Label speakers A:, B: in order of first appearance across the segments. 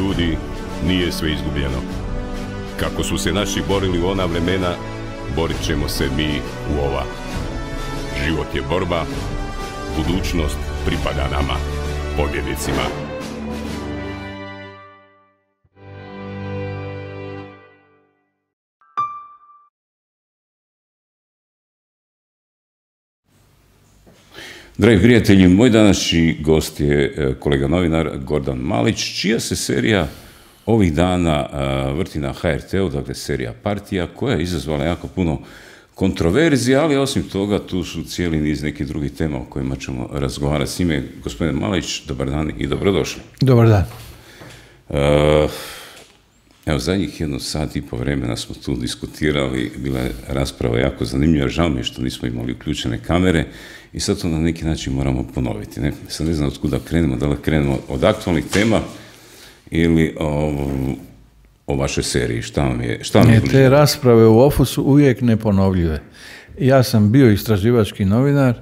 A: ljudi, nije sve izgubljeno. Kako su se naši borili u ona vremena, borit ćemo se mi u ova. Život je borba, budućnost pripada nama, pobjednicima. Dragi prijatelji, moj današnji gost je kolega novinar Gordan Malić, čija se serija ovih dana vrti na HRT-u, dakle serija Partija, koja je izazvala jako puno kontroverzija, ali osim toga tu su cijeli niz nekih drugih tema o kojima ćemo razgovarati s njime. Gospodine Malić, dobar dan i dobrodošli.
B: Dobar dan.
A: Evo, zadnjih 1 sat i po vremena smo tu diskutirali, bila je rasprava jako zanimljiva, žao mi je što nismo imali uključene kamere i sad to na neki način moramo ponoviti. Sad ne znam od kuda krenemo, da li krenemo od aktualnih tema ili o vašoj seriji, šta vam je
B: te rasprave u OFU su uvijek neponovljive. Ja sam bio istraživački novinar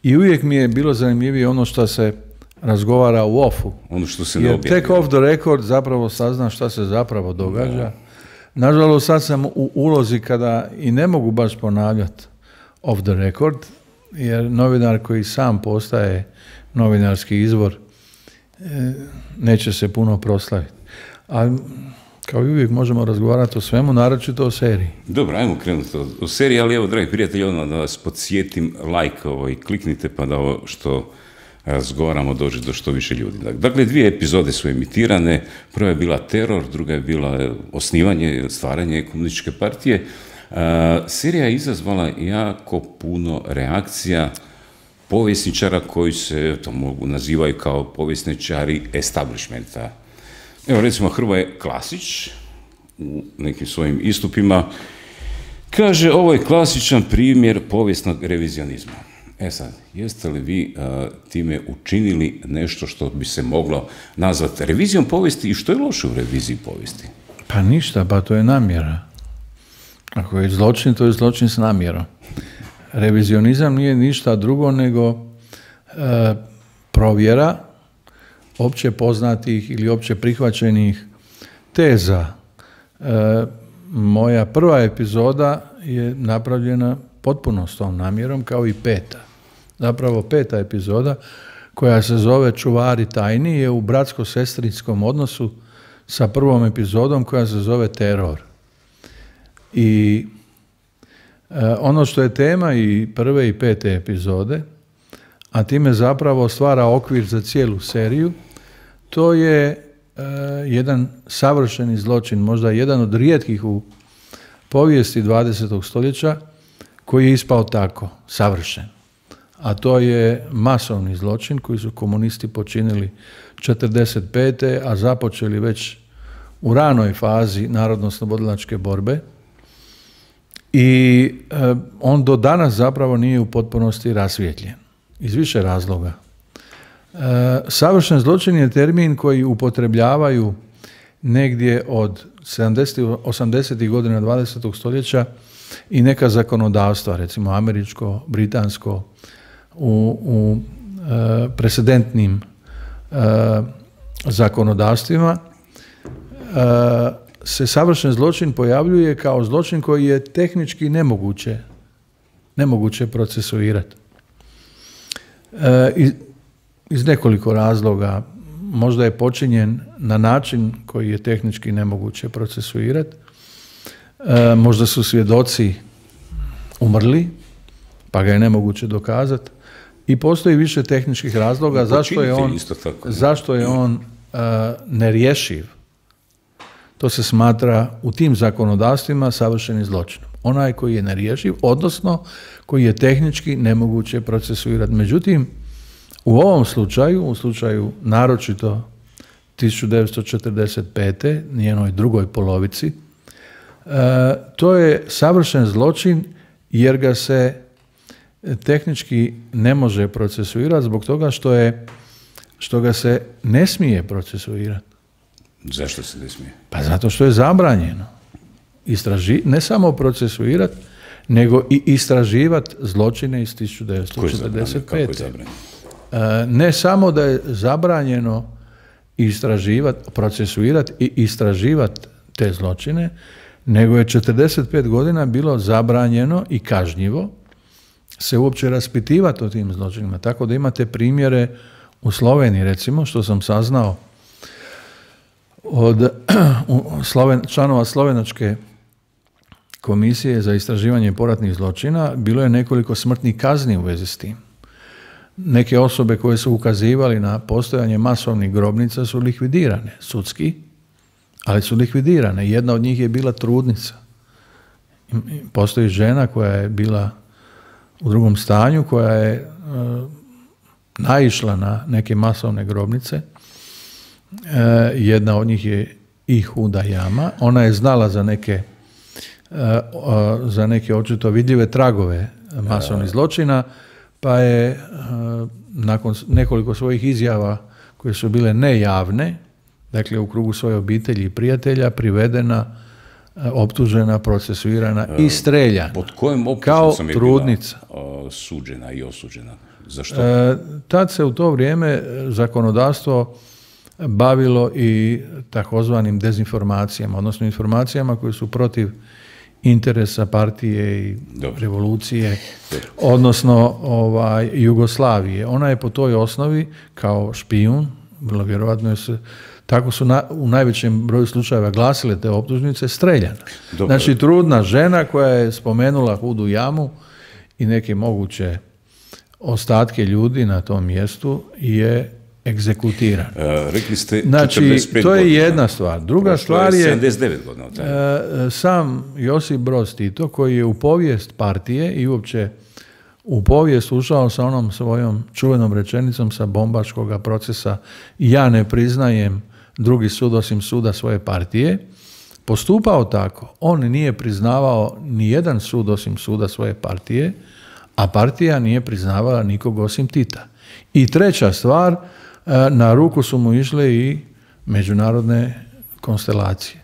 B: i uvijek mi je bilo zanimljivije ono što se razgovara u OFU.
A: Ono što se ne objavi.
B: Jer tek off the record zapravo saznam šta se zapravo događa. Nažalost, sad sam u ulozi kada i ne mogu baš ponavljati off the record, jer novinar koji sam postaje novinarski izvor neće se puno proslaviti. Ali kao i uvijek možemo razgovarati o svemu, naročito o seriji.
A: Dobro, ajmo krenuti o seriji, ali evo, dragi prijatelji, odmah da vas podsjetim, like kliknite pa da ovo što razgovaramo dođe do što više ljudi. Dakle, 2 epizode su emitirane, prva je bila Teror, druga je bila osnivanje, stvaranje komunističke partije. Serija je izazvala jako puno reakcija povjesničara koji se to mogu nazivaju kao povjesničari establishmenta. Evo, recimo, Hrvoje Klasić u nekim svojim istupima kaže, ovo je klasičan primjer povijesnog revizionizma. E sad, jeste li vi time učinili nešto što bi se moglo nazvati revizijom povijesti i što je loše u reviziji povijesti?
B: Pa ništa, pa to je namjera. Ako je zločin, to je zločin s namjerom. Revizionizam nije ništa drugo nego provjera opće poznatih ili opće prihvaćenih teza. Moja prva epizoda je napravljena potpuno s tom namjerom, kao i 5. Zapravo 5. epizoda, koja se zove Čuvari tajni, je u bratsko-sestrinskom odnosu sa prvom epizodom koja se zove Teror. I ono što je tema i 1. i 5. epizode, a time zapravo stvara okvir za cijelu seriju, to je jedan savršeni zločin, možda jedan od rijetkih u povijesti 20. stoljeća, koji je ispao tako, savršen. A to je masovni zločin koji su komunisti počinili 1945. a započeli već u ranoj fazi narodno-oslobodilačke borbe. I on do danas zapravo nije u potpunosti rasvijetljen. Iz više razloga. Savršen zločin je termin koji upotrebljavaju negdje od 70. godina 20. stoljeća i neka zakonodavstva, recimo američko, britansko, u precedentnim zakonodavstvima se savršen zločin pojavljuje kao zločin koji je tehnički nemoguće procesuirati. Iz nekoliko razloga. Možda je počinjen na način koji je tehnički nemoguće procesuirati. Možda su svjedoci umrli, pa ga je nemoguće dokazati. I postoji više tehničkih razloga zašto je on nerješiv. To se smatra u tim zakonodavstvima savršenim zločinom. Onaj koji je nerješiv, odnosno koji je tehnički nemoguće procesuirati. Međutim, u ovom slučaju, u slučaju naročito 1945. njenoj drugoj polovici, to je savršen zločin jer ga se tehnički ne može procesuirati zbog toga što ga se ne smije procesuirati.
A: Zašto se ne smije?
B: Pa zato što je zabranjeno. Ne samo procesuirati, nego i istraživati zločine iz 1945. Ne samo da je zabranjeno istraživati, procesuirati i istraživati te zločine, nego je 45 godina bilo zabranjeno i kažnjivo se uopće raspitivati o tim zločinima. Tako da imate primjere u Sloveniji, recimo, što sam saznao od članova slovenačke komisije za istraživanje poratnih zločina, bilo je nekoliko smrtnih kazni u vezi s tim. Neke osobe koje su ukazivali na postojanje masovnih grobnica su likvidirane, sudski, ali su likvidirane. Jedna od njih je bila trudnica. Postoji žena koja je bila u drugom stanju, koja je naišla na neke masovne grobnice. Jedna od njih je i Huda jama. Ona je znala za neke očito vidljive tragove masovnih zločina, pa je nakon nekoliko svojih izjava koje su bile nejavne, dakle u krugu svoje obitelji i prijatelja, privedena, optužena, procesuirana i streljana.
A: Pod kojom optužnicom je
B: trudnica.
A: Bila suđena i osuđena? Zašto?
B: Tad se u to vrijeme zakonodavstvo bavilo i takozvanim dezinformacijama, odnosno informacijama koje su protiv interesa partije i revolucije, odnosno Jugoslavije. Ona je po toj osnovi kao špijun, vrlo vjerojatno tako su u najvećem broju slučajeva glasile te optužnice, streljana. Znači trudna žena koja je spomenula Hudu jamu i neke moguće ostatke ljudi na tom mjestu je egzekutirana.
A: Rekli ste 45
B: znači, to je jedna stvar. Druga stvar je
A: 79 godina.
B: Sam Josip Broz Tito, koji je u povijest partije i uopće u povijest ušao sa onom svojom čuvenom rečenicom sa bombaškog procesa: ja ne priznajem drugi sud osim suda svoje partije, postupao tako. On nije priznavao ni jedan sud osim suda svoje partije, a partija nije priznavala nikog osim Tita. I treća stvar, na ruku su mu išle i međunarodne konstelacije.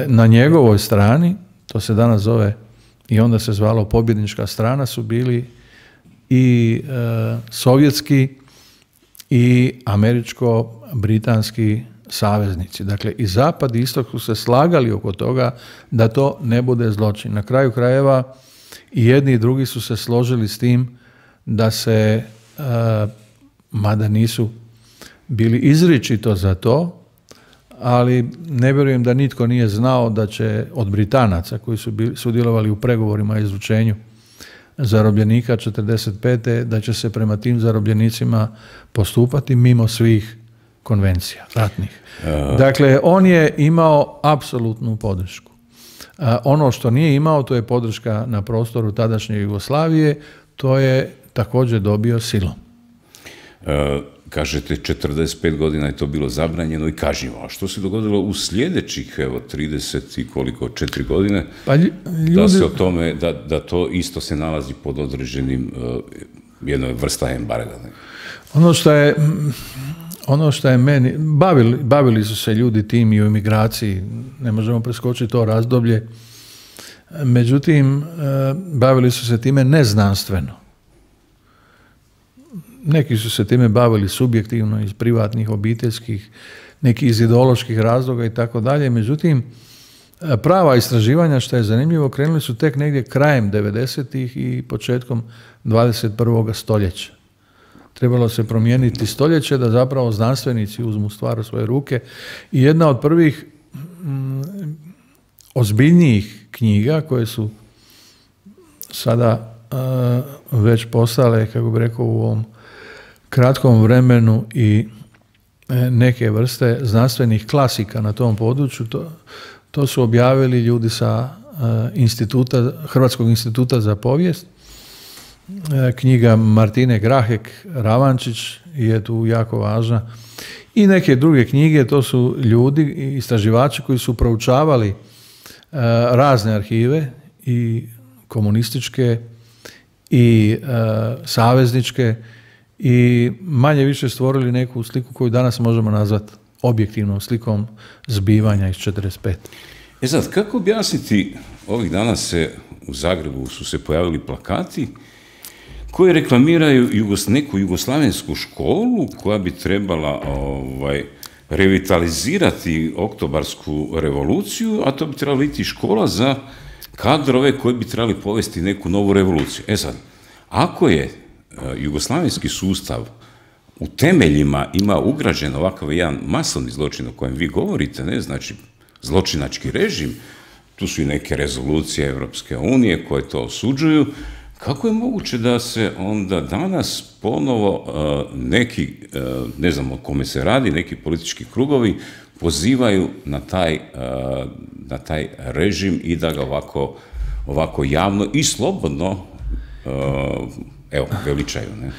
B: Na njegovoj strani, to se danas zove i onda se zvalo pobjednička strana, su bili i sovjetski i američko-britanski saveznici. Dakle, i zapad i istok su se slagali oko toga da to ne bude zločin. Na kraju krajeva i jedni i drugi su se složili s tim da se, mada nisu bili izričito za to, ali ne vjerujem da nitko nije znao da će od Britanaca koji su sudjelovali u pregovorima o izručenju zarobljenika 1945. da će se prema tim zarobljenicima postupati mimo svih konvencija ratnih. Dakle, on je imao apsolutnu podršku. Ono što nije imao, to je podrška na prostoru tadašnje Jugoslavije, to je također dobio silom.
A: Kažete, 45 godina je to bilo zabranjeno i kažnjivo. A što se dogodilo u sljedećih, 30 i koliko, 4 godine, pa da se o tome, da to isto se nalazi pod određenim jednoj vrsta embarga?
B: Ono što je meni, bavili su se ljudi tim i u emigraciji, ne možemo preskočiti to razdoblje, međutim, bavili su se time neznanstveno. Neki su se time bavili subjektivno iz privatnih, obiteljskih, neki iz ideoloških razloga i tako dalje. Međutim, prava istraživanja, što je zanimljivo, krenuli su tek negdje krajem 90-ih i početkom 21. stoljeća. Trebalo se promijeniti stoljeće da zapravo znanstvenici uzmu stvar u svoje ruke. I jedna od prvih ozbiljnijih knjiga koje su sada već postale, kako bih rekao, u ovom kratkom vremenu i neke vrste znanstvenih klasika na tom području, to su objavili ljudi sa Hrvatskog instituta za povijest. Knjiga Martine Grahek, Ravančić je tu jako važna. I neke druge knjige, to su ljudi, istraživači koji su proučavali razne arhive i komunističke i savezničke i manje više stvorili neku sliku koju danas možemo nazvati objektivnom slikom zbivanja iz 1945.
A: Sad, kako objasniti, ovih dana u Zagrebu su se pojavili plakati koji reklamiraju neku jugoslavensku školu koja bi trebala revitalizirati oktobarsku revoluciju, a to bi trebala biti škola za kadrove koji bi trebali povesti neku novu revoluciju. E sad, ako je jugoslavenski sustav u temeljima ima ugrađen ovakav jedan masovni zločin o kojem vi govorite, ne, znači zločinački režim, tu su i neke rezolucije Europske unije koje to osuđuju, kako je moguće da se onda danas ponovo neki, ne znam o kome se radi, neki politički krugovi pozivaju na taj režim i da ga ovako javno i slobodno veličaju, ne?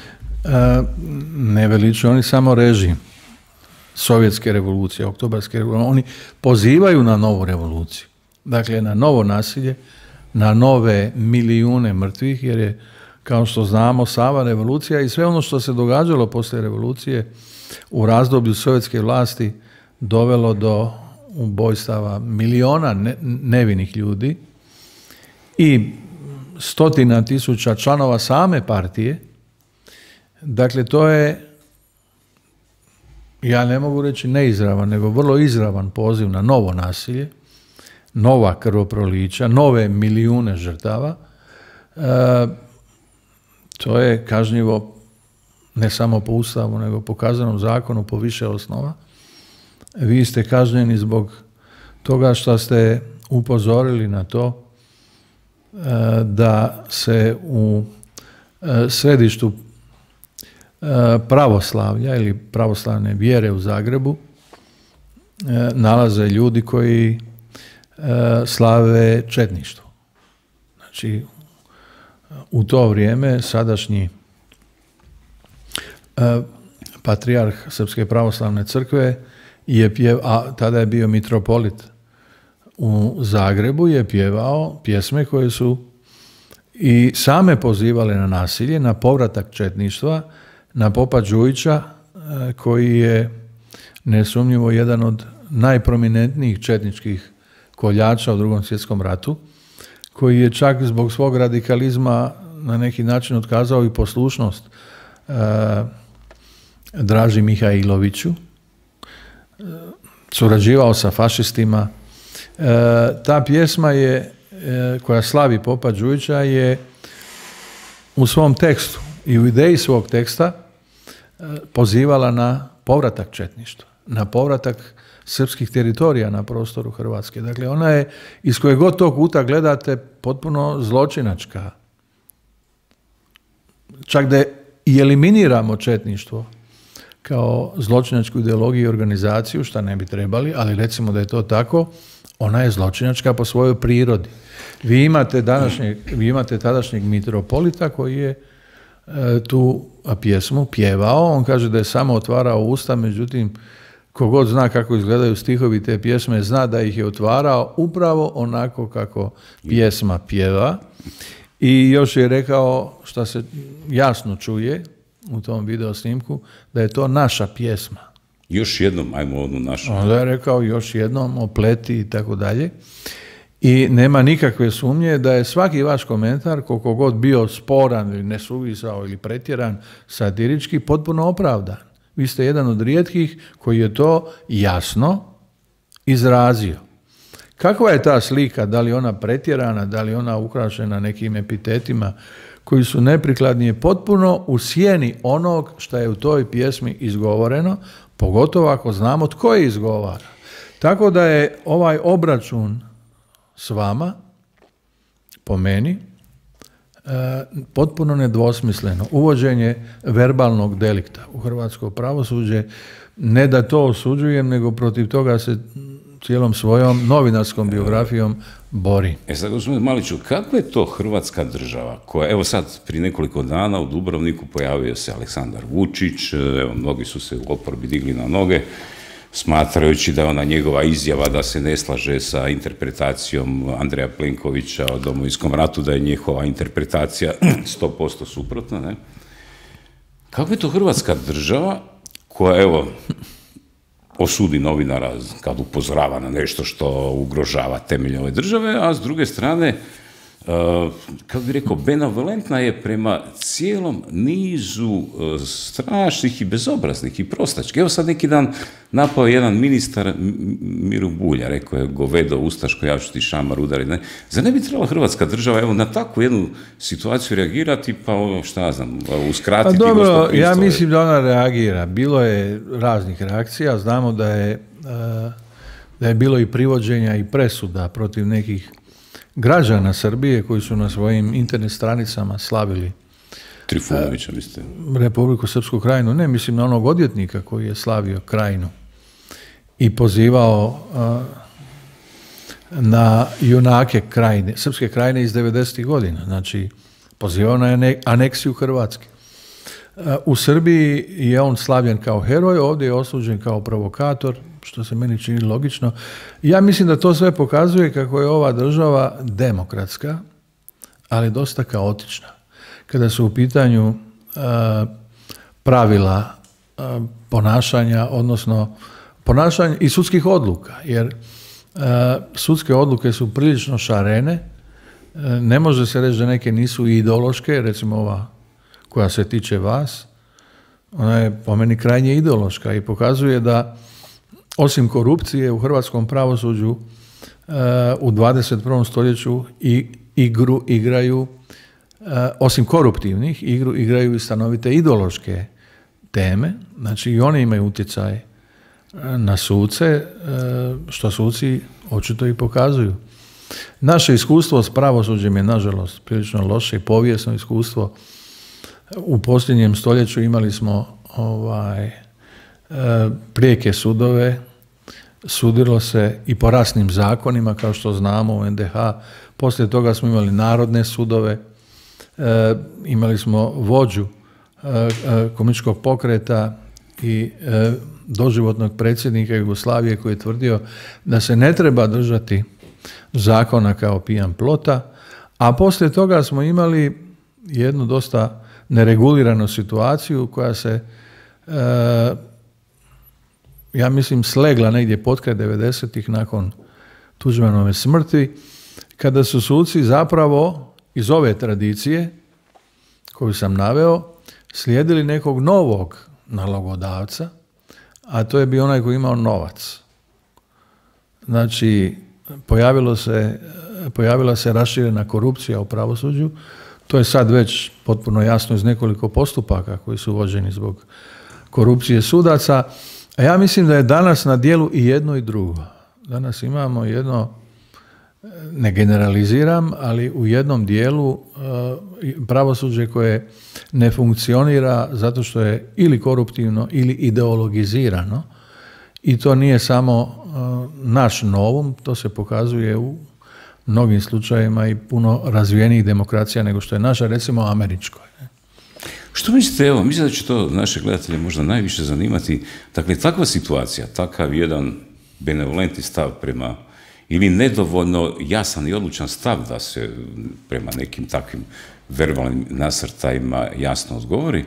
B: Ne veličaju oni samo režim sovjetske revolucije, oktobarske revolucije. Oni pozivaju na novu revoluciju. Dakle, na novo nasilje, na nove milijune mrtvih, jer je, kao što znamo, sama revolucija i sve ono što se događalo poslije revolucije u razdoblju sovjetske vlasti dovelo do ubojstava miliona nevinih ljudi i stotina tisuća članova same partije. Dakle, to je, ja ne mogu reći neizravan, nego vrlo izravan poziv na novo nasilje, nova krvoprolića, nove milijune žrtava. To je kažnjivo ne samo po Ustavu, nego po Kaznenom zakonu, po više osnova. Vi ste kažnjeni zbog toga što ste upozorili na to da se u središtu pravoslavlja ili pravoslavne vjere u Zagrebu nalaze ljudi koji slave četništvo. Znači, u to vrijeme sadašnji patrijarh Srpske pravoslavne crkve a tada je bio mitropolit u Zagrebu, je pjevao pjesme koje su i same pozivale na nasilje, na povratak četništva, na popa Đujića, koji je nesumnjivo jedan od najprominentnijih četničkih koljača u Drugom svjetskom ratu, koji je čak zbog svog radikalizma na neki način otkazao i poslušnost Draži Mihajloviću, surađivao sa fašistima. Ta pjesma koja slavi popa Đujića je u svom tekstu i u ideji svog teksta pozivala na povratak četništva, na povratak srpskih teritorija na prostoru Hrvatske. Dakle, ona je, iz kojeg god tog kuta gledate, potpuno zločinačka. Čak da i eliminiramo četništvo kao zločinačku ideologiju i organizaciju, šta ne bi trebali, ali recimo da je to tako, ona je zločinačka po svojoj prirodi. Vi imate tadašnjeg mitropolita koji je tu pjesmu pjevao, on kaže da je samo otvarao usta, međutim, kogod zna kako izgledaju stihovi te pjesme, zna da ih je otvarao upravo onako kako pjesma pjeva. I još je rekao, što se jasno čuje u tom video snimku, da je to naša pjesma.
A: Još jednom, ajmo onu našu.
B: Onda je rekao još jednom, opleti i tako dalje. I nema nikakve sumnje da je svaki vaš komentar, koliko god bio sporan ili nesuvisao ili pretjeran, satirički, potpuno opravdan. Vi ste jedan od rijetkih koji je to jasno izrazio. Kakva je ta slika? Da li ona pretjerana, da li ona ukrašena nekim epitetima koji su neprikladni, je potpuno u sjeni onog što je u toj pjesmi izgovoreno, pogotovo ako znamo tko je izgovara. Tako da je ovaj obračun s vama, po meni, potpuno nedvosmisleno. Uvođenje verbalnog delikta u hrvatsko pravosuđe, ne da to osuđujem, nego protiv toga se cijelom svojom novinarskom biografijom bori.
A: Sad, gospodine Maliću, kakva je to Hrvatska država koja, evo sad, prije nekoliko dana u Dubrovniku pojavio se Aleksandar Vučić, evo, mnogi su se u oporbi digli na noge, smatrajući da je ona njegova izjava da se ne slaže sa interpretacijom Andreja Plenkovića o Domovinskom ratu, da je njihova interpretacija 100% suprotna, ne? Kakva je to Hrvatska država koja, evo, osudi novinara kad upozorava na nešto što ugrožava temelje ove države, a s druge strane kako bi rekao, benevolentna je prema cijelom nizu strašnih i bezobraznih i prostačkih. Evo sad neki dan napao jedan ministar Miru Bulja, rekao je govedo, ustaško, ja ću ti šamar udariti. Ne? Zar ne bi trebala Hrvatska država evo na takvu jednu situaciju reagirati, pa šta ja znam, uskratiti
B: dobro, ja mislim da ona reagira. Bilo je raznih reakcija, znamo da je bilo i privođenja i presuda protiv nekih građana Srbije koji su na svojim internet stranicama slavili
A: Trifunovića, mislite?
B: Republiku Srpsku Krajinu. Ne, mislim na onog odvjetnika koji je slavio Krajinu i pozivao na junake Krajine, Srpske Krajine iz 90. godina. Znači, pozivao na aneksiju Hrvatske. U Srbiji je on slavljen kao heroj, ovdje je osuđen kao provokator, što se meni čini logično. Ja mislim da to sve pokazuje kako je ova država demokratska, ali dosta kaotična. Kada su u pitanju pravila ponašanja, odnosno ponašanja i sudskih odluka, jer sudske odluke su prilično šarene. Ne može se reći da neke nisu ideološke, recimo ova koja se tiče vas, ona je po meni krajnje ideološka i pokazuje da osim korupcije u hrvatskom pravosuđu u 21. stoljeću igru igraju, osim koruptivnih, igru igraju i stanovite ideološke teme. Znači i one imaju utjecaj na suce, što suci očito i pokazuju. Naše iskustvo s pravosuđem je, nažalost, prilično loše i povijesno iskustvo. U posljednjem stoljeću imali smo prijeke sudove, sudilo se i po rasnim zakonima, kao što znamo u NDH. Poslije toga smo imali narodne sudove, imali smo vođu komunističkog pokreta i doživotnog predsjednika Jugoslavije koji je tvrdio da se ne treba držati zakona kao pijan plota, a poslije toga smo imali jednu dosta nereguliranu situaciju koja se ja mislim slegla negdje potkraj 90-ih nakon Tuđmanove smrti, kada su suci zapravo iz ove tradicije koju sam naveo slijedili nekog novog nalogodavca, a to je bio onaj koji imao novac. Znači, pojavila se raširena korupcija u pravosuđu. To je sad već potpuno jasno iz nekoliko postupaka koji su vođeni zbog korupcije sudaca. A ja mislim da je danas na dijelu i jedno i drugo. Danas imamo jedno, ne generaliziram, ali u jednom dijelu pravosuđe koje ne funkcionira zato što je ili koruptivno ili ideologizirano. I to nije samo naš novum, to se pokazuje u mnogim slučajevima i puno razvijenijih demokracija nego što je naša, recimo američkoj.
A: Što mislite, evo, mislim da će to naše gledatelje možda najviše zanimati, dakle, takva situacija, takav jedan benevolentni stav prema, ili nedovoljno jasan i odlučan stav da se prema nekim takvim verbalnim nasrtajima jasno odgovori,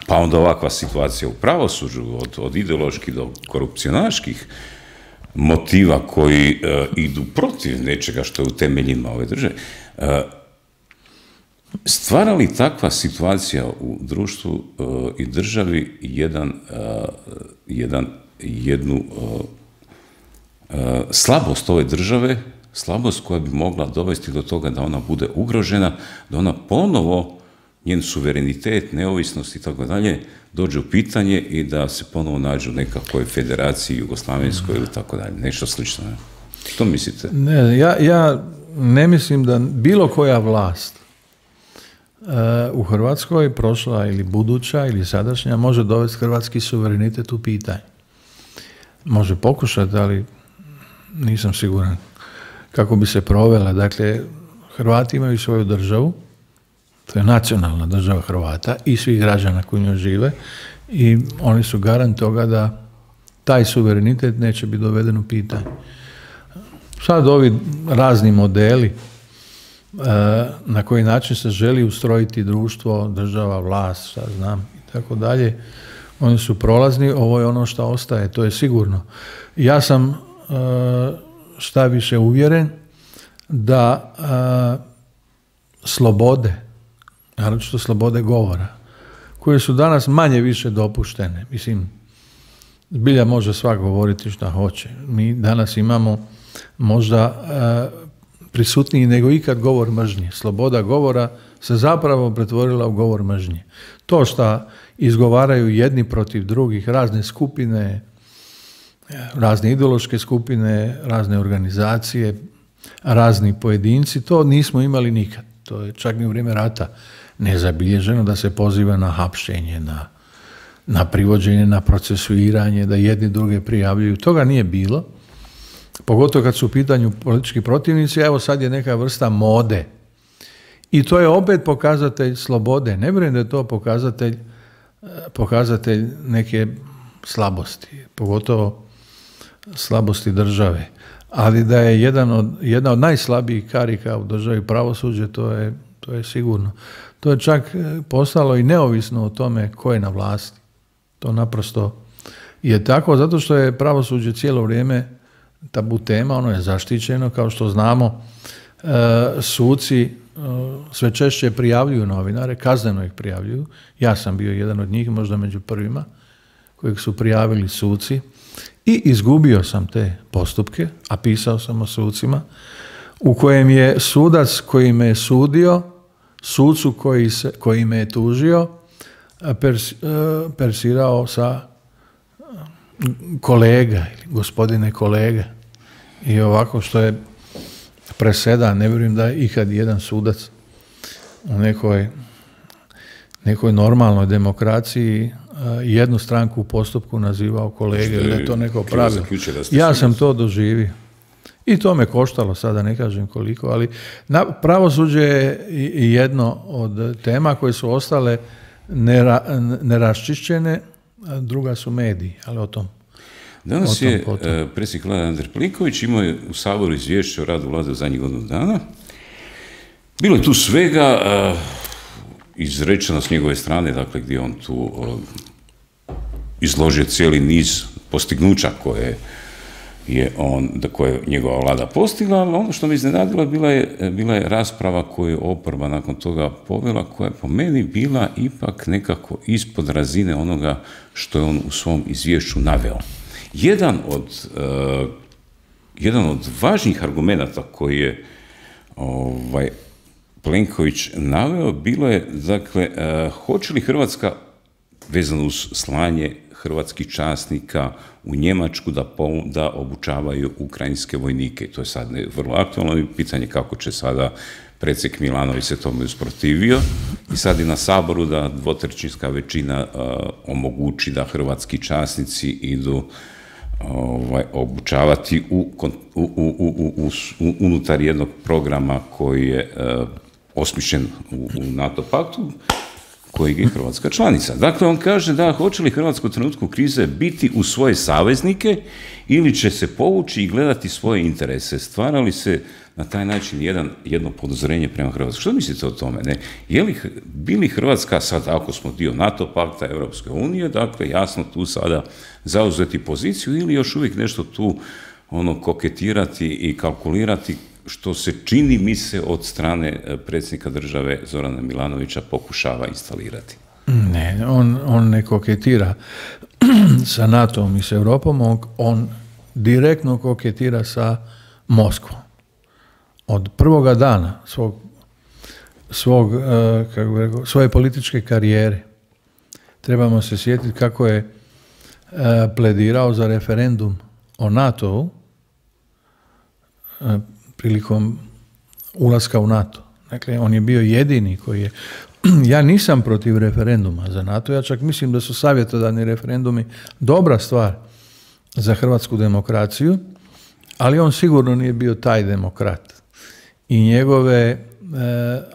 A: pa onda ovakva situacija u pravosuđu, od ideoloških do korupcionaških motiva koji idu protiv nečega što je u temeljima ove države. Stvara li takva situacija u društvu i državi jednu slabost ove države, slabost koja bi mogla dovesti do toga da ona bude ugrožena, da ona ponovo, njen suverenitet, neovisnost i tako dalje, dođe u pitanje i da se ponovo nađe u nekakvoj federaciji jugoslavenskoj ili tako dalje, nešto slično. Ne? Što mislite?
B: Ne, ja ne mislim da bilo koja vlast u Hrvatskoj, prošla ili buduća ili sadašnja, može dovesti hrvatski suverenitet u pitanje. Može pokušati, ali nisam siguran kako bi se provela. Dakle, Hrvati imaju svoju državu, to je nacionalna država Hrvata i svih građana koji u njoj žive i oni su garant toga da taj suverenitet neće biti doveden u pitanje. Sad ovi razni modeli na koji način se želi ustrojiti društvo, država, vlast, šta znam, i tako dalje, oni su prolazni, ovo je ono što ostaje, to je sigurno. Ja sam šta više uvjeren da slobode, naročito slobode govora, koje su danas manje više dopuštene. Mislim, zbilja može svak govoriti šta hoće. Mi danas imamo možda prisutniji nego ikad govor mržnje. Sloboda govora se zapravo pretvorila u govor mržnje. To što izgovaraju jedni protiv drugih, razne skupine, razne ideološke skupine, razne organizacije, razni pojedinci, to nismo imali nikad. To je čak i u vrijeme rata nezabilježeno da se poziva na hapšenje, na privođenje, na procesuiranje, da jedni druge prijavljuju. Toga nije bilo. Pogotovo kad su u pitanju politički protivnici, evo sad je neka vrsta mode. I to je opet pokazatelj slobode. Ne vjerujem da je to pokazatelj neke slabosti, pogotovo slabosti države. Ali da je jedna od najslabijih karika u državi pravosuđe, to je sigurno. To je čak postalo i neovisno o tome ko je na vlasti. To naprosto je tako, zato što je pravosuđe cijelo vrijeme tabu tema, ono je zaštićeno, kao što znamo, suci sve češće prijavljuju novinare, kazneno ih prijavljuju. Ja sam bio jedan od njih, možda među prvima, kojeg su prijavili suci i izgubio sam te postupke, a pisao sam o sucima, u kojem je sudac koji me je sudio, sucu koji me je tužio, persirao sa kolega ili gospodine kolega. I ovako što je presedan, ne vjerujem da je ikad jedan sudac u nekoj normalnoj demokraciji jednu stranku u postupku nazivao kolege, da je to neko pravilo. Ja sam to doživio. I to me koštalo, sada ne kažem koliko, ali pravosuđe je jedno od tema koje su ostale neraščišćene, a druga su mediji, ali o tom.
A: Danas je predsjednik Vlade Andrej Plenković imao u Saboru izvješće o radu Vlade u zadnjih godinu dana. Bilo je tu svega izrečeno s njegove strane, dakle gdje on tu izložio cijeli niz postignuća koje je njegova vlada postigla, ali ono što me iznenadilo bila je rasprava koju je oporba nakon toga povela, koja je po meni bila ipak nekako ispod razine onoga što je on u svom izvješću naveo. Jedan od važnijih argumenata koji je Plenković naveo bilo je, dakle, hoće li Hrvatska, vezano uz slanje hrvatskih časnika u Njemačku da obučavaju ukrajinske vojnike. To je sad vrlo aktualno pitanje kako će sada predsjednik Milanović se tome usprotivio i sad i na Saboru da dvotrećinska većina omogući da hrvatski časnici idu obučavati unutar jednog programa koji je osmišljen u NATO paktu, kojeg je Hrvatska članica. Dakle, on kaže da hoće li Hrvatska u trenutku krize biti u svoje saveznike ili će se povući i gledati svoje interese. Stvara li se na taj način jedno podozorenje prema Hrvatskoj? Što mislite o tome? Ne? Bi li Hrvatska sad, ako smo dio NATO pakta, Europske unije, dakle, jasno tu sada zauzeti poziciju ili još uvijek nešto tu koketirati i kalkulirati što se čini mi se od strane predsjednika države Zorana Milanovića pokušava instalirati?
B: Ne, on ne koketira sa NATO-om i s Europom, on direktno koketira sa Moskvom. Od prvoga dana svoje političke karijere trebamo se sjetiti kako je pledirao za referendum o NATO-u prilikom ulaska u NATO. Dakle, on je bio jedini koji je... Ja nisam protiv referenduma za NATO, ja čak mislim da su savjetodavni referendumi dobra stvar za hrvatsku demokraciju, ali on sigurno nije bio taj demokrat. I njegove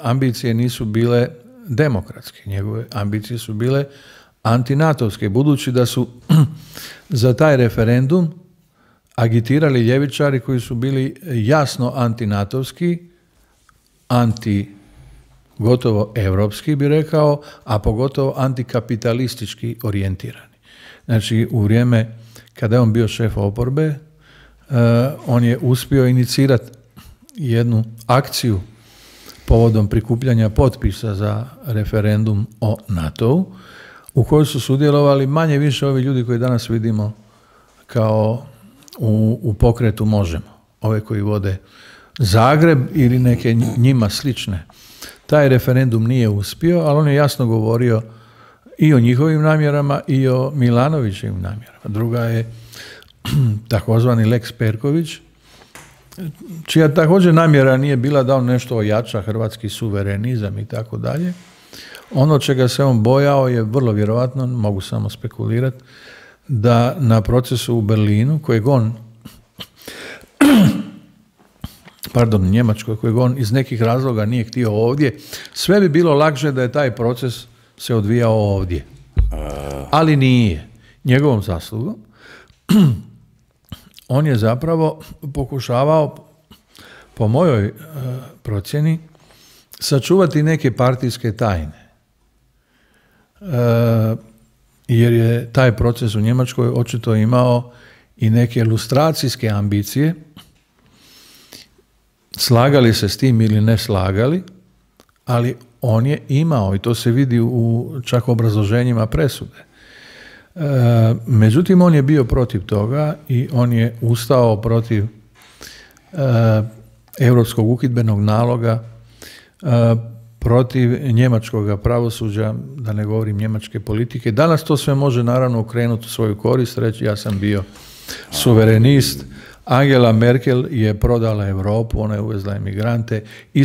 B: ambicije nisu bile demokratske, njegove ambicije su bile antinatovske, budući da su za taj referendum agitirali ljevičari koji su bili jasno antinatovski, gotovo evropski bi rekao, a pogotovo antikapitalistički orijentirani. Znači, u vrijeme kada je on bio šef oporbe, on je uspio inicirati jednu akciju povodom prikupljanja potpisa za referendum o NATO-u, u kojoj su sudjelovali manje više ovi ljudi koji danas vidimo kao u pokretu Možemo. Ove koji vode Zagreb ili neke njima slične. Taj referendum nije uspio, ali on je jasno govorio i o njihovim namjerama i o Milanovićevim namjerama. Druga je takozvani Lex Perković, čija također namjera nije bila da on nešto ojača hrvatski suverenizam i tako dalje. Ono čega se on bojao je vrlo vjerojatno, mogu samo spekulirati, da na procesu u Berlinu, kojeg on Njemačkoj, kojeg on iz nekih razloga nije htio ovdje, sve bi bilo lakše da je taj proces se odvijao ovdje. Ali nije. Njegovom zaslugom on je zapravo pokušavao, po mojoj procjeni, sačuvati neke partijske tajne. Jer je taj proces u Njemačkoj očito imao i neke lustracijske ambicije, slagali se s tim ili ne slagali, ali on je imao, i to se vidi u čak obrazloženjima presude. Međutim, on je bio protiv toga i on je ustao protiv europskog uhidbenog naloga, protiv njemačkog pravosuđa, da ne govorim njemačke politike. Danas to sve može naravno okrenuti u svoju korist, reći ja sam bio suverenist, Angela Merkel je prodala Europu, ona je uvezla emigrante i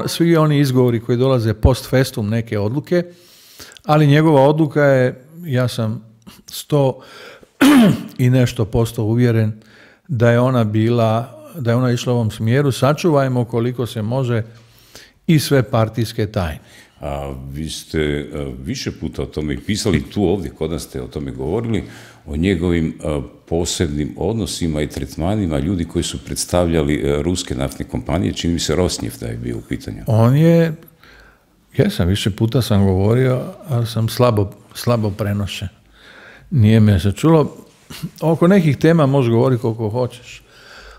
B: svi oni izgovori koji dolaze post festum neke odluke, ali njegova odluka je, ja sam 100 i nešto posto uvjeren da je ona išla u ovom smjeru, sačuvajmo koliko se može i sve partijske tajne.
A: Vi ste više puta o tome pisali, tu ovdje kod nas ste o tome govorili, o njegovim posebnim odnosima i tretmanima ljudi koji su predstavljali ruske naftne kompanije, čini mi se Rosneft da je bio u pitanju.
B: On je, više puta sam govorio, ali sam slabo prenošen. Nije me se čulo. Oko nekih tema možeš govoriti koliko hoćeš,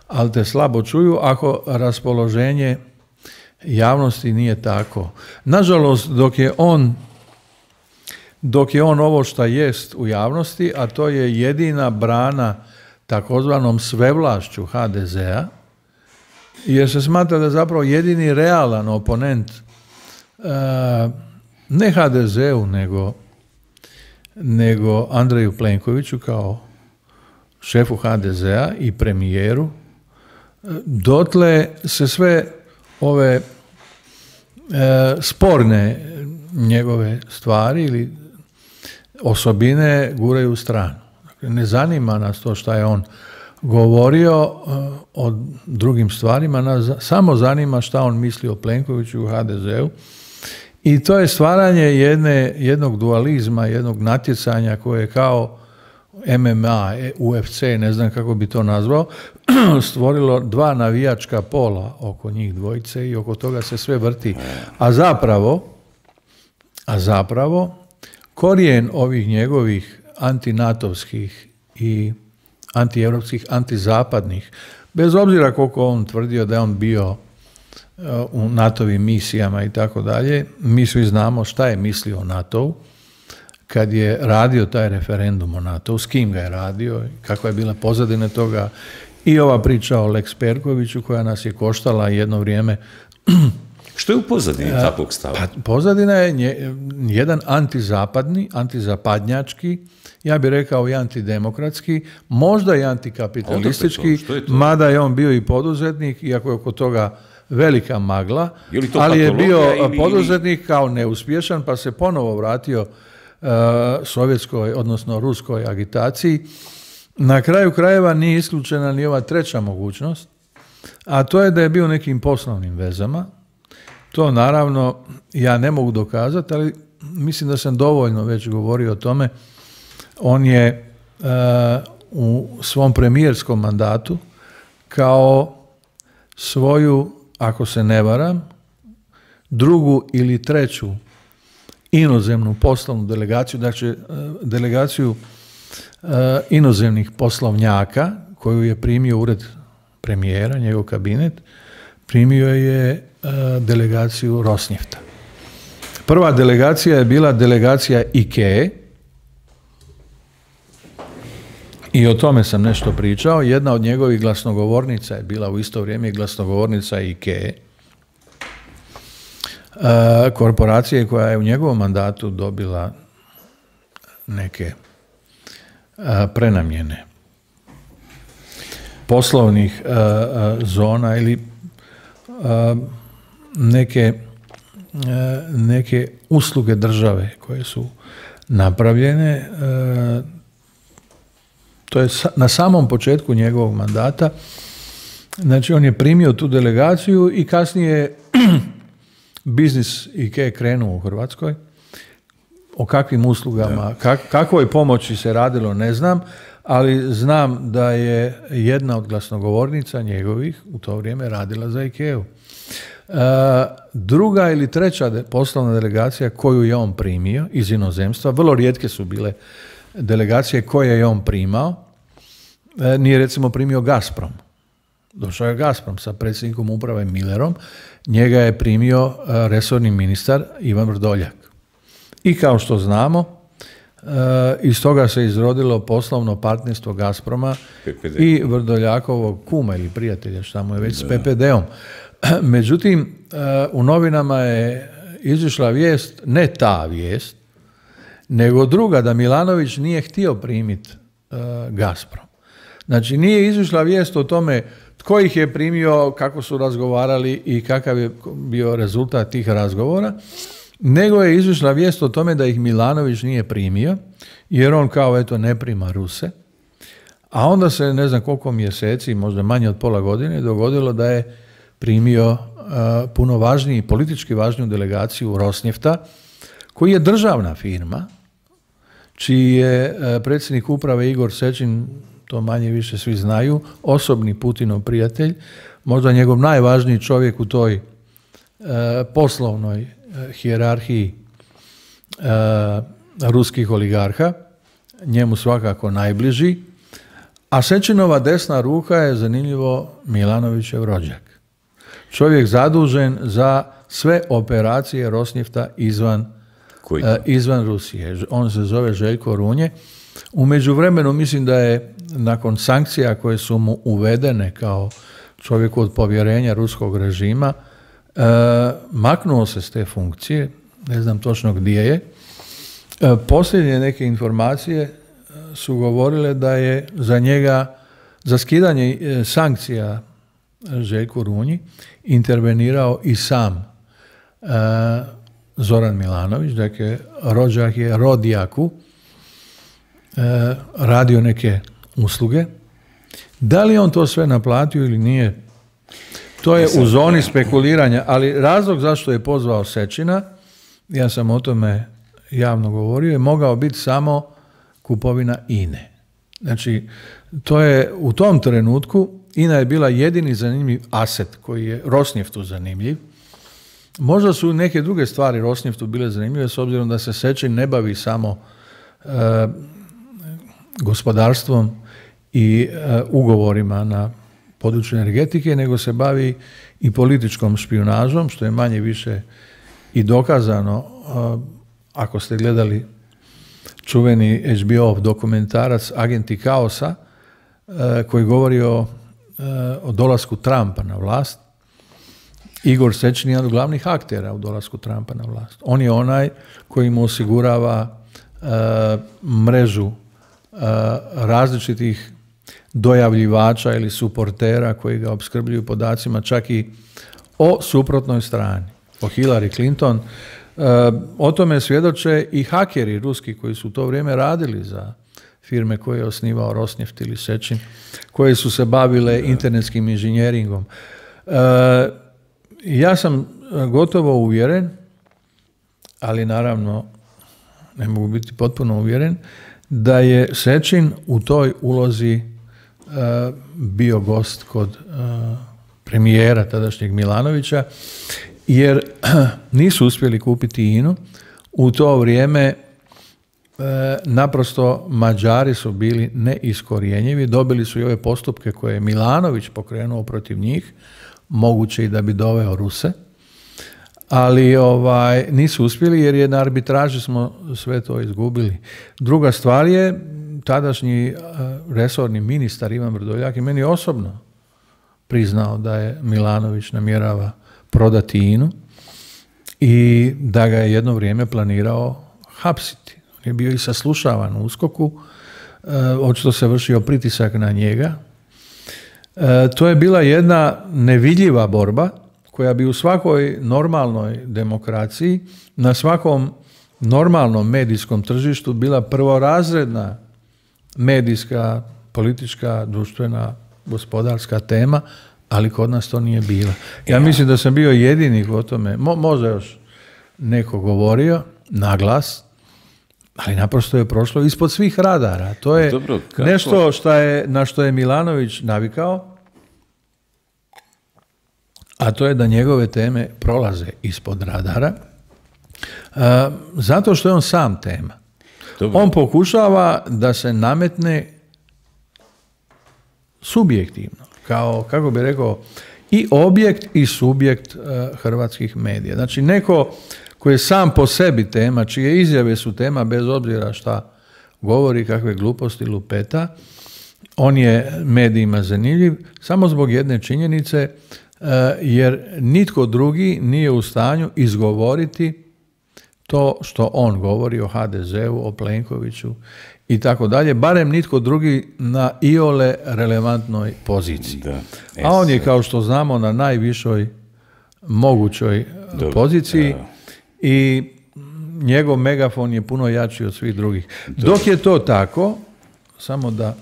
B: ali te slabo čuju ako raspoloženje javnosti nije tako. Nažalost, dok je on ovo što jest u javnosti, a to je jedina brana takozvanom svevlašću HDZ-a, jer se smatra da je zapravo jedini realan oponent ne HDZ-u, nego Andreju Plenkoviću kao šefu HDZ-a i premijeru, dotle se sve ove sporne njegove stvari ili osobine guraju u stranu. Dakle, ne zanima nas to šta je on govorio o drugim stvarima, nas samo zanima šta on misli o Plenkoviću u HDZ-u. I to je stvaranje jednog dualizma, jednog natjecanja koje je kao MMA, UFC, ne znam kako bi to nazvao, stvorilo dva navijačka pola oko njih dvojice i oko toga se sve vrti. A zapravo korijen ovih njegovih antinatovskih i antievropskih, antizapadnih, bez obzira koliko on tvrdio da je on bio u NATO-vim misijama i tako dalje, mi svi znamo šta je mislio o NATO-u kad je radio taj referendum o NATO-u, s kim ga je radio, kakva je bila pozadina toga i ova priča o Lex Perkoviću koja nas je koštala jedno vrijeme.
A: Što je u pozadini takvog stava?
B: Pozadina je jedan antizapadni, antizapadnjački, ja bih rekao i antidemokratski, možda i antikapitalistički, mada je on bio i poduzetnik, iako je oko toga velika magla, ali je bio poduzetnik kao neuspješan, pa se ponovo vratio sovjetskoj, odnosno ruskoj agitaciji. Na kraju krajeva nije isključena ni ova treća mogućnost, a to je da je bio nekim poslovnim vezama. To naravno ja ne mogu dokazati, ali mislim da sam dovoljno već govorio o tome. On je u svom premijerskom mandatu kao svoju, ako se ne varam, drugu ili treću inozemnu poslovnu delegaciju, znači delegaciju inozemnih poslovnjaka koju je primio ured premijera, njegov kabinet, primio je delegaciju Rosnjefta. Prva delegacija je bila delegacija IKEA i o tome sam nešto pričao. Jedna od njegovih glasnogovornica je bila u isto vrijeme i glasnogovornica IKEA, korporacije koja je u njegovom mandatu dobila neke prenamjene poslovnih zona ili neke usluge države koje su napravljene. To je na samom početku njegovog mandata. Znači, on je primio tu delegaciju i kasnije biznis IKEA krenuo u Hrvatskoj. O kakvim uslugama, kakvoj pomoći se radilo, ne znam, ali znam da je jedna od glasnogovornica njegovih u to vrijeme radila za IKEA-u. Druga ili treća poslovna delegacija koju je on primio iz inozemstva, vrlo rijetke su bile delegacije koje je on primao, nije recimo primio Gazprom. Došao je Gazprom sa predsjednikom uprave Millerom, njega je primio resorni ministar Ivan Vrdoljak. I kao što znamo, iz toga se izrodilo poslovno partnerstvo Gazproma PPD. I Vrdoljakovog kuma ili prijatelja, šta mu je već s PPD-om. Međutim, u novinama je izišla vijest, ne ta vijest, nego druga, da Milanović nije htio primiti Gazprom. Znači, nije izišla vijest o tome tko ih je primio, kako su razgovarali i kakav je bio rezultat tih razgovora, nego je izišla vijest o tome da ih Milanović nije primio, jer on kao eto ne prima Ruse, a onda se ne znam koliko mjeseci, možda manje od pola godine, dogodilo da je primio puno važniji, politički važniju delegaciju Rosnjefta, koji je državna firma, čiji je predsjednik uprave Igor Sečin, to manje više svi znaju, osobni Putinov prijatelj, možda njegov najvažniji čovjek u toj poslovnoj hijerarhiji ruskih oligarha, njemu svakako najbliži, a Sečinova desna ruka je, zanimljivo, Milanovićev rođak. Čovjek zadužen za sve operacije Rosnjefta izvan Rusije. On se zove Željko Runje. U međuvremenu mislim da je nakon sankcija koje su mu uvedene kao čovjeku od povjerenja ruskog režima, maknuo se s te funkcije, ne znam točno gdje je. Posljednje neke informacije su govorile da je za njega, za skidanje sankcija Željku Runji, intervenirao i sam Zoran Milanović, dakle rođak je Rodjaku, radio neke usluge. Da li on to sve naplatio ili nije, to je u zoni spekuliranja, ali razlog zašto je pozvao Sečina, ja sam o tome javno govorio, je mogao biti samo kupovina INE. Znači, to je u tom trenutku INA je bila jedini zanimljiv aset koji je Rosnjeftu zanimljiv. Možda su neke druge stvari Rosnjeftu bile zanimljive, s obzirom da se Sečin ne bavi samo gospodarstvom i ugovorima na području energetike, nego se bavi i političkom špijunažom, što je manje više i dokazano. Ako ste gledali čuveni HBO dokumentarac Agenti kaosa, koji govori o dolasku Trumpa na vlast, Igor Sečin je jedan od glavnih aktera u dolasku Trumpa na vlast. On je onaj koji mu osigurava mrežu različitih dojavljivača ili suportera koji ga opskrbljuju podacima čak i o suprotnoj strani, o Hillary Clinton. O tome svjedoče i hakeri ruski koji su u to vrijeme radili za firme koje je osnivao Rosnjeft ili Sečin, koje su se bavile internetskim inženjeringom. Ja sam gotovo uvjeren, ali naravno ne mogu biti potpuno uvjeren, da je Sečin u toj ulozi bio gost kod premijera tadašnjeg Milanovića, jer nisu uspjeli kupiti INA-u. U to vrijeme naprosto Mađari su bili neiskorjenjivi, dobili su i ove postupke koje je Milanović pokrenuo protiv njih, moguće i da bi doveo Ruse. ali nisu uspjeli jer je na arbitraži smo sve to izgubili. Druga stvar je, tadašnji resorni ministar Ivan Vrdoljak i meni osobno priznao da je Milanović namjerava prodati INA-u i da ga je jedno vrijeme planirao hapsiti. On je bio i saslušavan u USKOK-u, očito se vršio pritisak na njega. To je bila jedna nevidljiva borba koja bi u svakoj normalnoj demokraciji, na svakom normalnom medijskom tržištu bila prvorazredna medijska, politička, društvena, gospodarska tema, ali kod nas to nije bila. Ja mislim da sam bio jedini o tome, možda još neko govorio, naglas, ali naprosto je prošlo ispod svih radara. To je nešto na što je Milanović navikao, a to je da njegove teme prolaze ispod radara, zato što je on sam tema. Dobro. On pokušava da se nametne subjektivno, kao, kako bi rekao, i objekt i subjekt hrvatskih medija. Znači, neko koji je sam po sebi tema, čije izjave su tema bez obzira šta govori, kakve gluposti lupeta, on je medijima zanimljiv samo zbog jedne činjenice, jer nitko drugi nije u stanju izgovoriti to što on govori o HDZ-u, o Plenkoviću i tako dalje, barem nitko drugi na iole relevantnoj poziciji. A on je, kao što znamo, na najvišoj mogućoj poziciji i njegov megafon je puno jači od svih drugih. Dok je to tako, samo da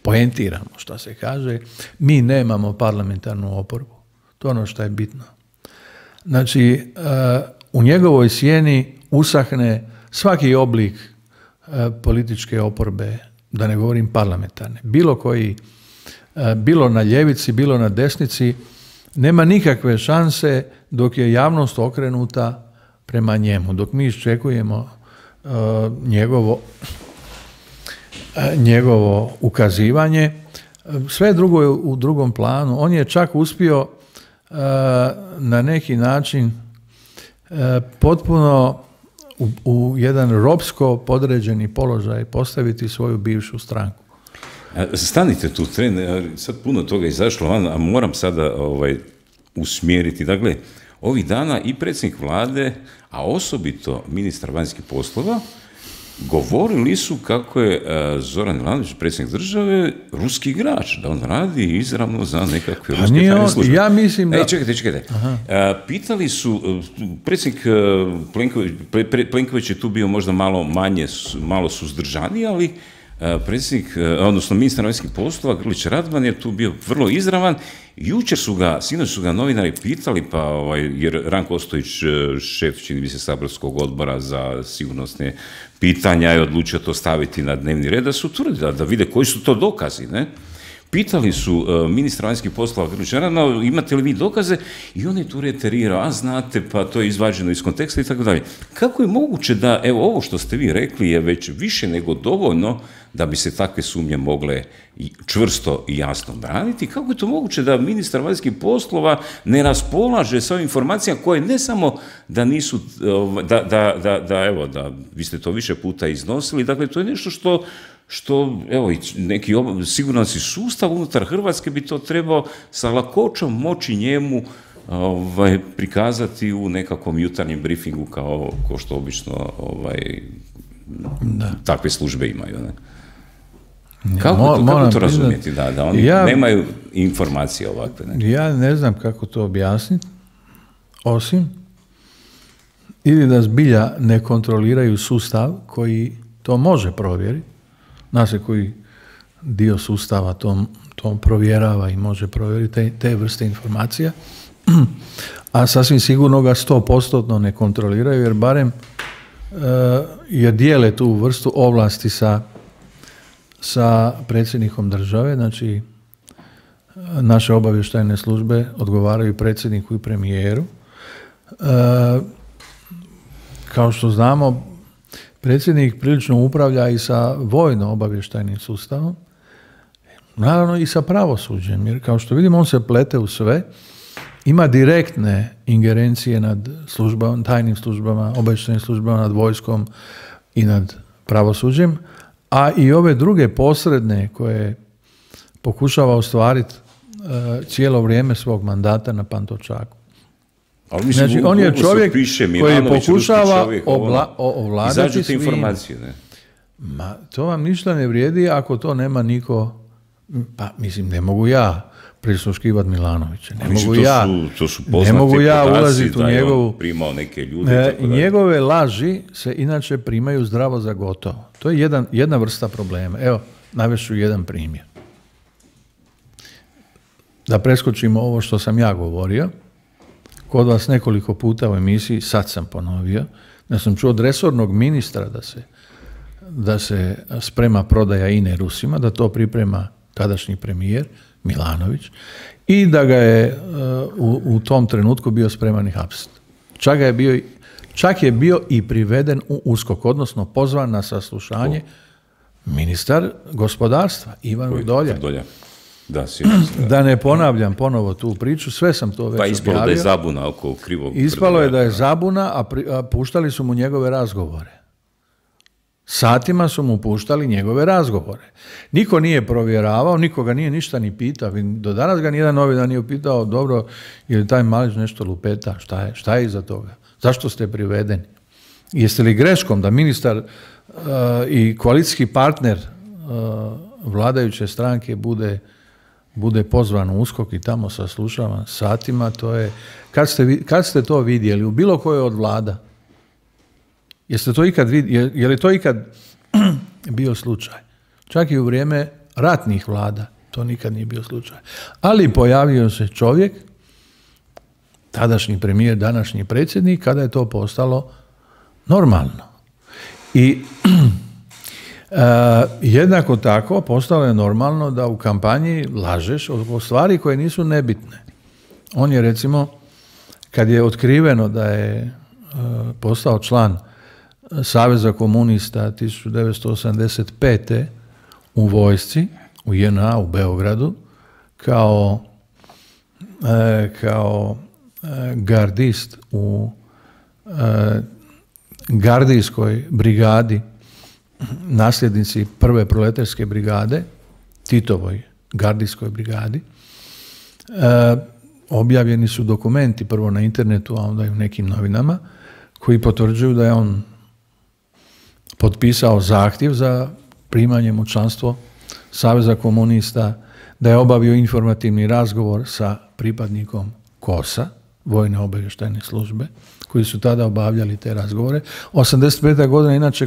B: poentiramo što se kaže, mi nemamo parlamentarnu oporbu. To je ono što je bitno. Znači, u njegovoj sjeni usahne svaki oblik političke oporbe, da ne govorim parlamentarne. Bilo koji, bilo na ljevici, bilo na desnici, nema nikakve šanse dok je javnost okrenuta prema njemu. Dok mi iščekujemo njegovo ukazivanje, sve drugo je u drugom planu. On je čak uspio na neki način potpuno u jedan ropsko podređeni položaj postaviti svoju bivšu stranku.
A: Stanite tu, sad puno toga izašlo van, a moram sada usmjeriti. Dakle, ovih dana i predsjednik vlade, a osobito ministar vanjskih poslova, govorili su kako je Zoran Milanović, predsjednik države, ruski igrač, da on radi izravno za nekakve ruske tajne službe.
B: Ja mislim da...
A: Čekajte. Pitali su, predsjednik Plenković je tu bio možda malo suzdržaniji, ali predsjednik, odnosno ministar vanjskih poslova Grlić Radman je tu bio vrlo izravan. Sinoć su ga novinari pitali, jer Ranko Ostojić, šef, čini mi se, saborskog odbora za sigurnosne pitanja, je odlučio to staviti na dnevni red, da su tvrdili, da vide koji su to dokazi, ne? Pitali su ministra vanjskih poslova Grlića Radmana, imate li vi dokaze? I on je tu reterirao, a znate, pa to je izvađeno iz konteksta i tako dalje. Kako je moguće da, evo, ovo što ste vi rekli je već više nego dovoljno da bi se takve sumnje mogle čvrsto i jasno braniti? Kako je to moguće da ministar vanjskih poslova ne raspolaže sa ovim informacijama koje ne samo da nisu, da vi ste to više puta iznosili, dakle, to je nešto što evo, neki sigurnosni sustav unutar Hrvatske bi to trebao sa lakoćom moći njemu prikazati u nekakvom jutarnjem briefingu kao što obično takve službe imaju. Ne? Kako to razumjeti? Da oni nemaju informacije ovakve. Ne?
B: Ja ne znam kako to objasniti, osim ili da zbilja ne kontroliraju sustav koji to može provjeriti. Zna se koji dio sustava to provjerava i može provjeriti te vrste informacija, a sasvim sigurno ga 100% ne kontroliraju, jer barem jer dijele tu vrstu ovlasti sa predsjednikom države. Znači, naše obavještajne službe odgovaraju predsjedniku i premijeru. Kao što znamo, predsjednik prilično upravlja i sa vojno-obavještajnim sustavom, naravno i sa pravosuđem, jer kao što vidimo on se plete u sve ima direktne ingerencije nad službama, tajnim službama, obavještajnim službama, nad vojskom i nad pravosuđem, a i ove druge posredne koje pokušava ostvariti cijelo vrijeme svog mandata na Pantovčaku.
A: Ali mislim,
B: znači, on je čovjek koji pokušava ovladati
A: izađu te
B: svim.
A: informacije, ne?
B: Ma, to vam ništa ne vrijedi ako to nema niko. Pa, mislim, ne mogu ja prisluškivati Milanovića. Ne mogu ja ulaziti u njegovu...
A: primao neke ljude.
B: Njegove laži se inače primaju zdravo za gotovo. To je jedna vrsta problema. Evo, navest ću jedan primjer. Da preskočimo ovo što sam ja govorio. Kod vas nekoliko puta u emisiji, sad sam ponovio, da sam čuo od resornog ministra da se sprema prodaja INE Rusima, da to priprema tadašnji premijer Milanović i da ga je u tom trenutku bio spreman i hapsiti. Čak je bio i priveden u USKOK, odnosno pozvan na saslušanje ministar gospodarstva Ivan Vrdoljak. Da ne ponavljam ponovo tu priču, sve sam to već objavio.
A: Pa ispalo da je zabuna oko krivog...
B: Ispalo je da je zabuna, a puštali su mu njegove razgovore. Satima su mu puštali njegove razgovore. Niko nije provjeravao, nikoga nije ništa ni pitao. Do danas ga nijedan novinar nije pitao, dobro, je li taj Malić nešto lupeta, šta je iza toga? Zašto ste privedeni? Jeste li greškom da ministar i koalicijski partner vladajuće stranke bude pozvan u USKOK i tamo saslušavan satima? To je, kad ste to vidjeli u bilo kojoj od vlada? Je li to ikad bio slučaj? Čak i u vrijeme ratnih vlada to nikad nije bio slučaj. Ali pojavio se čovjek, tadašnji premijer, današnji predsjednik, kada je to postalo normalno. I jednako tako postalo je normalno da u kampanji lažeš o stvari koje nisu nebitne. On je, recimo, kad je otkriveno da je postao član Saveza komunista 1985. u vojsci, u JNA, u Beogradu, kao gardist u gardijskoj brigadi, nasljednici prve proletarske brigade, Titovoj gardijskoj brigadi, objavljeni su dokumenti prvo na internetu, a onda i u nekim novinama, koji potvrđuju da je on potpisao zahtjev za primanjem u članstvo Saveza komunista, da je obavio informativni razgovor sa pripadnikom KOS-a, vojne obavještajne službe, koji su tada obavljali te razgovore. 85. godina, inače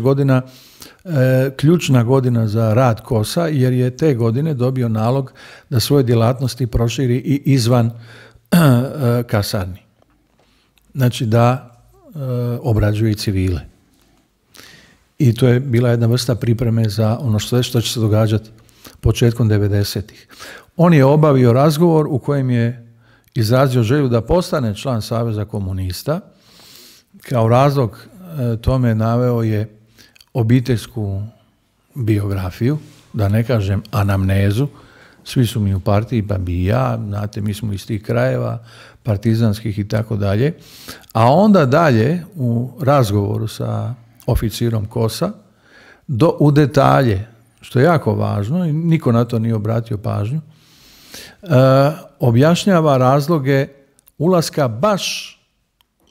B: ključna godina za rad KOS-a, jer je te godine dobio nalog da svoje djelatnosti proširi i izvan kasarni. Znači da obrađuje i civile. I to je bila jedna vrsta pripreme za ono što će se događati početkom 90-ih. On je obavio razgovor u kojem je izrazio želju da postane član Saveza komunista. Kao razlog tome naveo je obiteljsku biografiju, da ne kažem anamnezu. Svi su mi u partiji, pa bi i ja, znate, mi smo iz tih krajeva, partizanskih i tako dalje. A onda dalje u razgovoru sa oficirom KOS-a u detalje, što je jako važno i niko na to nije obratio pažnju, objašnjava razloge ulaska baš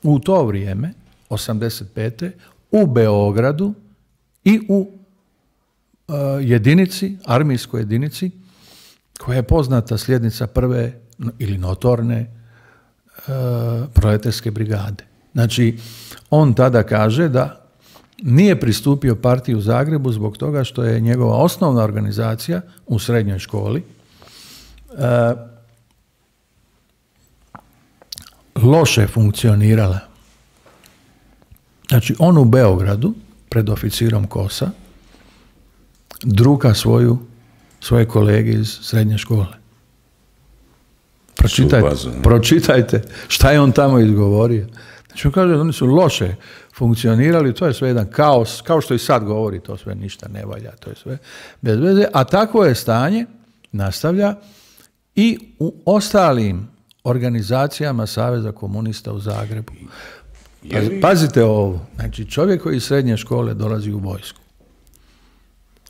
B: u to vrijeme, 85. u Beogradu i u jedinici, armijskoj jedinici, koja je poznata sljednica prve ili notorne proletarske brigade. Znači, on tada kaže da nije pristupio partiji u Zagrebu zbog toga što je njegova osnovna organizacija u srednjoj školi loše funkcionirala. Znači, on u Beogradu, pred oficirom KOS-a, druka svoje kolege iz srednje škole. Pročitajte šta je on tamo izgovorio. Znači, on kaže da oni su loše funkcionirali, to je sve jedan kaos, kao što i sad govori, to sve ništa ne valja, to je sve bez veze, a takvo je stanje, nastavlja, i u ostalim organizacijama Saveza komunista u Zagrebu. Pazite ovo, znači čovjek koji iz srednje škole dolazi u vojsku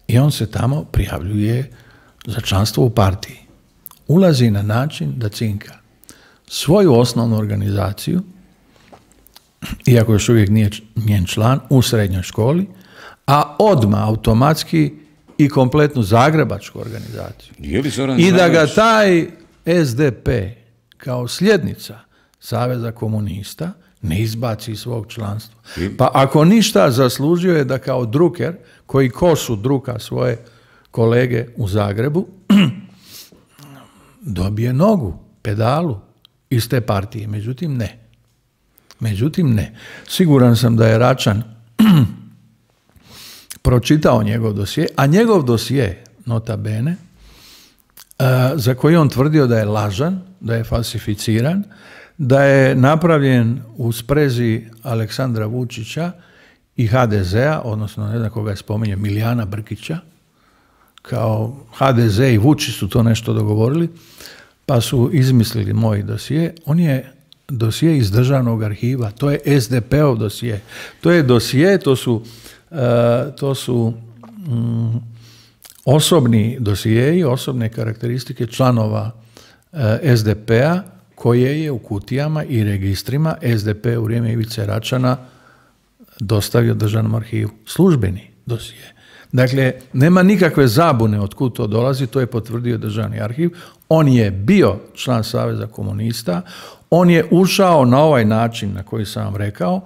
B: i on se tamo prijavljuje za članstvo u partiji. Ulazi na način da cinka svoju osnovnu organizaciju, iako još uvijek nije njen član, u srednjoj školi, a odmah automatski i kompletnu zagrebačku organizaciju. I da ga taj SDP kao sljednica Saveza komunista ne izbaci iz svog članstva. Pa ako ništa, zaslužio je da kao druker, koji kosu druka svoje kolege u Zagrebu, dobije nogu, pedalu iz te partije. Međutim, ne. Siguran sam da je Račan pročitao njegov dosje, a njegov dosje, nota bene, za koji on tvrdio da je lažan, da je falsificiran, da je napravljen u sprezi Aleksandra Vučića i HDZ-a, odnosno ne znam koga je spominje, Milijana Brkića, kao HDZ i Vučić su to nešto dogovorili, pa su izmislili moj dosje. On je dosje iz državnog arhiva, to je SDP-ov dosje. To je dosje, to su osobni dosjeji, osobne karakteristike članova SDP-a, koje je u kutijama i registrima SDP u vrijeme Ivice Račana dostavio državnom arhivu. Službeni dosje. Dakle, nema nikakve zabune od kud to dolazi, to je potvrdio državni arhiv. On je bio član Saveza komunista, on je ušao na ovaj način na koji sam vam rekao,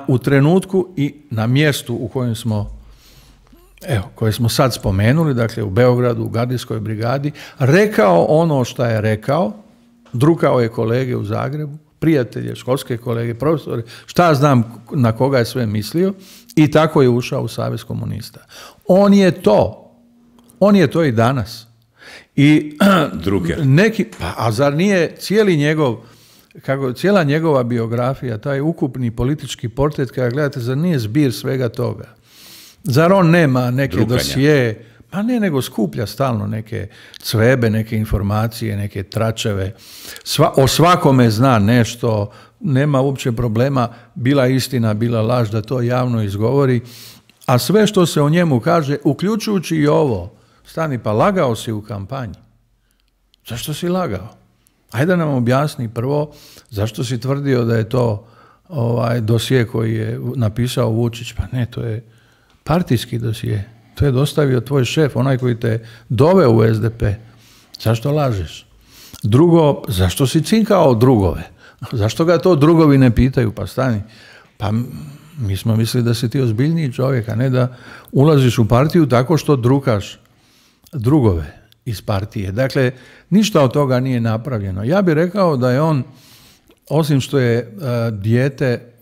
B: u trenutku i na mjestu u kojem smo, koje smo sad spomenuli, dakle u Beogradu, u gardijskoj brigadi, rekao ono što je rekao, drukao je kolege u Zagrebu, prijatelje, školske kolege, profesore, šta znam na koga je sve mislio, i tako je ušao u Savez komunista. On je to i danas. I a zar nije cijela njegova biografija, taj ukupni politički portret, kada gledate, zar nije zbir svega toga? Zar on nema neke dosije? Pa ne, nego skuplja stalno neke cvebe, neke informacije, neke tračeve. O svakome zna nešto, nema uopće problema, bila istina, bila laž, da to javno izgovori. A sve što se o njemu kaže, uključujući i ovo, stani, pa lagao si u kampanji. Zašto si lagao? Ajde da nam objasni prvo zašto si tvrdio da je to dosje koji je napisao Vučić. Pa ne, to je partijski dosje. To je dostavio tvoj šef, onaj koji te doveo u SDP. Zašto lažeš? Drugo, zašto si cinkao drugove? Zašto ga to drugovi ne pitaju? Pa stani. Pa mi smo mislili da si ti ozbiljniji čovjek, a ne da ulaziš u partiju tako što drukaš drugove iz partije. Dakle, ništa od toga nije napravljeno. Ja bih rekao da je on, osim što je dijete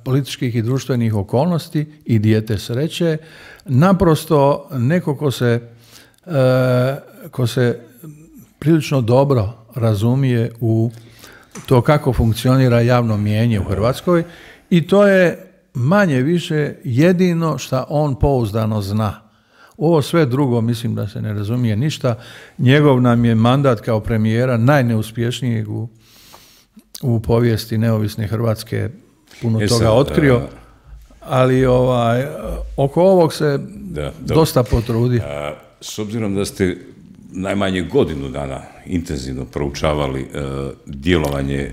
B: političkih i društvenih okolnosti i dijete sreće, naprosto neko ko se prilično dobro razumije u to kako funkcionira javno mnijenje u Hrvatskoj, i to je manje više jedino što on pouzdano zna. Ovo sve drugo mislim da se ne razumije ništa. Njegov nam je mandat kao premijera najneuspješnijeg u povijesti neovisne Hrvatske puno toga otkrio, ali oko ovog se dosta potrudi.
A: S obzirom da ste najmanje godinu dana intenzivno proučavali djelovanje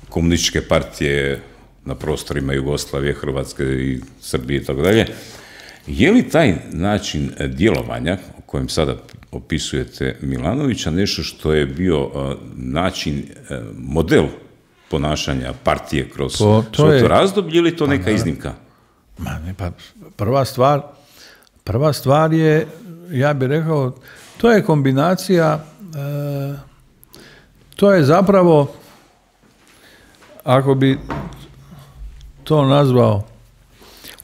A: komunističke partije na prostorima Jugoslavije, Hrvatske i Srbije i tako dalje, je li taj način djelovanja o kojem sada opisujete Milanovića nešto što je bio način, model ponašanja partije kroz to razdoblje, ili to neka iznimka?
B: Prva stvar je, ja bih rekao, to je kombinacija, to je zapravo, ako bi to nazvao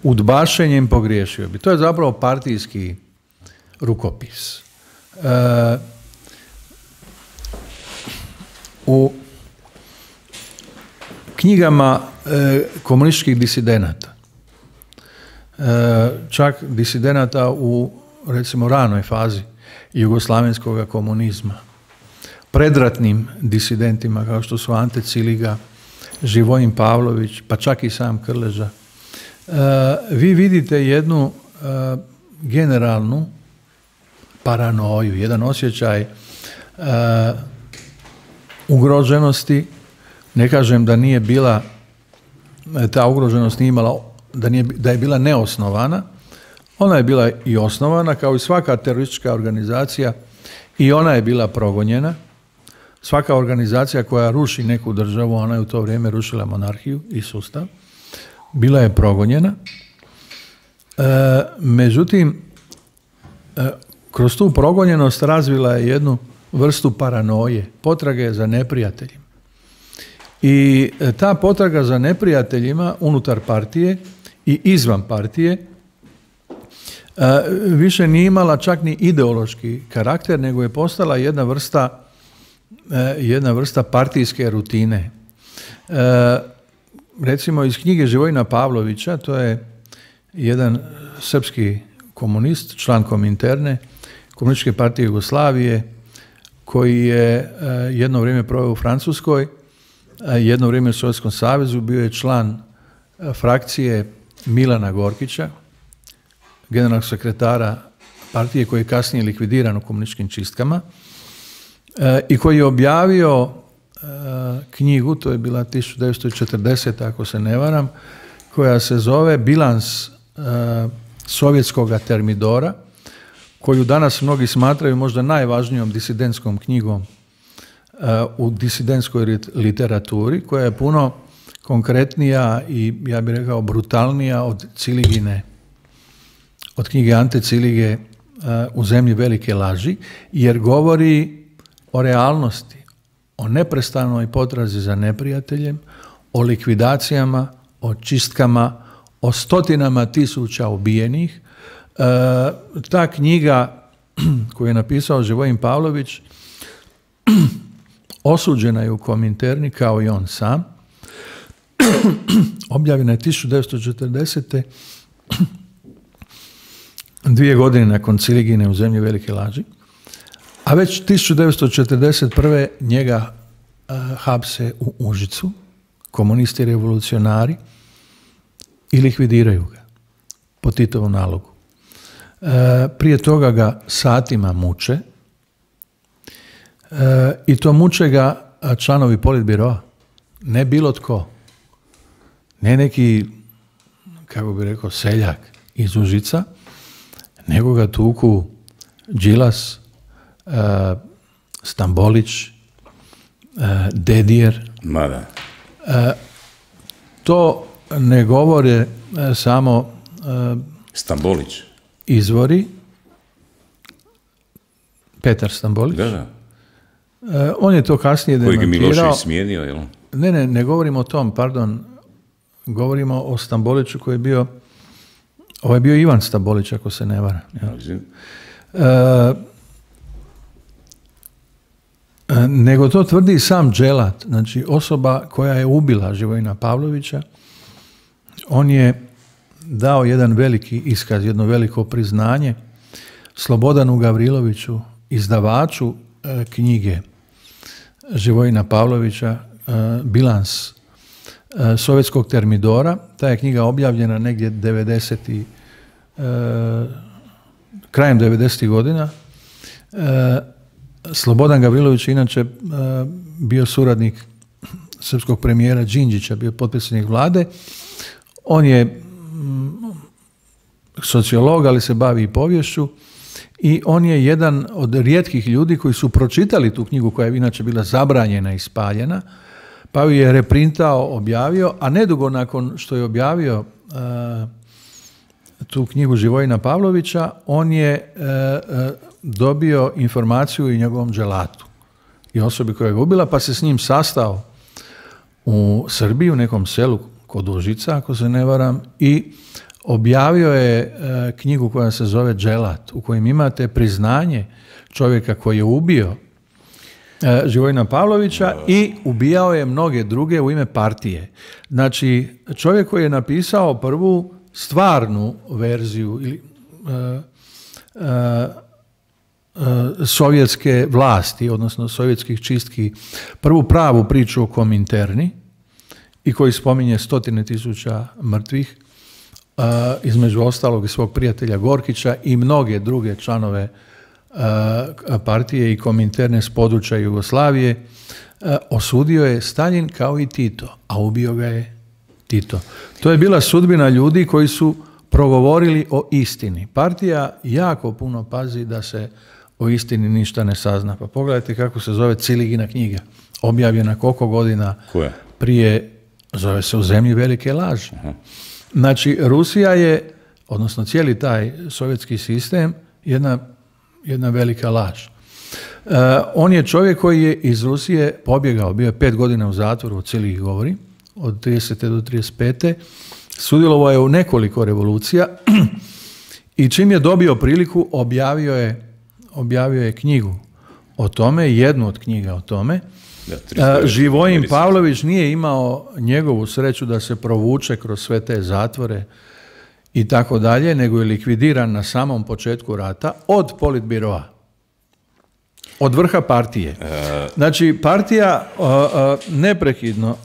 B: udbašenjem, pogriješio bi. To je zapravo partijski rukopis. U knjigama komunističkih disidenata, čak disidenata u, recimo, ranoj fazi jugoslavenskog komunizma, predratnim disidentima kao što su Ante Ciliga, Živojin Pavlović, pa čak i sam Krleža, vi vidite jednu generalnu paranoju, jedan osjećaj ugroženosti. Ne kažem da nije bila, ta ugroženost nije imala, da je bila neosnovana. Ona je bila i osnovana, kao i svaka teroristička organizacija, i ona je bila progonjena. Svaka organizacija koja ruši neku državu, ona je u to vrijeme rušila monarhiju i sustav, bila je progonjena. Međutim, kroz tu progonjenost razvila je jednu vrstu paranoje, potrage za neprijateljima. I ta potraga za neprijateljima unutar partije i izvan partije više nije imala čak ni ideološki karakter, nego je postala jedna vrsta partijske rutine. Recimo iz knjige Živojina Pavlovića, to je jedan srpski komunist, član Kominterne, Komunističke partije Jugoslavije, koji je jedno vrijeme proveo u Francuskoj, jedno vrijeme u Sovjetskom savezu, bio je član frakcije Milana Gorkića, generalnog sekretara partije koji je kasnije likvidiran u komunističkim čistkama, i koji je objavio knjigu, to je bila 1940. ako se ne varam, koja se zove Bilans sovjetskog termidora, koju danas mnogi smatraju možda najvažnijom disidentskom knjigom u disidentskoj literaturi, koja je puno konkretnija i, ja bih rekao, brutalnija od Ciligine, od knjige Ante Cilige U zemlji velike laži, jer govori o realnosti, o neprestanoj potrazi za neprijateljem, o likvidacijama, o čistkama, o stotinama tisuća ubijenih. Ta knjiga koju je napisao Živojin Pavlović osuđena je u Kominterni kao i on sam. Objavljena je 1940. 2 godine nakon Ciligine U zemlji velike laži. A već 1941. njega hapse u Užicu, komunisti revolucionari, i likvidiraju ga po Titovom nalogu. Prije toga ga satima muče, i to muče ga članovi politbiroa, ne bilo tko, ne neki, kako bi rekao, seljak iz Užica, nego ga tuku Đilas, Stambolić, Dedijer.
A: Mada.
B: To ne govore samo
A: Stambolić.
B: Izvori. Petar Stambolić.
A: Da.
B: On je to kasnije demantirao.
A: Koji ga Milošević smijenio, jel?
B: Ne govorimo o tom, pardon. Govorimo o Stamboliću koji je bio, ovo je bio Ivan Stambolić, ako se ne varam. Nego to tvrdi sam Dželat, znači osoba koja je ubila Živojina Pavlovića. On je dao jedan veliki iskaz, jedno veliko priznanje Slobodanu Gavriloviću, izdavaču knjige Živojina Pavlovića, Bilans sovjetskog termidora. Ta je knjiga objavljena negdje krajem 90. godina. Slobodan Gavrilović je inače bio suradnik srpskog premijera Đinđića, bio potpredsjednik vlade. On je sociolog, ali se bavi i poviješću, i on je jedan od rijetkih ljudi koji su pročitali tu knjigu, koja je inače bila zabranjena i spaljena, pa ju je reprintao, objavio, a nedugo nakon što je objavio tu knjigu Živojina Pavlovića, on je dobio informaciju i njegovom Dželatu i osobi koja ga ubila, pa se s njim sastao u Srbiji, u nekom selu kod Užica, ako se ne varam, i objavio je knjigu koja se zove Dželat, u kojem imate priznanje čovjeka koji je ubio Živojina Pavlovića i ubijao je mnoge druge u ime partije. Znači, čovjek koji je napisao prvu stvarnu verziju ili sovjetske vlasti, odnosno sovjetskih čistki, prvu pravu priču o Kominterni i koji spominje 100.000 mrtvih, između ostalog i svog prijatelja Gorkića i mnoge druge članove partije i Kominterne s područja Jugoslavije, osudio je Staljin kao i Tito, a ubio ga je Tito. To je bila sudbina ljudi koji su progovorili o istini. Partija jako puno pazi da se o istini ništa ne sazna. Pa pogledajte kako se zove Ciligina knjiga. Objavljena koliko godina prije, zove se U zemlji velike laži. Znači, Rusija je, odnosno cijeli taj sovjetski sistem, jedna velika laž. On je čovjek koji je iz Rusije pobjegao, bio je 5 godina u zatvoru, od cijelih govori, od 30. do 35. Sudjelovao je u nekoliko revolucija i čim je dobio priliku, objavio je knjigu o tome, jednu od knjiga o tome. Živojin Pavlović nije imao njegovu sreću da se provuče kroz sve te zatvore i tako dalje, nego je likvidiran na samom početku rata od politbiroa, od vrha partije. Znači, partija neprekidno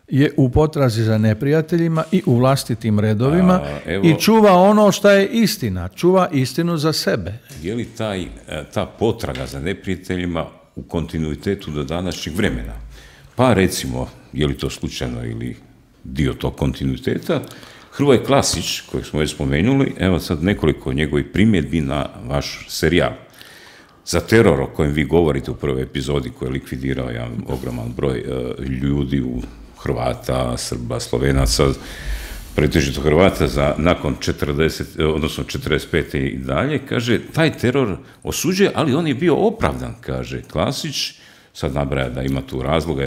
B: je u potrazi za neprijateljima i u vlastitim redovima i čuva ono što je istina, čuva istinu za sebe.
A: Je li ta potraga za neprijateljima u kontinuitetu do današnjeg vremena? Pa recimo, je li to slučajno ili dio tog kontinuiteta, Hrvoje Klasić, kojeg smo već spomenuli, evo sad nekoliko njegovih primjedbi na vaš serijal. Za teror o kojem vi govorite u prvoj epizodi, koji je likvidirao jedan ogroman broj ljudi, Hrvata, Srba, Slovenaca, pretežito Hrvata nakon 45. i dalje, kaže, taj teror osuđuje, ali on je bio opravdan, kaže Klasić. Sad nabraja da ima tu razloga,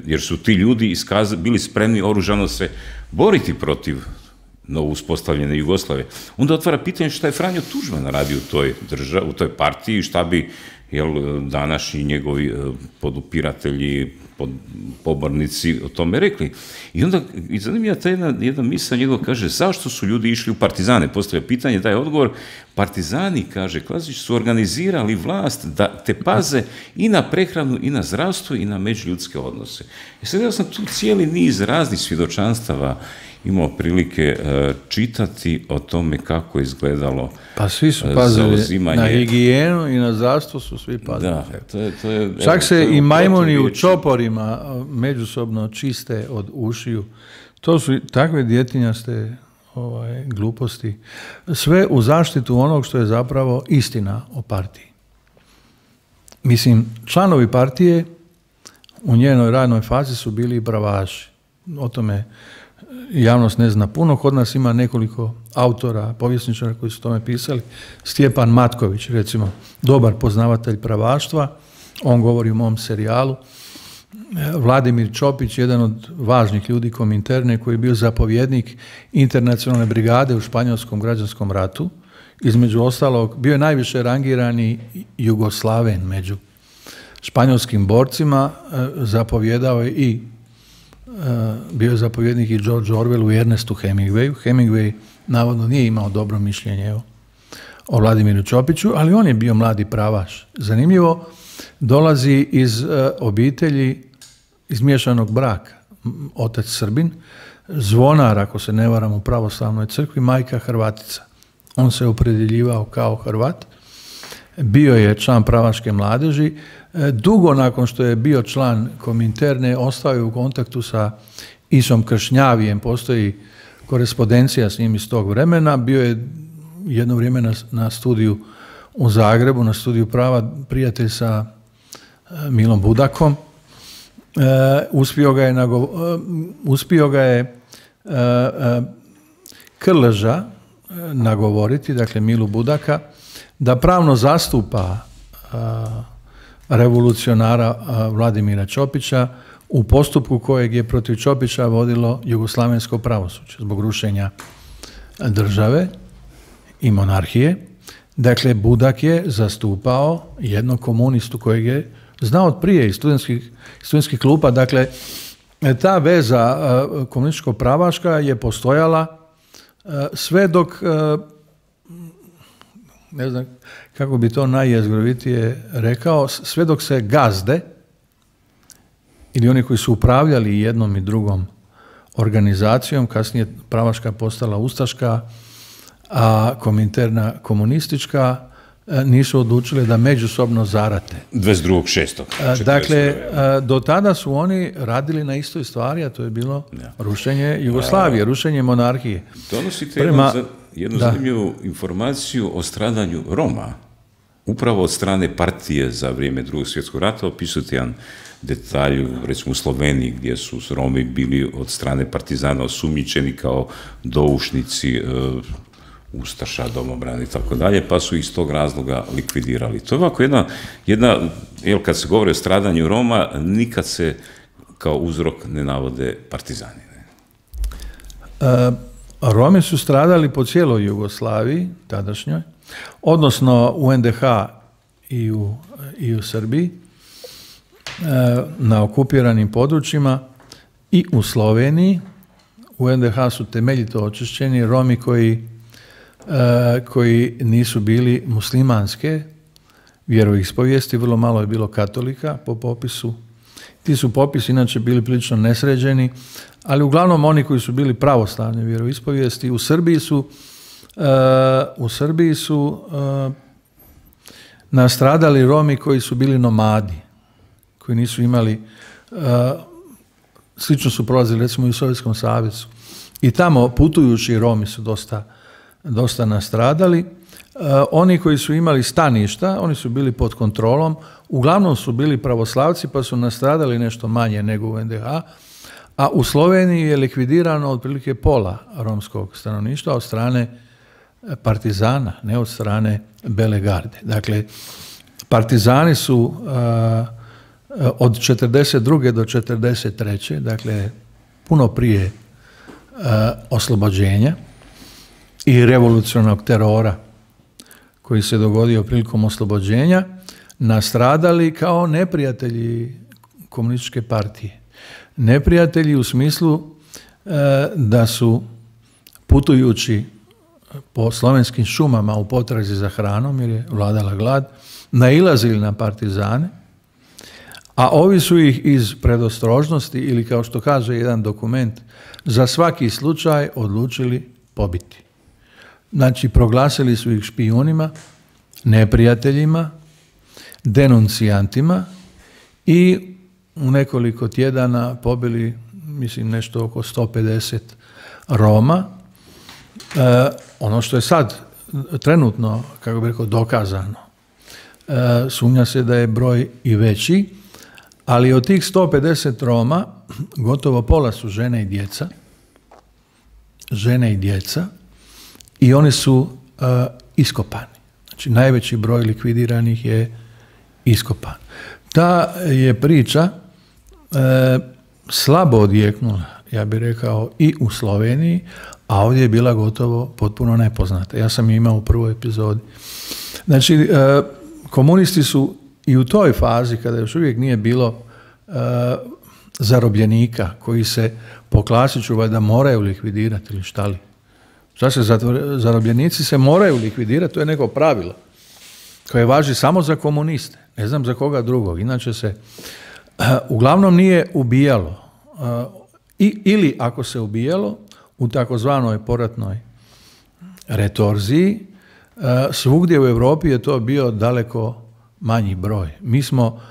A: jer su ti ljudi bili spremni oružano se boriti protiv novo uspostavljene Jugoslavije. Onda otvara pitanje šta je Franjo Tuđman radio u toj partiji, šta bi današnji njegovi podupiratelji, pobornici o tome rekli. I onda, zanimljiva ta jedna misla njegova, kaže, zašto su ljudi išli u partizane? Postavlja pitanje, daje odgovor, partizani, kaže Klasić, su organizirali vlast da te paze i na prehranu, i na zdravstvo, i na međuljudske odnose. Sad ja sam tu cijeli niz raznih svjedočanstava imao prilike čitati o tome kako je izgledalo
B: pa svi su pazili na higijenu i na zdravstvo su svi pazili.
A: Da, to je,
B: čak se i majmuni u čoporima međusobno čiste od ušiju. To su takve djetinjaste gluposti. Sve u zaštitu onog što je zapravo istina o partiji. Mislim, članovi partije u njenoj radnoj fazi su bili i pravaši. O tome javnost ne zna puno. Kod nas ima nekoliko autora, povjesničara koji su tome pisali. Stjepan Matković, recimo, dobar poznavatelj pravaštva. On govori u mom serijalu. Vladimir Čopić, jedan od važnih ljudi Kominterne, koji je bio zapovjednik internacionalne brigade u Španjolskom građanskom ratu. Između ostalog, bio je najviše rangirani Jugoslaven među španjolskim borcima. Zapovjedao je i bio je zapovjednik i George Orwellu i Ernestu Hemingwayu. Hemingway navodno nije imao dobro mišljenje o Vladimiru Čopiću, ali on je bio mladi pravaš. Zanimljivo, dolazi iz obitelji iz miješanog braka. Otac Srbin, zvonar, ako se ne varam, u pravoslavnoj crkvi, majka Hrvatica. On se opredjeljivao kao Hrvat. Bio je član pravaške mladeži. Dugo nakon što je bio član Kominterne, ostao je u kontaktu sa Isom Kršnjavijem, postoji korespondencija s njim iz tog vremena. Bio je jedno vrijeme na studiju u Zagrebu, na studiju prava, prijatelj sa Milom Budakom. Uspio ga je Krleža nagovoriti, dakle Milu Budaka, da pravno zastupa revolucionara Vladimira Čopića u postupku kojeg je protiv Čopića vodilo jugoslavensko pravosuđe zbog rušenja države i monarhije. Dakle, Budak je zastupao jednog komunistu kojeg je znao od prije iz studentskih klupa. Dakle, ta veza komunističko-pravaška je postojala sve dok ne znam kako bi to najjezgrovitije rekao, sve dok se gazde ili oni koji su upravljali jednom i drugom organizacijom, kasnije pravaška postala ustaška, a Kominterna komunistička, nisu odlučili da međusobno zarate.
A: 22.6.
B: Dakle, do tada su oni radili na istoj stvari, a to je bilo rušenje Jugoslavije, rušenje monarhije.
A: Donosite jednu zanimljivu informaciju o stradanju Roma, upravo od strane partije za vrijeme Drugog svjetskog rata. Opisujete jedan detalj, recimo u Sloveniji, gdje su Romi bili od strane partizana osumnjičeni kao doušnici ustaša, domobrani i tako dalje, pa su iz tog razloga likvidirali. To je ovako jedna kad se govori o stradanju Roma, nikad se kao uzrok ne navode partizani.
B: Romi su stradali po cijeloj Jugoslaviji, tadašnjoj, odnosno u NDH i u Srbiji, na okupiranim područjima, i u Sloveniji. U NDH su temeljito očišćeni Romi koji nisu bili muslimanske vjeroispovijesti, vrlo malo je bilo katolika po popisu. Ti su popisi inače bili prilično nesređeni, ali uglavnom oni koji su bili pravoslavne vjeroispovijesti. U Srbiji su nastradali Romi koji su bili nomadi, koji nisu imali, slično su prolazili recimo i u Sovjetskom savezu. I tamo putujući Romi su dosta nastradali. Oni koji su imali staništa, oni su bili pod kontrolom, uglavnom su bili pravoslavci, pa su nastradali nešto manje nego u NDH, a u Sloveniji je likvidirano otprilike pola romskog stanovništva od strane partizana, ne od strane Bele garde. Dakle, partizani su od 42. do 43. dakle, puno prije oslobođenja i revolucionarnog terora koji se dogodio prilikom oslobođenja, nastradali kao neprijatelji komunističke partije. Neprijatelji u smislu da su putujući po slovenskim šumama u potrazi za hranom, jer je vladala glad, nailazili na partizane, a ovi su ih iz predostrožnosti ili, kao što kaže jedan dokument, za svaki slučaj odlučili pobiti. Znači, proglasili su ih špijunima, neprijateljima, denuncijantima i u nekoliko tjedana pobili, mislim, nešto oko 150 Roma. Ono što je sad trenutno, kako bih rekao, dokazano, sumnja se da je broj i veći, ali od tih 150 Roma gotovo pola su žene i djeca. I oni su iskopani. Znači, najveći broj likvidiranih je iskopan. Ta je priča slabo odjeknula, ja bih rekao, i u Sloveniji, a ovdje je bila gotovo potpuno nepoznata. Ja sam je imao u prvoj epizodi. Znači, komunisti su i u toj fazi, kada još uvijek nije bilo zarobljenika koji se po klasiču valjda moraju likvidirati ili šta li. Zarobljenici se moraju likvidirati, to je neko pravilo koje važi samo za komuniste, ne znam za koga drugog. Inače se uglavnom nije ubijalo. Ili ako se ubijalo u takozvanoj poratnoj retorziji, svugdje u Europi je to bio daleko manji broj. Mi smo,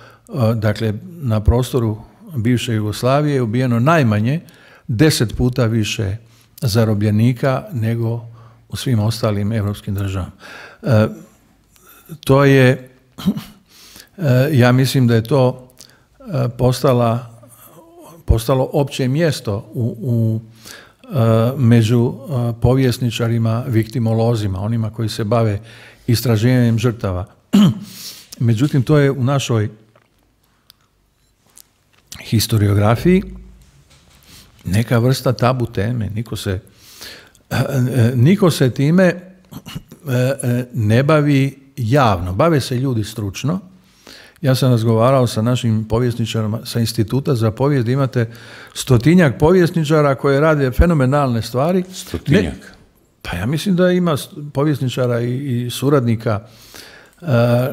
B: dakle, na prostoru bivše Jugoslavije ubijeno najmanje 10 puta više zarobljenika nego u svim ostalim europskim državama. To je, ja mislim da je to postalo opće mjesto među povjesničarima, viktimolozima, onima koji se bave istraživanjem žrtava. Međutim, to je u našoj historiografiji neka vrsta tabu teme. Niko se time ne bavi javno. Bave se ljudi stručno. Ja sam razgovarao sa našim povjesničarima sa Instituta za povijest. Imate 100-tinjak povjesničara koje rade fenomenalne stvari.
A: 100-tinjak?
B: Pa ja mislim da ima povjesničara i suradnika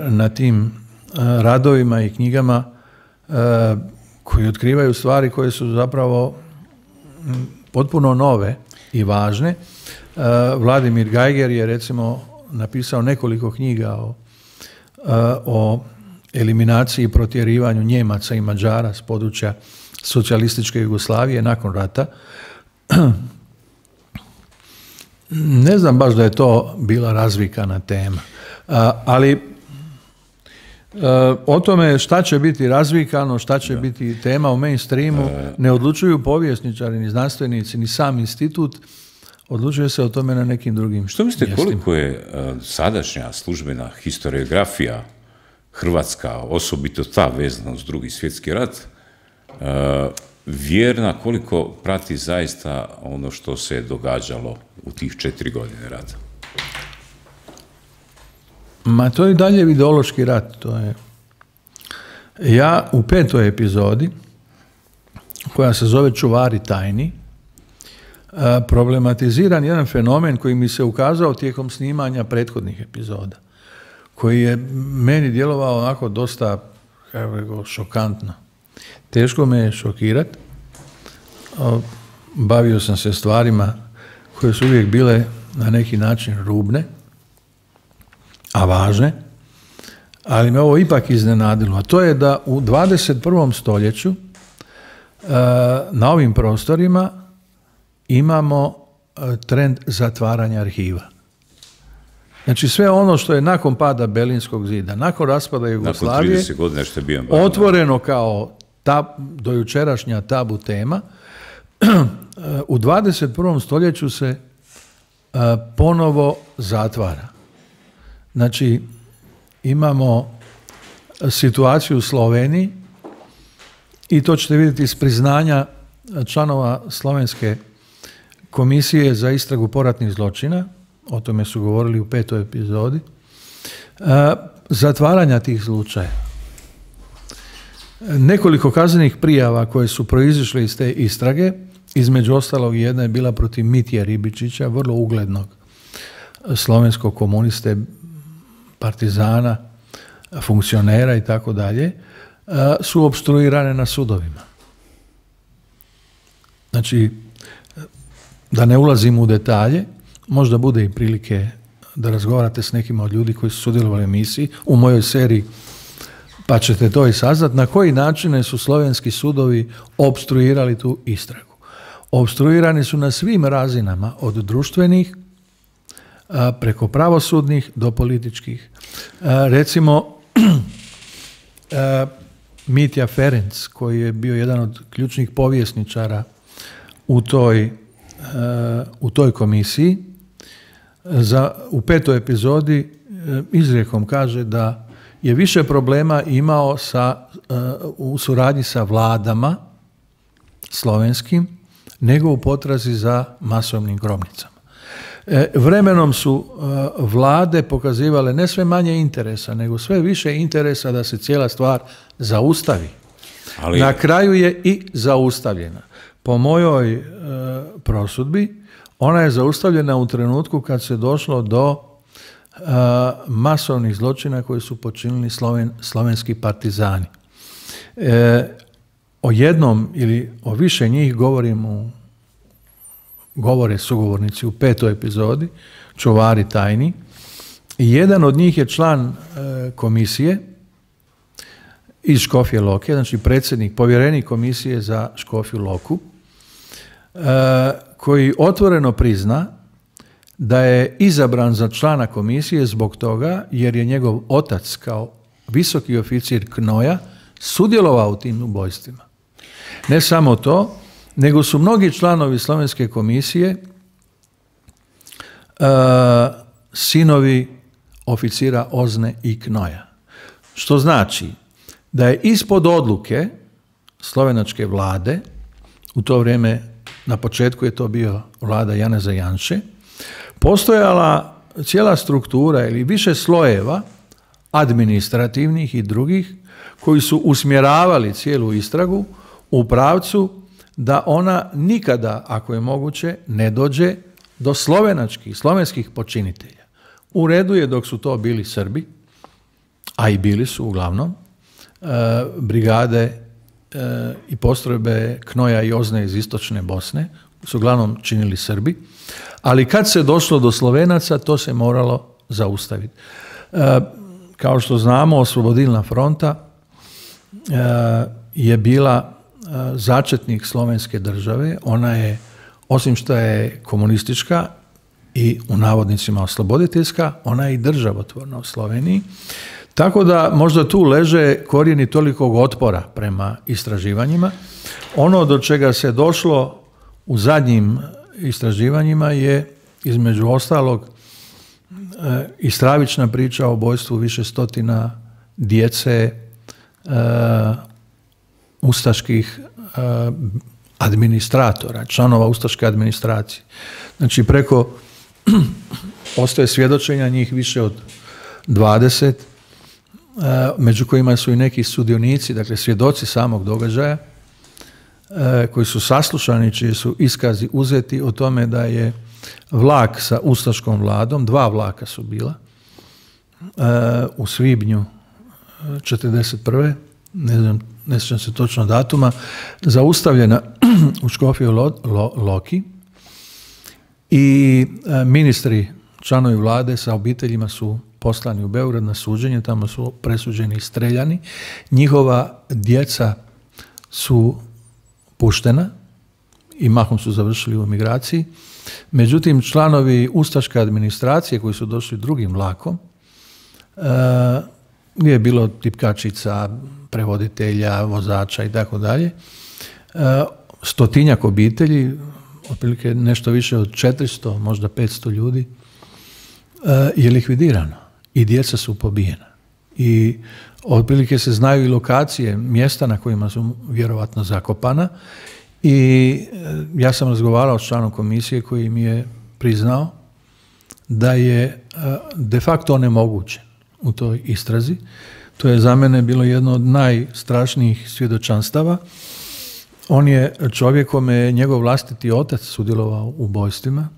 B: na tim radovima i knjigama koji otkrivaju stvari koje su zapravo potpuno nove i važne. Vladimir Geiger je recimo napisao nekoliko knjiga o eliminaciji i protjerivanju Njemaca i Mađara s područja socijalističke Jugoslavije nakon rata. Ne znam baš da je to bila razvikana tema, ali o tome šta će biti razvikano, šta će biti tema u mainstreamu, ne odlučuju povjesničari, ni znanstvenici, ni sam institut, odlučuje se o tome na nekim drugim
A: Što mislite,
B: mjestima.
A: koliko je sadašnja službena historiografija hrvatska, osobito ta vezana uz Drugi svjetski rat, vjerna, koliko prati zaista ono što se je događalo u tih 4 godine rata?
B: Ma to je dalje ideološki rat. To je. Ja u 5. epizodi, koja se zove Čuvari tajni, problematiziram jedan fenomen koji mi se ukazao tijekom snimanja prethodnih epizoda, koji je meni djelovao onako dosta, kako bih rekao, šokantno. Teško me je šokirati. Bavio sam se stvarima koje su uvijek bile na neki način rubne, a važne, ali me ovo ipak iznenadilo. A to je da u 21. stoljeću na ovim prostorima imamo trend zatvaranja arhiva. Znači sve ono što je nakon pada Berlinskog zida, nakon raspada Jugoslavije,
A: nakon 30 godina što je bio
B: otvoreno kao dojučerašnja tabu tema, u 21. stoljeću se ponovo zatvara. Znači, imamo situaciju u Sloveniji i to ćete vidjeti iz priznanja članova Slovenske komisije za istragu poratnih zločina, o tome su govorili u 5. epizodi, zatvaranja tih slučaja. Nekoliko kaznenih prijava koje su proizišle iz te istrage, između ostalog jedna je bila protiv Mitje Ribičića, vrlo uglednog slovenskog komuniste, partizana, funkcionera i tako dalje, su opstruirane na sudovima. Znači, da ne ulazim u detalje, možda bude i prilike da razgovarate s nekima od ljudi koji su sudjelovali u emisiji, u mojoj seriji, pa ćete to i saznat, na koji načine su slovenski sudovi opstruirali tu istragu. Opstruirani su na svim razinama, od društvenih, preko pravosudnih do političkih. Recimo, Mitja Ferenc, koji je bio jedan od ključnih povjesničara u toj komisiji, u 5. epizodi izrijekom kaže da je više problema imao u suradnji sa vladama slovenskim nego u potrazi za masovnim grobnicama. Vremenom su vlade pokazivale ne sve manje interesa, nego sve više interesa da se cijela stvar zaustavi. Ali na kraju je i zaustavljena. Po mojoj prosudbi, ona je zaustavljena u trenutku kad se došlo do masovnih zločina koje su počinili slovenski partizani. O jednom ili o više njih govore sugovornici u 5. epizodi, Čuvari tajni. I jedan od njih je član komisije iz Škofje Loke, znači predsjednik, povjerenik komisije za Škofju Loku, koji otvoreno prizna da je izabran za člana komisije zbog toga jer je njegov otac kao visoki oficir Knoja sudjelovao u tim ubojstvima. Ne samo to, nego su mnogi članovi Slovenske komisije sinovi oficira Ozne i Knoja. Što znači da je ispod odluke slovenačke vlade, u to vrijeme, na početku je to bio vlada Janeza Janše, postojala cijela struktura ili više slojeva administrativnih i drugih koji su usmjeravali cijelu istragu u pravcu da ona nikada, ako je moguće, ne dođe do slovenskih počinitelja. U redu je dok su to bili Srbi, a i bili su uglavnom, brigade i postrojbe Knoja i Ozne iz istočne Bosne, su uglavnom činili Srbi, ali kad se došlo do Slovenaca, to se moralo zaustaviti. Kao što znamo, Oslobodilna fronta je bila začetnik slovenske države. Ona je, osim što je komunistička i u navodnicima osloboditeljska, ona je i državotvorna u Sloveniji. Tako da možda tu leže korijeni tolikog otpora prema istraživanjima. Ono do čega se došlo u zadnjim istraživanjima je, između ostalog, i stravična priča o ubojstvu više stotina djece, ustaških administratora, članova ustaške administracije. Znači, postoje svjedočenja njih više od 20, među kojima su i neki sudionici, dakle svjedoci samog događaja, koji su saslušani, čiji su iskazi uzeti o tome da je vlak sa ustaškom vladom, 2 vlaka su bila, u svibnju 1941. Ne sjećam se točno datuma, zaustavljena u Škofjoj Loki i ministri, članovi vlade sa obiteljima su poslani u Beograd na suđenje, tamo su presuđeni i streljani. Njihova djeca su puštena i mahom su završili u emigraciji. Međutim, članovi ustaške administracije koji su došli drugim vlakom, nije bilo tipkačica, prevoditelja, vozača i tako dalje, 100-tinjak obitelji, otprilike nešto više od 400, možda 500 ljudi, je likvidirano i djeca su pobijena. I otprilike se znaju i lokacije, mjesta na kojima su vjerovatno zakopana. I ja sam razgovarao s članom komisije koji mi je priznao da je de facto nemoguće u toj istrazi. To je za mene bilo jedno od najstrašnijih svjedočanstava. On je čovjek kome je njegov vlastiti otac sudjelovao u ubojstvima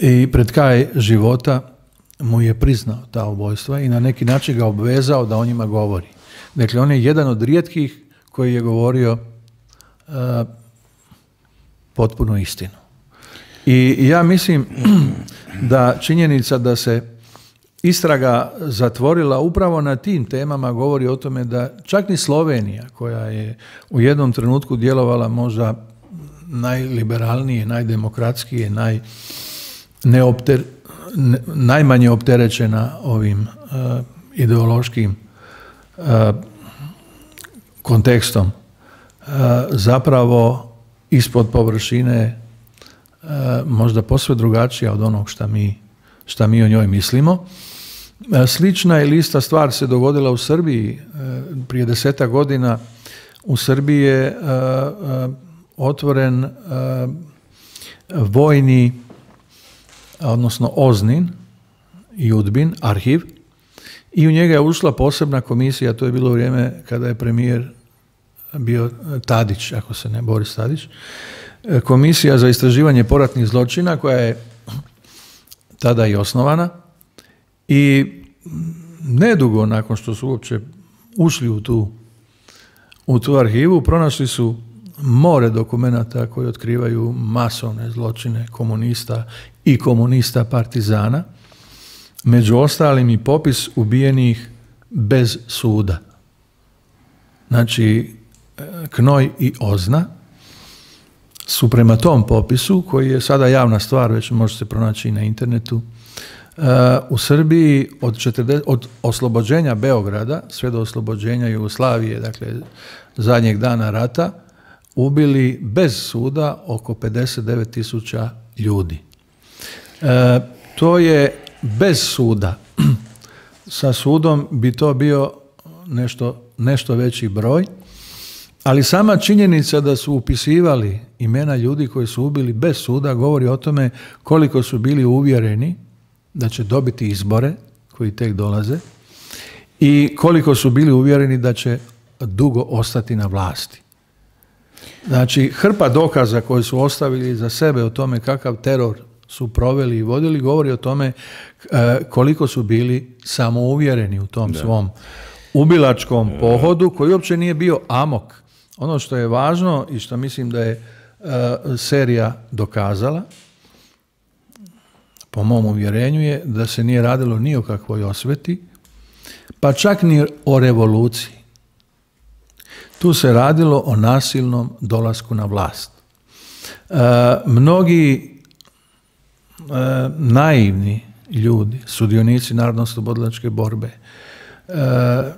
B: i pred kraj života mu je priznao ta ubojstva i na neki način ga obvezao da o njima govori. Dakle, on je jedan od rijetkih koji je govorio potpuno istinu. I ja mislim da činjenica da se istraga zatvorila upravo na tim temama govori o tome da čak ni Slovenija, koja je u jednom trenutku djelovala možda najliberalnije, najdemokratskije, najmanje opterećena ovim ideološkim kontekstom, zapravo ispod površine možda posve drugačija od onog šta mi o njoj mislimo. Slična ili ista stvar se dogodila u Srbiji. Prije 10 godina u Srbiji je otvoren vojni, odnosno OZNIN i UDBIN, arhiv, i u njega je ušla posebna komisija, to je bilo vrijeme kada je premijer bio Tadić, ako se ne, Boris Tadić, komisija za istraživanje poratnih zločina koja je tada i osnovana i nedugo nakon što su uopće ušli u tu arhivu, pronašli su more dokumenata koji otkrivaju masovne zločine komunista i komunista partizana, među ostalim i popis ubijenih bez suda. Znači, Knoj i Ozna su prema tom popisu, koji je sada javna stvar, već može se pronaći i na internetu, u Srbiji od oslobođenja Beograda sve do oslobođenja Jugoslavije, dakle zadnjeg dana rata, ubili bez suda oko 59.000 ljudi. To je bez suda. Sa sudom bi to bio nešto veći broj, ali sama činjenica da su upisivali imena ljudi koji su ubili bez suda govori o tome koliko su bili uvjereni da će dobiti izbore koji tek dolaze i koliko su bili uvjereni da će dugo ostati na vlasti. Znači, hrpa dokaza koji su ostavili za sebe o tome kakav teror su proveli i vodili, govori o tome koliko su bili samouvjereni u tom svom ubilačkom pohodu, koji uopće nije bio amok. Ono što je važno i što mislim da je serija dokazala, po mom uvjerenju, je da se nije radilo ni o kakvoj osveti, pa čak ni o revoluciji. Tu se radilo o nasilnom dolasku na vlast. Mnogi naivni ljudi, sudionici narodno-oslobodilačke borbe,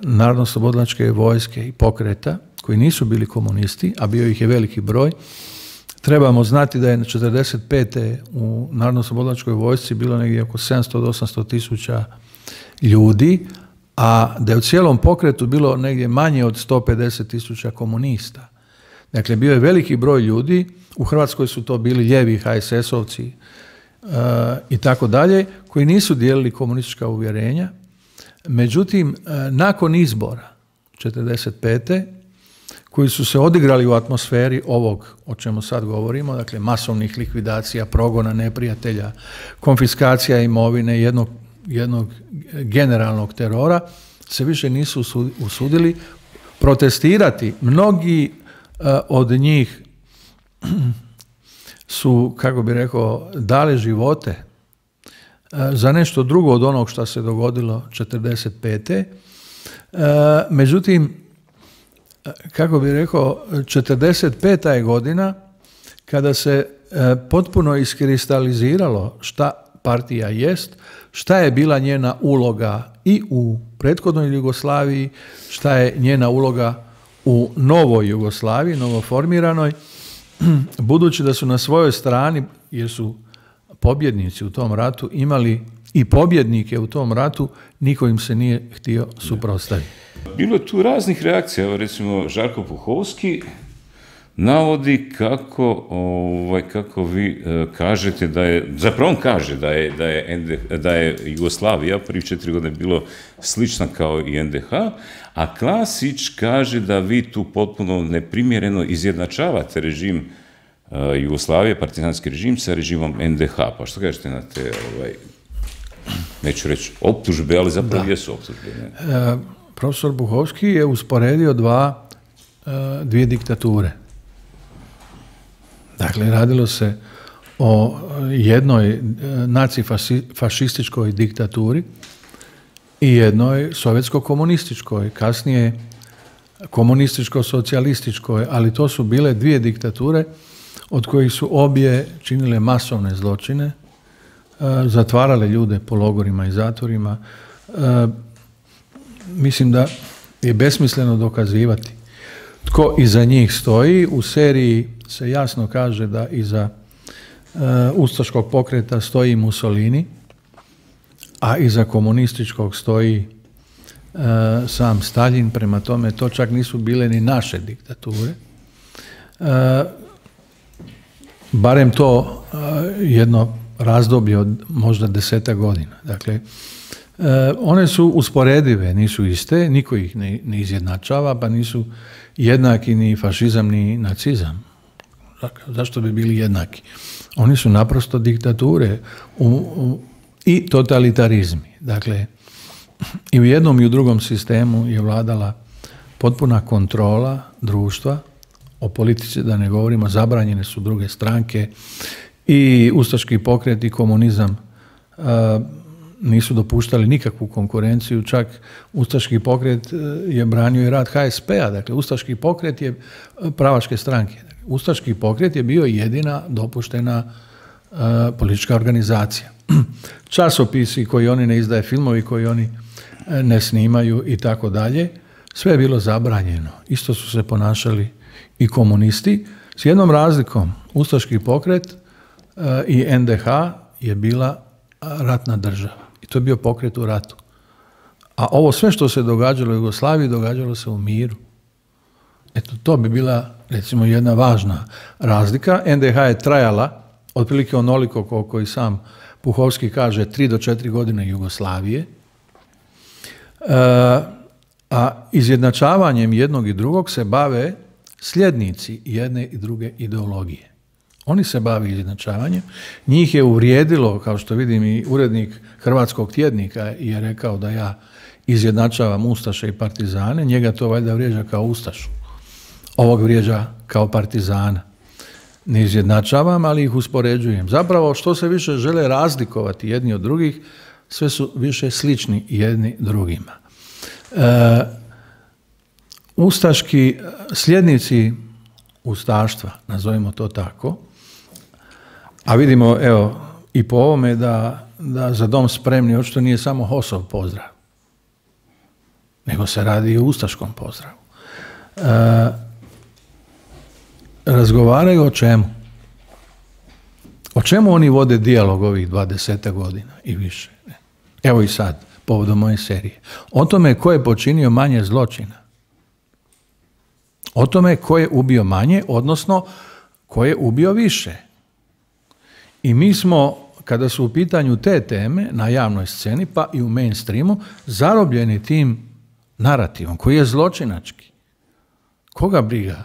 B: narodno-oslobodilačke vojske i pokreta, koji nisu bili komunisti, a bio ih je veliki broj, trebamo znati da je na 1945. u narodno-oslobodilačkoj vojsci bilo negdje oko 700 do 800 tisuća ljudi, a da je u cijelom pokretu bilo negdje manje od 150 tisuća komunista. Dakle, bio je veliki broj ljudi, u Hrvatskoj su to bili lijevi HSS-ovci i tako dalje, koji nisu dijelili komunistička uvjerenja. Međutim, nakon izbora 1945. koji su se odigrali u atmosferi ovog o čemu sad govorimo, dakle masovnih likvidacija, progona neprijatelja, konfiskacija imovine, jednog generalnog terora, se više nisu usudili protestirati. Mnogi od njih su, kako bi rekao, dali živote za nešto drugo od onog što se dogodilo 1945. Međutim, kako bi rekao, 1945. je godina kada se potpuno iskristaliziralo šta partija jest, šta je bila njena uloga i u prethodnoj Jugoslaviji, šta je njena uloga u novoj Jugoslaviji, novoformiranoj, budući da su na svojoj strani, jer su pobjednici u tom ratu imali i pobjednike u tom ratu, niko im se nije htio suprotstaviti.
A: Bilo je tu raznih reakcija. Evo, recimo, Žarko Puhovski navodi kako vi kažete da je, zapravo on kaže da je Jugoslavija prvih 4 godine bilo slična kao i NDH, a Klasić kaže da vi tu potpuno neprimjereno izjednačavate režim Jugoslavije, partizanski režim, sa režimom NDH. Pa što kažete na te, neću reći optužbe, ali zapravo jesu optužbe?
B: Profesor Puhovski je usporedio dvije diktature. Dakle, radilo se o jednoj nacifašističkoj diktaturi i jednoj sovjetsko-komunističkoj, kasnije komunističko-socijalističkoj, ali to su bile dvije diktature od kojih su obje činile masovne zločine, zatvarale ljude po logorima i zatvorima. Mislim da je besmisleno dokazivati tko iza njih stoji. U seriji se jasno kaže da iza ustaškog pokreta stoji Mussolini, a iza komunističkog stoji sam Staljin. Prema tome, to čak nisu bile ni naše diktature. Barem to jedno razdoblje od možda 10 godina. Dakle, one su usporedive, nisu iste, niko ih ne izjednačava, pa nisu jednaki ni fašizam ni nacizam. Zašto bi bili jednaki? Oni su naprosto diktature i totalitarizmi. Dakle, i u jednom i u drugom sistemu je vladala potpuna kontrola društva. O politici da ne govorimo, zabranjene su druge stranke i ustaški pokret i komunizam nisu dopuštali nikakvu konkurenciju, čak ustaški pokret je branio i rad HSP-a, dakle ustaški pokret je pravaške stranke. Ustaški pokret je bio jedina dopuštena politička organizacija. Časopisi koji oni ne izdaje, filmovi koji oni ne snimaju i tako dalje, sve je bilo zabranjeno. Isto su se ponašali i komunisti, s jednom razlikom. Ustaški pokret i NDH je bila ratna država. I to je bio pokret u ratu. A ovo sve što se događalo u Jugoslaviji, događalo se u miru. Eto, to bi bila, recimo, jedna važna razlika. NDH je trajala otprilike onoliko koliko i sam Puhovski kaže, 3 do 4 godine Jugoslavije. A izjednačavanjem jednog i drugog se bave sljednici jedne i druge ideologije. Oni se bavi izjednačavanjem. Njih je uvrijedilo, kao što vidim i urednik Hrvatskog tjednika je rekao da ja izjednačavam ustaše i partizane, njega to valjda vrijeđa kao ustašu. Ovog vrijeđa kao partizana. Ne izjednačavam, ali ih uspoređujem. Zapravo, što se više žele razlikovati jedni od drugih, sve su više slični jedni drugima. Ustaški sljednici ustaštva, nazovimo to tako, a vidimo, evo, i po ovome da Za dom spremni očito nije samo HOS-ov pozdrav, nego se radi i o ustaškom pozdravu. Razgovaraju o čemu? O čemu oni vode dijalog ovih 20 godina i više? Evo i sad, povodom moje serije. O tome ko je počinio manje zločina. O tome ko je ubio manje, odnosno ko je ubio više. I mi smo, kada su u pitanju te teme na javnoj sceni, pa i u mainstreamu, zarobljeni tim narativom koji je zločinački. Koga briga?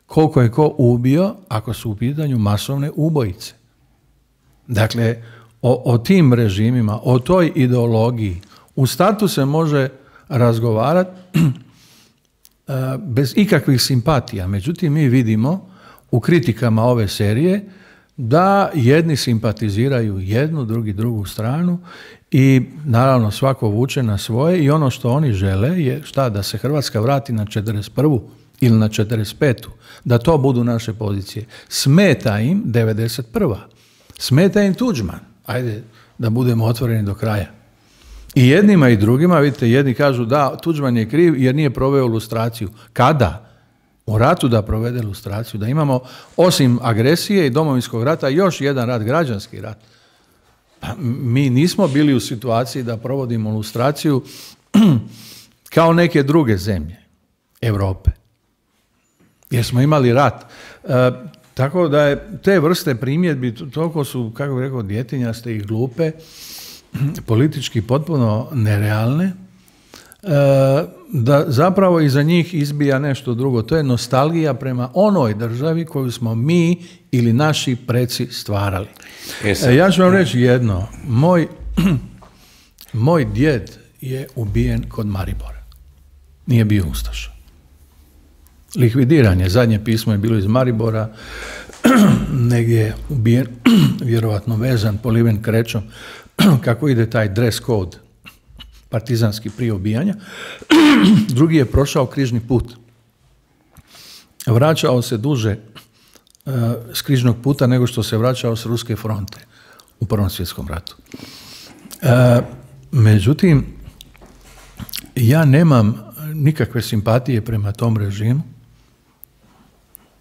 B: Koliko je ko ubio ako su u pitanju masovne ubojice? Dakle, o tim režimima, o toj ideologiji u startu se može razgovarati bez ikakvih simpatija. Međutim, mi vidimo u kritikama ove serije da jedni simpatiziraju jednu, drugi drugu stranu i naravno svako vuče na svoje i ono što oni žele je šta? Da se Hrvatska vrati na 41. ili na 45. Da to budu naše pozicije. Smeta im 91. Smeta im Tuđman. Ajde da budemo otvoreni do kraja. I jednima i drugima, vidite, jedni kažu da, Tuđman je kriv jer nije proveo lustraciju. Kada? U ratu da provede lustraciju. Da imamo, osim agresije i Domovinskog rata, još jedan rat, građanski rat. Pa, mi nismo bili u situaciji da provodimo lustraciju kao neke druge zemlje Europe. Jer smo imali rat. Tako da je te vrste primjedbi toliko su, kako bih rekao, djetinjaste i glupe, politički potpuno nerealne, da zapravo iza njih izbija nešto drugo. To je nostalgija prema onoj državi koju smo mi ili naši preci stvarali. Ja ću vam reći jedno. Moj djed je ubijen kod Maribora. Nije bio ustaša. Likvidiran je. Zadnje pismo je bilo iz Maribora. Negdje je ubijen, vjerovatno vezan, poliven krećom. Kako ide taj dress code partizanski prije ubijanja. Drugi je prošao križni put. Vraćao se duže s križnog puta nego što se vraćao s ruske fronte u Prvom svjetskom ratu. Međutim, ja nemam nikakve simpatije prema tom režimu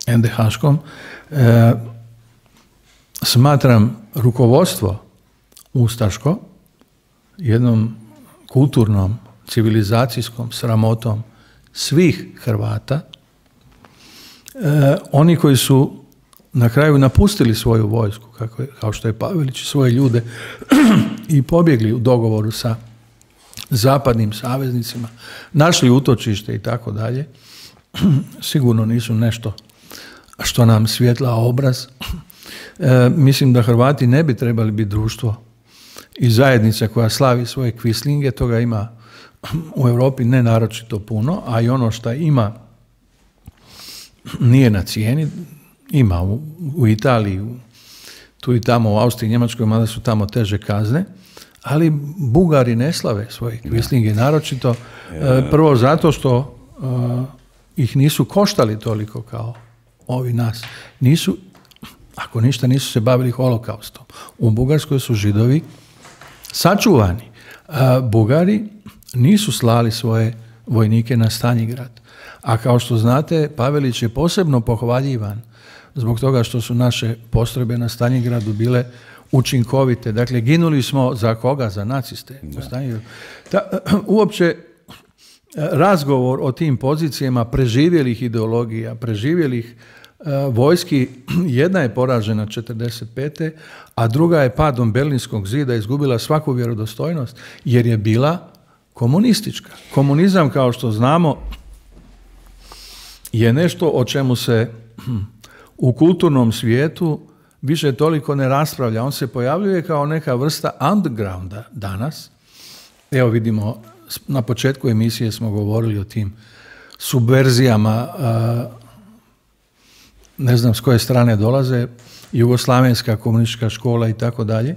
B: NDH-škom. Smatram rukovodstvo ustaško jednom kulturnom, civilizacijskom sramotom svih Hrvata. Oni koji su na kraju napustili svoju vojsku, kao što je Pavelić, svoje ljude i pobjegli u dogovoru sa zapadnim saveznicima, našli utočište i tako dalje, sigurno nisu nešto što nam svjetla obraz. Mislim da Hrvati ne bi trebali biti društvo i zajednica koja slavi svoje kvislinge, toga ima u Europi ne naročito puno, a i ono što ima nije na cijeni, ima u Italiji, tu i tamo u Austriji, Njemačkoj, mada su tamo teže kazne, ali Bugari ne slave svoje kvislinge naročito, prvo zato što ih nisu koštali toliko kao ovi nas. Nisu, ako ništa, nisu se bavili holokaustom. U Bugarskoj su Židovi sačuvani. Bugari nisu slali svoje vojnike na Stanjigrad. A kao što znate, Pavelić je posebno pohvaljivan zbog toga što su naše postrojbe na Stanjigradu bile učinkovite. Dakle, ginuli smo za koga? Za naciste. Uopće razgovor o tim pozicijama preživjelih ideologija, preživjelih vojski, jedna je poražena 45. a druga je padom Berlinskog zida izgubila svaku vjerodostojnost jer je bila komunistička. Komunizam, kao što znamo, je nešto o čemu se u kulturnom svijetu više toliko ne raspravlja. On se pojavljuje kao neka vrsta undergrounda danas. Evo vidimo, na početku emisije smo govorili o tim subverzijama, ne znam s koje strane dolaze, jugoslavenska komunistička škola i tako dalje.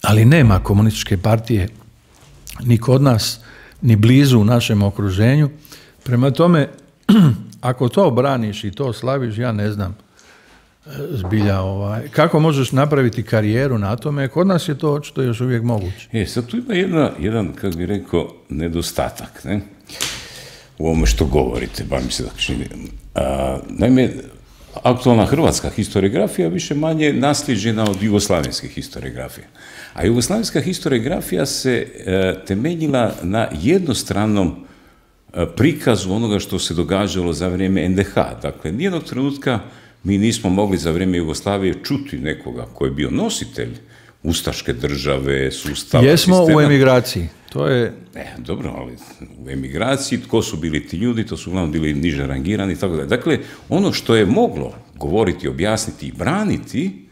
B: Ali nema komunističke partije ni kod nas, ni blizu u našem okruženju. Prema tome, ako to braniš i to slaviš, ja ne znam zbilja kako možeš napraviti karijeru na tome. Kod nas je to očito još uvijek moguće.
A: Sad tu ima jedan, kako bih rekao, nedostatak, ne? U ovome što govorite, bar mi se tako čini. Naime, aktualna hrvatska historiografija više manje nasljeđena od jugoslavenske historiografije. A jugoslavenska historiografija se temeljila na jednostranom prikazu onoga što se događalo za vrijeme NDH. Dakle, nijednog trenutka mi nismo mogli za vrijeme Jugoslavije čuti nekoga koji je bio nositelj ustaške države, sustava,
B: jesmo sistema. U emigraciji. To je...
A: Dobro, ali u emigraciji tko su bili ti ljudi, to su uglavnom bili niže rangirani i tako dalje. Dakle, ono što je moglo govoriti, objasniti i braniti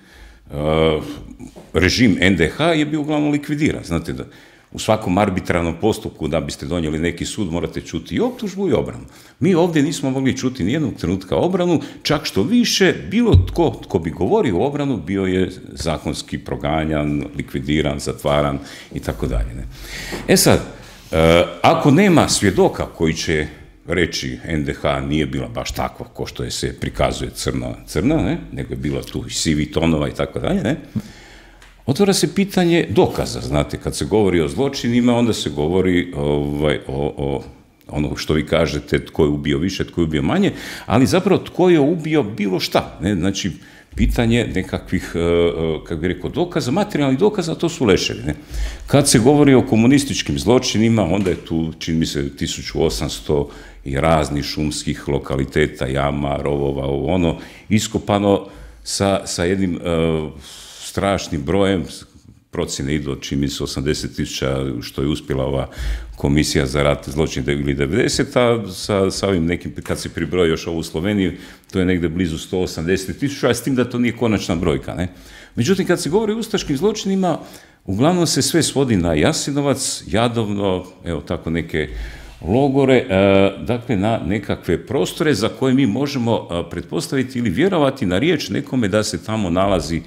A: režim NDH je bio uglavnom likvidiran. Znate da u svakom arbitrarnom postupku da biste donijeli neki sud morate čuti i optužbu i obranu. Mi ovdje nismo mogli čuti nijednog trenutka obranu, čak što više bilo tko bi govorio o obranu bio je zakonski proganjan, likvidiran, zatvaran i tako dalje. Sad, ako nema svjedoka koji će reći NDH nije bila baš takva ko što je se prikazuje crna, nego je bilo tu i sivih tonova i tako dalje, otvara se pitanje dokaza. Znate, kad se govori o zločinima, onda se govori o ono što vi kažete, tko je ubio više, tko je ubio manje, ali zapravo tko je ubio bilo šta. Znači, pitanje nekakvih, kako bih rekao, dokaza, materijalnih dokaza, to su leševi. Kad se govori o komunističkim zločinima, onda je tu, čini mi se, 1800 i raznih šumskih lokaliteta, jama, rovova, iskopano sa jednim strašnim brojem, procjene idu od čini mi se 80.000 što je uspjela ova komisija za rat zločin ili 90, a sa ovim nekim, kad se pribroji još ovu Sloveniju, to je negdje blizu 180.000, a s tim da to nije konačna brojka. Međutim, kad se govori o ustaškim zločinima, uglavnom se sve svodi na Jasenovac, Jadovno, evo tako neke logore, dakle na nekakve prostore za koje mi možemo pretpostaviti ili vjerovati na riječ nekome da se tamo nalazi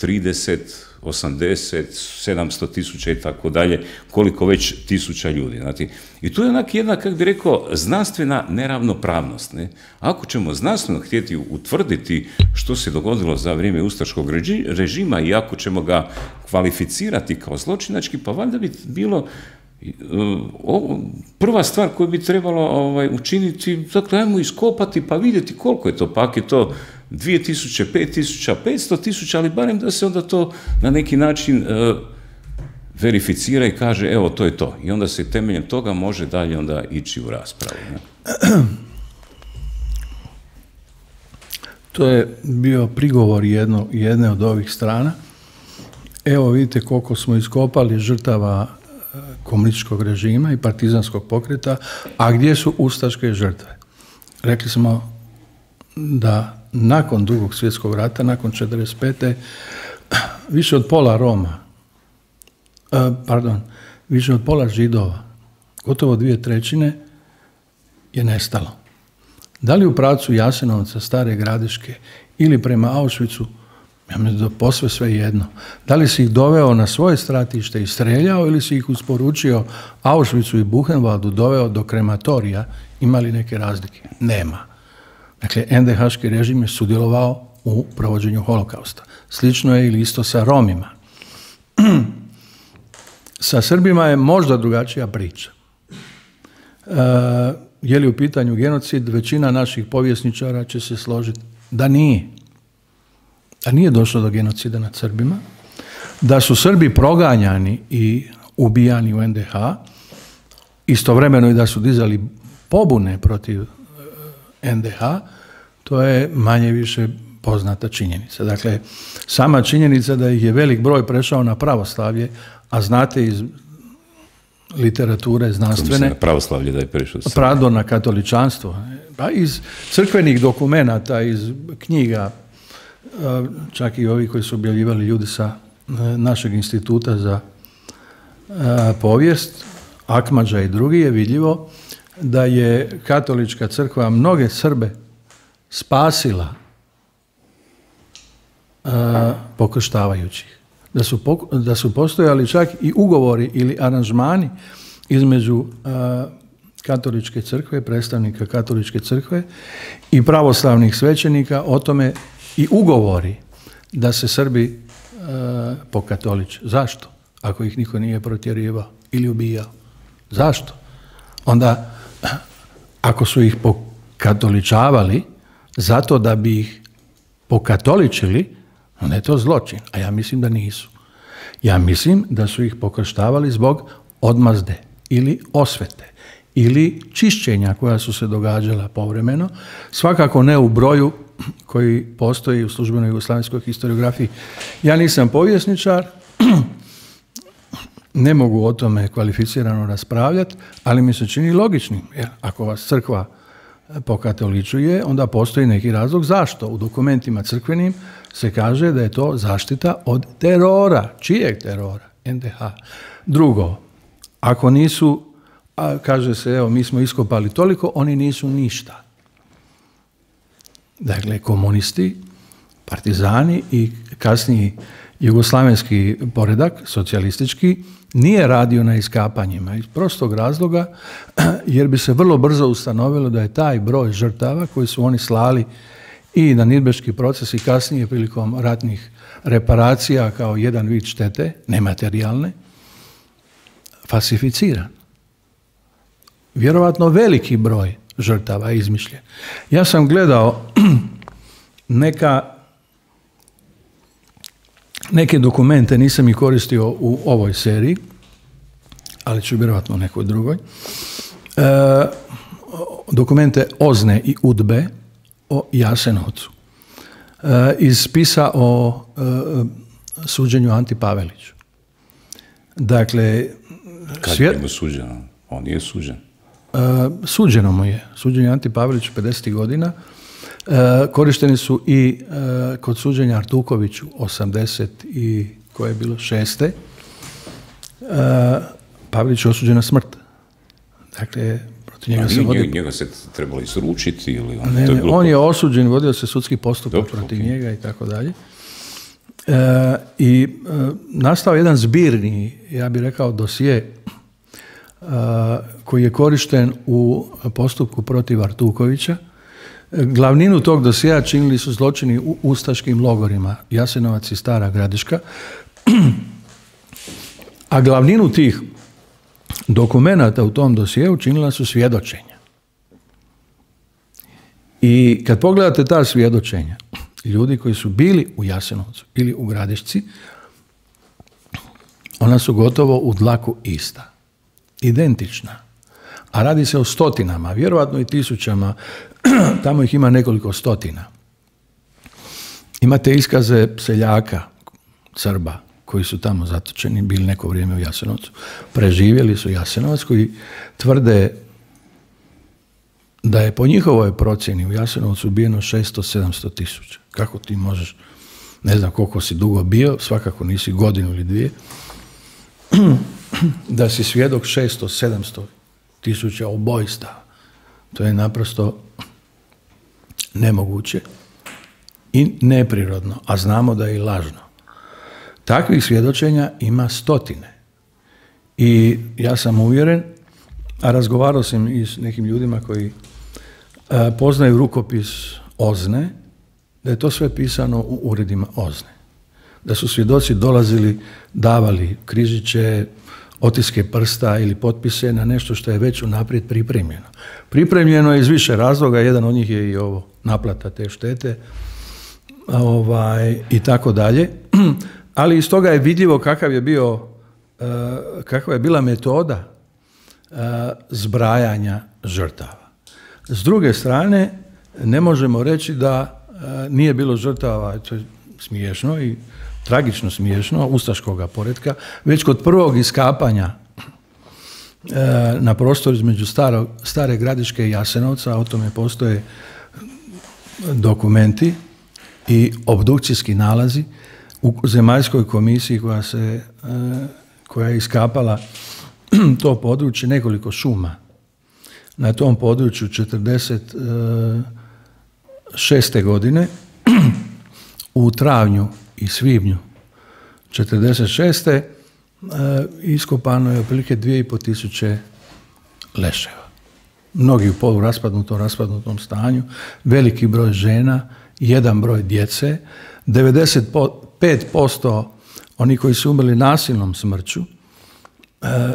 A: 30, 80, 700 tisuća i tako dalje, koliko već tisuća ljudi. Znači, i tu je jedna, kako bi rekao, znanstvena neravnopravnost. Ako ćemo znanstveno htjeti utvrditi što se dogodilo za vrijeme ustaškog režima i ako ćemo ga kvalificirati kao zločinački, pa valjda bi bilo prva stvar koju bi trebalo učiniti, dakle, ajmo iskopati pa vidjeti koliko je to, pa ako je to 2000, 5000, 500.000, ali barem da se onda to na neki način verificira i kaže evo to je to. I onda se temeljem toga može dalje onda ići u raspravu.
B: To je bio prigovor jedne od ovih strana. Evo vidite koliko smo iskopali žrtava komunističkog režima i partizanskog pokreta, a gdje su ustaške žrtve? Rekli smo da nakon Drugog svjetskog rata, nakon 1945. više od pola Roma, više od pola Židova, gotovo 2/3 je nestalo. Da li u pravcu Jasenovca, Stare Gradiške ili prema Auschwitzu, ja mislim da posve sve jedno. Da li si ih doveo na svoje stratište i streljao ili si ih usporučio Auschwitzu i Buchenwaldu, doveo do krematorija, ima li neke razlike? Nema. Dakle, NDH-ški režim je sudjelovao u provođenju holokausta. Slično je ili isto sa Romima. Sa Srbima je možda drugačija priča. Je li u pitanju genocid? Većina naših povjesničara će se složiti da nije. Da nije došlo do genocida nad Srbima. Da su Srbi proganjani i ubijani u NDH, istovremeno i da su dizali pobune protiv NDH, to je manje više poznata činjenica. Dakle, sama činjenica da ih je velik broj prešao na pravoslavlje, a znate iz literature znanstvene.
A: Mislim na pravoslavlje da je prešao.
B: Pardon, na katoličanstvo. Pa iz crkvenih dokumenata, iz knjiga, čak i ovi koji su objavljivali ljudi sa našeg instituta za povijest, Akmadža i drugi, je vidljivo da je katolička crkva mnoge Srbe spasila pokrštavajući ih. Da su postojali čak i ugovori ili aranžmani između katoličke crkve, predstavnika katoličke crkve i pravoslavnih svećenika o tome i ugovori da se Srbi pokatoliče. Zašto? Ako ih niko nije protjerivao ili ubijao. Zašto? Onda, ako su ih pokatoličavali zato da bi ih pokatoličili, onda je to zločin, a ja mislim da nisu. Ja mislim da su ih pokrštavali zbog odmazde ili osvete ili čišćenja koja su se događala povremeno, svakako ne u broju koji postoji u službenoj jugoslavenskoj historiografiji. Ja nisam povjesničar, ne mogu o tome kvalificirano raspravljati, ali mi se čini logičnim, jer ako vas crkva pokatoličuje, onda postoji neki razlog zašto. U dokumentima crkvenim se kaže da je to zaštita od terora. Čijeg terora? NDH. Drugo, ako nisu, kaže se, evo, mi smo iskopali toliko, oni nisu ništa. Dakle, komunisti, partizani i kasniji jugoslavenski poredak, socijalistički, nije radio na iskapanjima iz prostog razloga jer bi se vrlo brzo ustanovilo da je taj broj žrtava koji su oni slali i na Nirnberški proces i kasnije prilikom ratnih reparacija kao jedan vid štete, nematerijalne, falsificiran. Vjerovatno veliki broj žrtava je izmišljen. Ja sam gledao neke dokumente, nisam ih koristio u ovoj seriji, ali ću vjerovatno u nekoj drugoj. Dokumente OZNE i UDBE o Jasenovcu. Iz spisa o suđenju Anti Paveliću. Dakle,
A: kad je mu suđeno? On nije suđen.
B: Suđeno mu je. Suđenje Anti Paveliću 50. godina. Korišteni su i kod suđenja Artukoviću 80 i koje je bilo 6. Pavelić je osuđen na smrt. Dakle, protiv njega se vodi...
A: Njega se trebalo isručiti ili...
B: On je osuđen, vodio se sudski postupak protiv njega i tako dalje. I nastao jedan zbirni, ja bih rekao, dosije koji je korišten u postupku protiv Artukovića. Glavninu tog dosjea činili su zločini u ustaškim logorima Jasenovac i Stara Gradiška, a glavninu tih dokumenata u tom dosjeu činila su svjedočenja. I kad pogledate ta svjedočenja, ljudi koji su bili u Jasenovcu ili u Gradišci, ona su gotovo u dlaku ista, identična. A radi se o stotinama, vjerojatno i tisućama, tamo ih ima nekoliko stotina. Imate iskaze seljaka, Srba, koji su tamo zatočeni, bili neko vrijeme u Jasenovcu. Preživjeli su Jasenovac, koji tvrde da je po njihovoj procjeni u Jasenovcu ubijeno 600-700 tisuća. Kako ti možeš, ne znam koliko si dugo bio, svakako nisi godinu ili dvije, da si svjedok 600-700 tisuća ubojstava. To je naprosto nemoguće i neprirodno, a znamo da je i lažno. Takvih svjedočenja ima stotine. I ja sam uvjeren, a razgovarao sam i s nekim ljudima koji poznaju rukopis OZNE, da je to sve pisano u uredima OZNE. Da su svjedoci dolazili, davali križiće, otiske prsta ili potpise na nešto što je već unaprijed pripremljeno. Pripremljeno je iz više razloga, jedan od njih je i ovo, naplata te štete i tako dalje. Ali iz toga je vidljivo kakva je bila metoda zbrajanja žrtava. S druge strane, ne možemo reći da nije bilo žrtava, to je smiješno i tragično smiješno, ustaškoga poretka, već kod prvog iskapanja na prostoru između Stare Gradiške i Jasenovca, o tome postoje dokumenti i obdukcijski nalazi u zemaljskoj komisiji koja je iskapala to područje, nekoliko šuma. Na tom području 1946. godine u travnju i svibnju 1946. Iskopano je otprilike 2500 leševa. Mnogi u raspadnutom stanju, veliki broj žena, jedan broj djece, 95% oni koji su umrli nasilnom smrću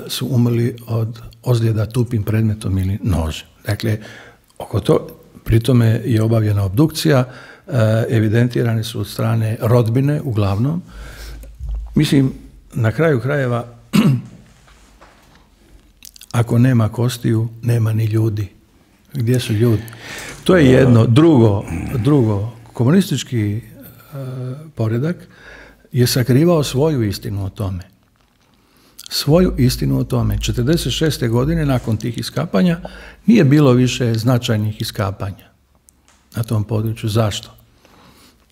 B: su umrli od ozljeda tupim predmetom ili nožem. Dakle, oko to, pri tome je obavljena obdukcija, evidentirane su od strane rodbine uglavnom. Mislim, na kraju krajeva, ako nema kostiju, nema ni ljudi. Gdje su ljudi? To je jedno. Drugo, komunistički poredak je sakrivao svoju istinu o tome. Svoju istinu o tome. 1946. godine, nakon tih iskapanja, nije bilo više značajnih iskapanja na tom području. Zašto?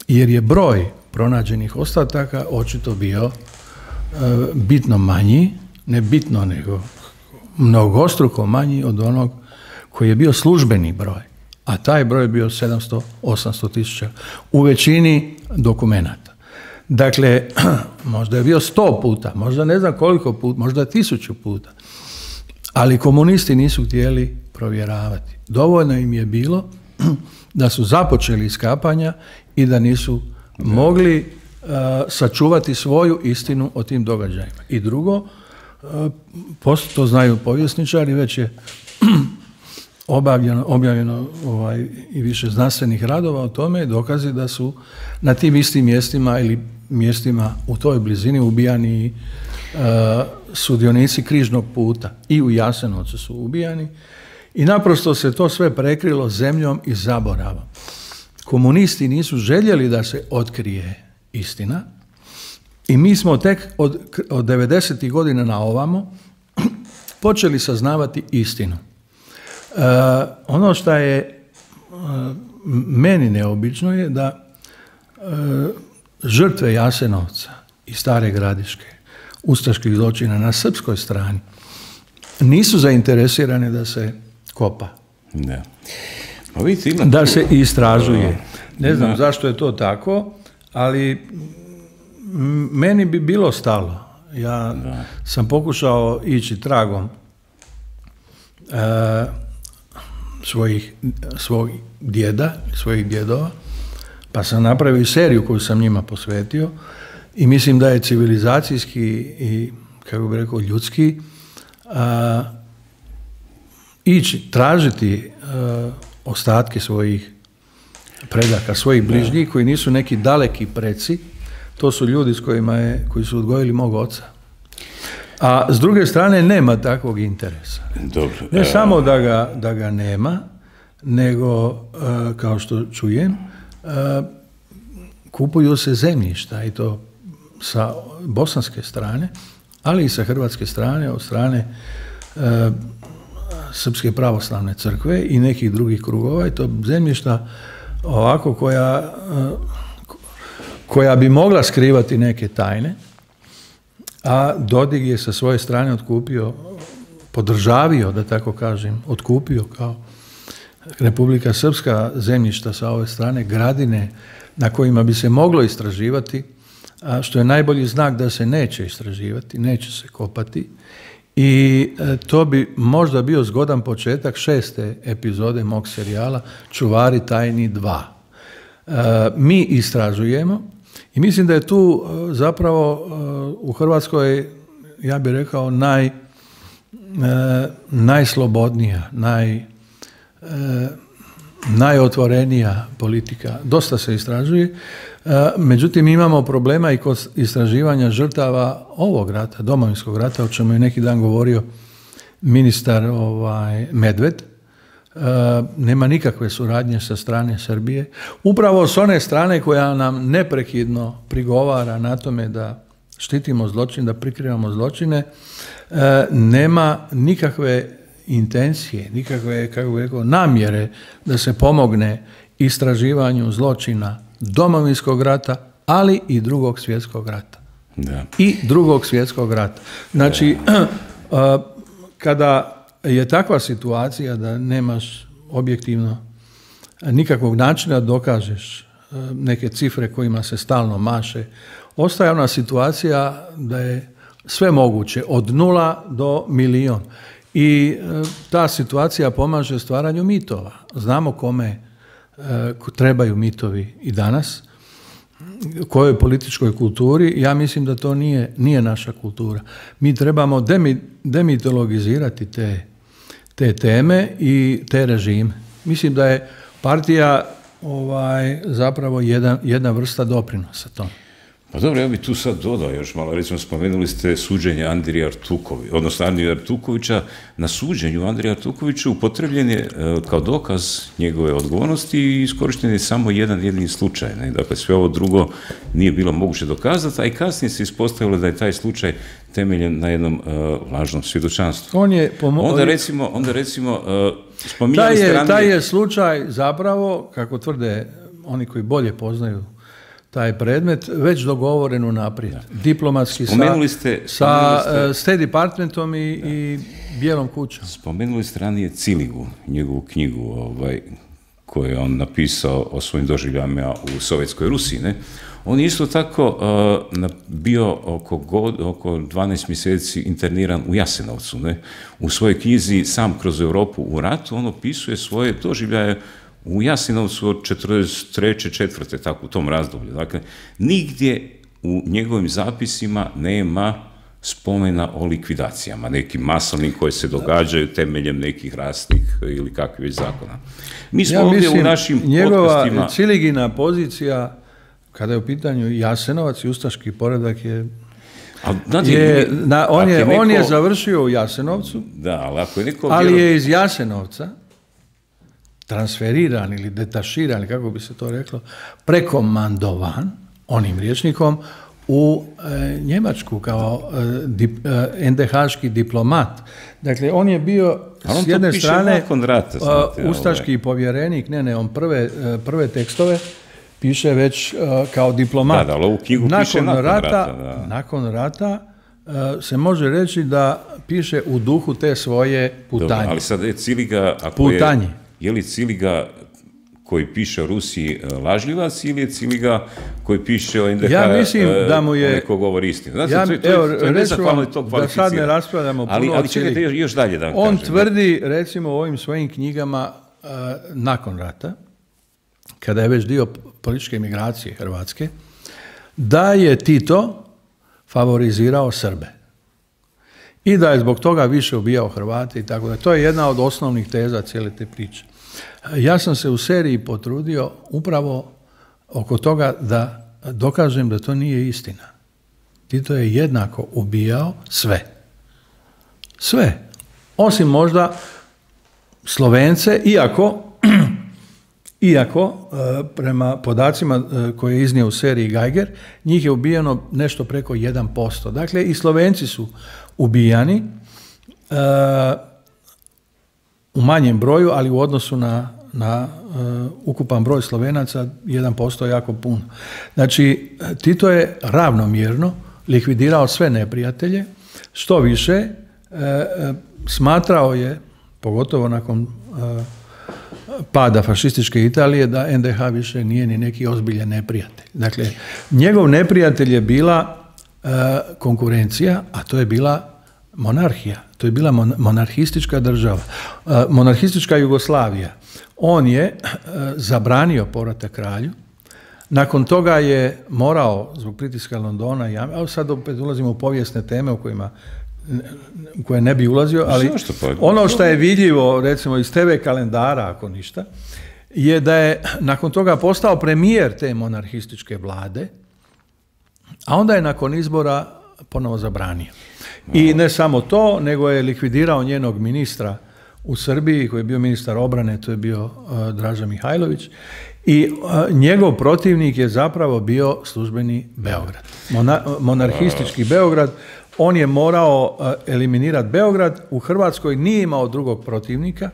B: Jer je broj pronađenih ostataka očito bio bitno manji, ne bitno nego mnogostruko manji od onog koji je bio službeni broj, a taj broj je bio 700-800 tisuća u većini dokumenata. Dakle, možda je bio 100 puta, možda ne znam koliko puta, možda 1000 puta, ali komunisti nisu htjeli provjeravati. Dovoljno im je bilo da su započeli iskapanja i da nisu mogli sačuvati svoju istinu o tim događajima. I drugo, to znaju povjesničari, već je objavljeno i više znanstvenih radova o tome, dokazi da su na tim istim mjestima ili mjestima u toj blizini ubijani sudionici križnog puta. I u Jasenovcu su ubijani. I naprosto se to sve prekrilo zemljom i zaboravom. Komunisti nisu željeli da se otkrije istina i mi smo tek od 90. godina na ovamo počeli saznavati istinu. Ono što je meni neobično je da žrtve Jasenovca i Stare Gradiške, ustaških zločina na srpskoj strani, nisu zainteresirane da se kopa.
A: Ne.
B: Da se istražuje. Ne znam zašto je to tako, ali meni bi bilo stalo. Ja sam pokušao ići tragom svojih djedova, pa sam napravio seriju koju sam njima posvetio i mislim da je civilizacijski i, kako bih rekao, ljudski ići, tražiti ostatke svojih predaka, svojih bližnjih koji nisu neki daleki preci, to su ljudi koji su odgojili mog oca. A s druge strane nema takvog interesa.
A: Dobro.
B: Ne samo da ga nema, nego, kao što čujem, kupuju se zemljišta i to sa bosanske strane, ali i sa hrvatske strane, od strane Srpske pravoslavne crkve i nekih drugih krugova, i to zemljišta ovako koja bi mogla skrivati neke tajne, a Dodig je sa svoje strane otkupio, podržavio, da tako kažem, otkupio kao Republika Srpska zemljišta sa ove strane, gradine na kojima bi se moglo istraživati, a što je najbolji znak da se neće istraživati, neće se kopati. I to bi možda bio zgodan početak 6. epizode mog serijala Čuvari tajni 2. Mi istražujemo i mislim da je tu zapravo u Hrvatskoj, ja bih rekao, najslobodnija, najotvorenija politika. Dosta se istražuje, međutim imamo problema i kod istraživanja žrtava ovog rata, Domovinskog rata, o čemu je neki dan govorio ministar Medved. Nema nikakve suradnje sa strane Srbije. Upravo s one strane koja nam neprekidno prigovara na tome da štitimo zločin, da prikrivamo zločine, nema nikakve intencije, nikakve, kako bih rekao, namjere da se pomogne istraživanju zločina Domovinskog rata, ali i Drugog svjetskog rata.
A: Da.
B: I Drugog svjetskog rata. Znači, kada je takva situacija da nemaš objektivno nikakvog načina da dokažeš neke cifre kojima se stalno maše, ostaje ona situacija da je sve moguće, od 0 do milion. I ta situacija pomaže stvaranju mitova. Znamo kome trebaju mitovi i danas, kojoj političkoj kulturi. Ja mislim da to nije naša kultura. Mi trebamo demitologizirati te teme i te režime. Mislim da je partija zapravo jedna vrsta doprinosa tome.
A: Pa dobro, ja bih tu sad dodao još malo, recimo spomenuli ste suđenje Andrije Artukovića, odnosno Andrije Artukovića. Na suđenju Andrija Artukoviću upotrebljen je kao dokaz njegove odgovornosti i iskorišten je samo jedan jedini slučaj. Ne? Dakle, sve ovo drugo nije bilo moguće dokazati, a i kasnije se ispostavilo da je taj slučaj temeljen na jednom lažnom svjedočanstvu. Onda recimo spominjali ste ranije...
B: Taj je slučaj zapravo, kako tvrde oni koji bolje poznaju taj predmet, već dogovoren unaprijed. Diplomatski sa State Departmentom i Bijelom kućom.
A: Spomenuli ste ranije Ciligu, njegovu knjigu koju je on napisao o svojim doživljajima u Sovjetskoj Rusiji. Ne? On je isto tako bio oko 12 mjeseci interniran u Jasenovcu. Ne? U svojoj knjizi Sam kroz Europu u ratu on opisuje svoje doživljaje u Jasenovcu od 43. 4. tako u tom razdoblju. Dakle, nigdje u njegovim zapisima nema spomena o likvidacijama, nekim masovnim koje se događaju temeljem nekih rasnih ili kakvih već zakona. Mi smo ovdje u našim
B: podcastima... Njegova Ciligina pozicija, kada je u pitanju Jasenovac i ustaški poredak je... On je završio u Jasenovcu,
A: da, ali ako je neko
B: ali je iz Jasenovca transferiran ili detaširan, kako bi se to reklo, prekomandovan onim rječnikom u Njemačku kao NDH-ški diplomat. Dakle, on je bio s jedne strane ustaški povjerenik, on prve tekstove piše već kao diplomat.
A: Da, ovu knjigu piše
B: nakon rata se može reći da piše u duhu te svoje putanje.
A: Dobro, ali sad je Ciliga, je li Ciliga koji piše o Rusiji lažljivac ili je Ciliga koji piše o NDH neko govori istinu? Znači, to je nezahvalno to kvalificira.
B: Da sad ne raspravljamo puno
A: ali čekajte još dalje da vam
B: kažem. On tvrdi, recimo u ovim svojim knjigama nakon rata, kada je već dio političke migracije Hrvatske, da je Tito favorizirao Srbe. I da je zbog toga više ubijao Hrvate i tako da. To je jedna od osnovnih teza cijele te priče. Ja sam se u seriji potrudio upravo oko toga da dokažem da to nije istina. Tito je jednako ubijao sve. Sve. Osim možda Slovence, iako prema podacima koje je iznio u seriji Geiger, njih je ubijeno nešto preko 1%. Dakle, i Slovenci su ubijani u manjem broju, ali u odnosu na ukupan broj Slovenaca 1% je jako puno. Znači, Tito je ravnomjerno likvidirao sve neprijatelje, što više smatrao je, pogotovo nakon pada fašističke Italije, da NDH više nije ni neki ozbiljan neprijatelj. Dakle, njegov neprijatelj je bila konkurencija, a to je bila monarhija. To je bila monarhistička država. Monarhistička Jugoslavija. On je zabranio povratak kralju. Nakon toga je morao, zbog pritiska Londona, a sad opet ulazimo u povijesne teme u koje ne bi ulazio, ali ono što je vidljivo, recimo iz TV kalendara, ako ništa, je da je nakon toga postao premijer te monarhističke vlade, a onda je nakon izbora ponovo zabranio. I ne samo to, nego je likvidirao njenog ministra u Srbiji, koji je bio ministar obrane, to je bio Draža Mihajlović, I njegov protivnik je zapravo bio službeni Beograd. Monarhistički Beograd. On je morao eliminirati Beograd. U Hrvatskoj nije imao drugog protivnika,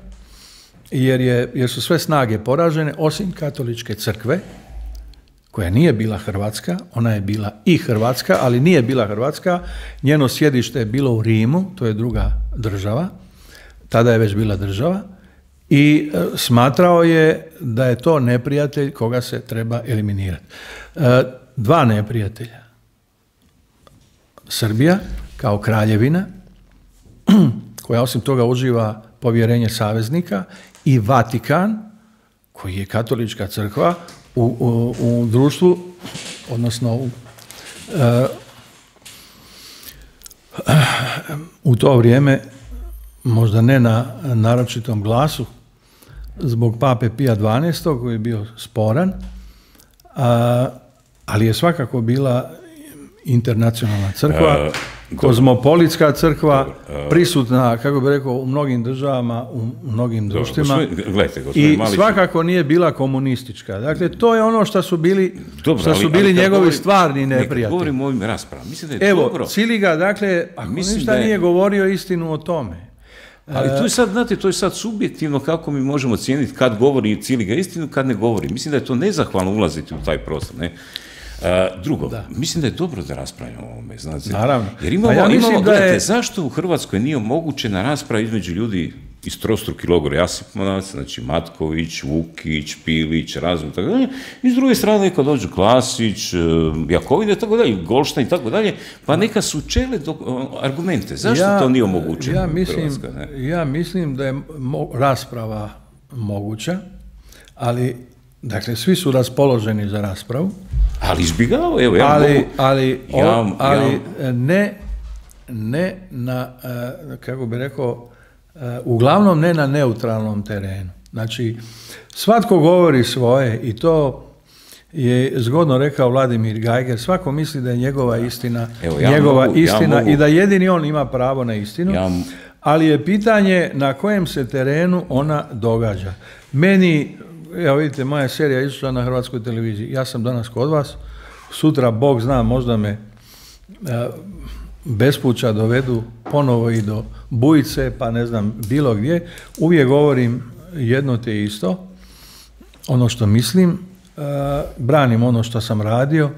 B: jer su sve snage poražene, osim katoličke crkve, koja nije bila Hrvatska. Ona je bila i Hrvatska, ali nije bila Hrvatska. Njeno sjedište je bilo u Rimu, to je druga država. Tada je već bila država. I smatrao je da je to neprijatelj koga se treba eliminirati. Dva neprijatelja. Srbija kao kraljevina, koja osim toga uživa povjerenje saveznika, i Vatikan, koji je katolička crkva u društvu, odnosno u to vrijeme, možda ne na naročitom glasu, zbog pape Pija XII. Koji je bio sporan, ali je svakako bila internacionalna crkva, kozmopolitska crkva, prisutna, kako bih rekao, u mnogim državama, u mnogim društvima. I svakako nije bila komunistička. Dakle, to je ono što su bili, njegovi stvarni neprijatelji.
A: Govorimo o ovim raspravama. Mislim da je dobro.
B: Ciliga, dakle, ako ništa nije govorio istinu o tome.
A: Ali to je sad, znate, to je sad subjektivno kako mi možemo cijeniti kad govori Ciliga istinu, kad ne govori. Mislim da je to nezahvalno ulaziti u taj prostor, ne? Drugo, mislim da je dobro da raspravljamo o ovome, znate.
B: Naravno.
A: Jer imamo, gledajte, zašto u Hrvatskoj nije omogućena rasprava između ljudi iz trostruki logora Jasipovac, znači Matković, Vukić, Pilić, Razum, tako dalje, i s druge strane kad dođu Klasić, Jakovina, tako dalje, Golštajn, tako dalje, pa neka su čele argumente. Zašto to nije omogućeno u Hrvatskoj?
B: Ja mislim da je rasprava moguća, ali, dakle, svi su raspoloženi za raspravu.
A: Ali izbjegavao, evo,
B: ne na, kako bi rekao, uglavnom ne na neutralnom terenu. Znači, svatko govori svoje i to je zgodno rekao Vladimir Geiger. Svako misli da je njegova istina, i da jedini on ima pravo na istinu, ali je pitanje na kojem se terenu ona događa. Meni, evo vidite, moja serija je išla na Hrvatskoj televiziji. Ja sam danas kod vas, sutra, Bog zna, možda me bespuća dovedu ponovo i do Bujice, pa ne znam, bilo gdje. Uvijek govorim jedno te isto, ono što mislim, branim ono što sam radio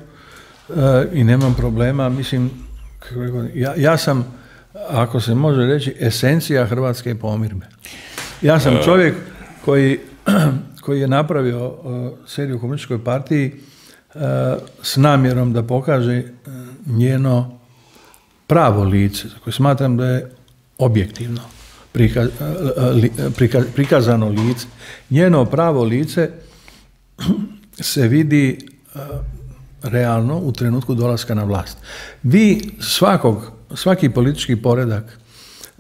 B: i nemam problema. Mislim, ja sam, ako se može reći, esencija hrvatske pomirbe. Ja sam čovjek koji je napravio seriju u Komunističkoj partiji s namjerom da pokaže njeno pravo lice, koje smatram da je objektivno prikazano lice. Njeno pravo lice se vidi realno u trenutku dolaska na vlast. Vi svaki politički poredak,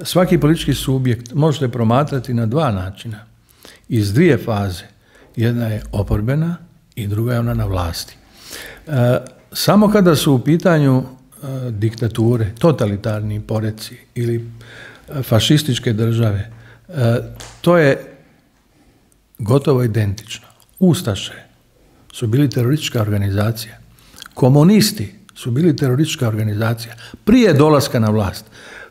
B: svaki politički subjekt možete promatrati na dva načina, iz dvije faze. Jedna je oporbena i druga je ona na vlasti. Samo kada su u pitanju diktature, totalitarni poredci ili fašističke države, to je gotovo identično. Ustaše su bili teroristička organizacija. Komunisti su bili teroristička organizacija prije dolaska na vlast.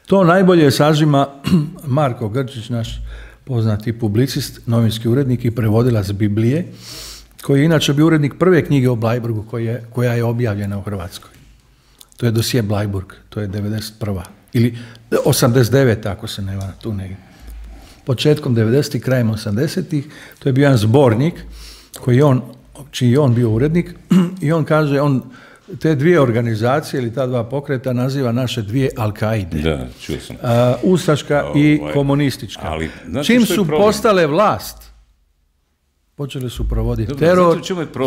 B: To najbolje sažima Marko Grčić, naš poznati publicist, novinski urednik i prevodilac Biblije, koji je inače bio urednik prve knjige o Bleiburgu koja je objavljena u Hrvatskoj. To je dosije Bleiburg, to je 91. ili 89. ako se ne varam, tu negdje. Početkom 90. krajem 80. to je bio jedan zbornik čiji je on bio urednik i on kaže, te dvije organizacije ili ta dva pokreta naziva naše dvije Al-Kaide.
A: Da, čuo sam.
B: Ustaška i komunistička. Čim su postale vlast, počeli su provoditi teror,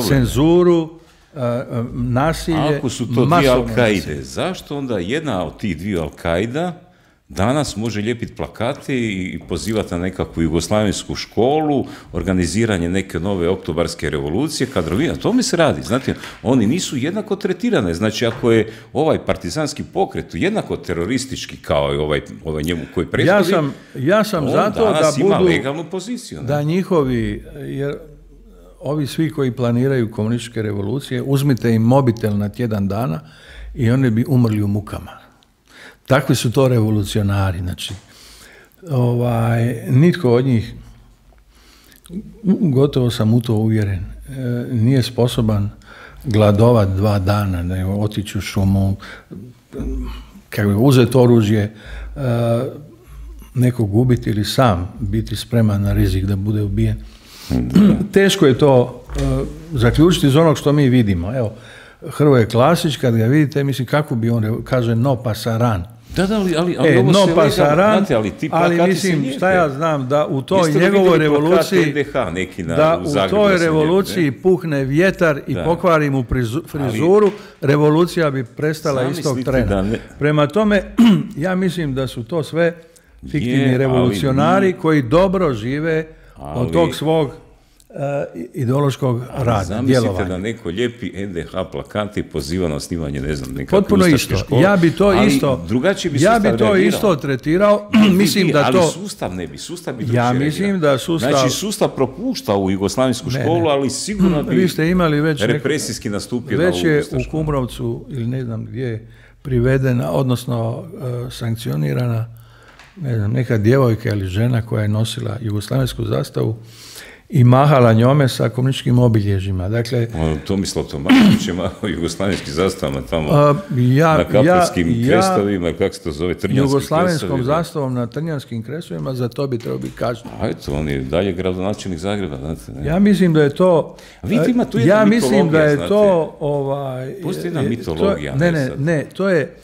B: cenzuru, nasilje.
A: Ako su to dvije Al-Kaide, zašto onda jedna od tih dvije Al-Kaida danas može lijepiti plakate i pozivati na nekakvu jugoslavensku školu, organiziranje neke nove oktobarske revolucije, kadrovina, o tome se radi. Znate, oni nisu jednako tretirane. Znači, ako je ovaj partizanski pokret jednako teroristički kao i ovaj njemu koji predstavlja,
B: ja sam zato da
A: ima legalnu poziciju.
B: Da njihovi, jer ovi svi koji planiraju komunističke revolucije, uzmite im mobitel na tjedan dana i oni bi umrli u mukama. Takvi su to revolucionari. Znači, nitko od njih, gotovo sam u to uvjeren, nije sposoban gladovat 2 dana, nego otići u šumu, uzeti oružje, nekog ubiti ili sam biti spreman na rizik da bude ubijen. Teško je to zaključiti iz onog što mi vidimo. Evo, Hrvoje Klasić, kad ga vidite, mislim, kako bi on kaže no pasaran.
A: Da, ali ovo
B: no
A: se
B: pasaran,
A: znate, ali
B: mislim, šta ja znam, da u toj njegovoj revoluciji, da u toj revoluciji puhne vjetar i pokvari mu frizuru, revolucija bi prestala istog trena. Prema tome, ja mislim da su to sve fiktivni revolucionari koji dobro žive od tog svog ideološkog rada,
A: zamislite
B: djelovanja.
A: Da neko lijepi NDH plakati poziva na osnivanje, ne znam, nekakve
B: potpuno
A: ustaške
B: isto.
A: škole,
B: Ja bi to isto tretirao. Mislim da
A: ali
B: to...
A: sustav ne bi, sustav bi drugčije
B: Ja mislim da sustav...
A: Znači, sustav propušta u jugoslavensku školu, ali sigurno bi
B: vi ste imali već
A: represijski nastupio.
B: Već je u Kumrovcu, ili ne znam gdje, privedena, odnosno sankcionirana, ne znam, neka djevojka ili žena koja je nosila jugoslavensku zastavu i mahala njome sa komunističkim obilježjima. Dakle,
A: Tomislav Tomašević je mahao jugoslavenskim zastavama tamo na Kapelskim krestovima, kako se to zove, Trnjanskim
B: jugoslavenskom zastavom na Trnjanskim krestovima, za to bi trebao biti kažnjen.
A: A eto, on je dalje gradonačelnik Zagreba, znate. Ne?
B: Ja mislim da je to...
A: Vidite, ima tu jedna mitologija,
B: mislim da je to...
A: Postoji jedna mitologija.
B: Ne, to je...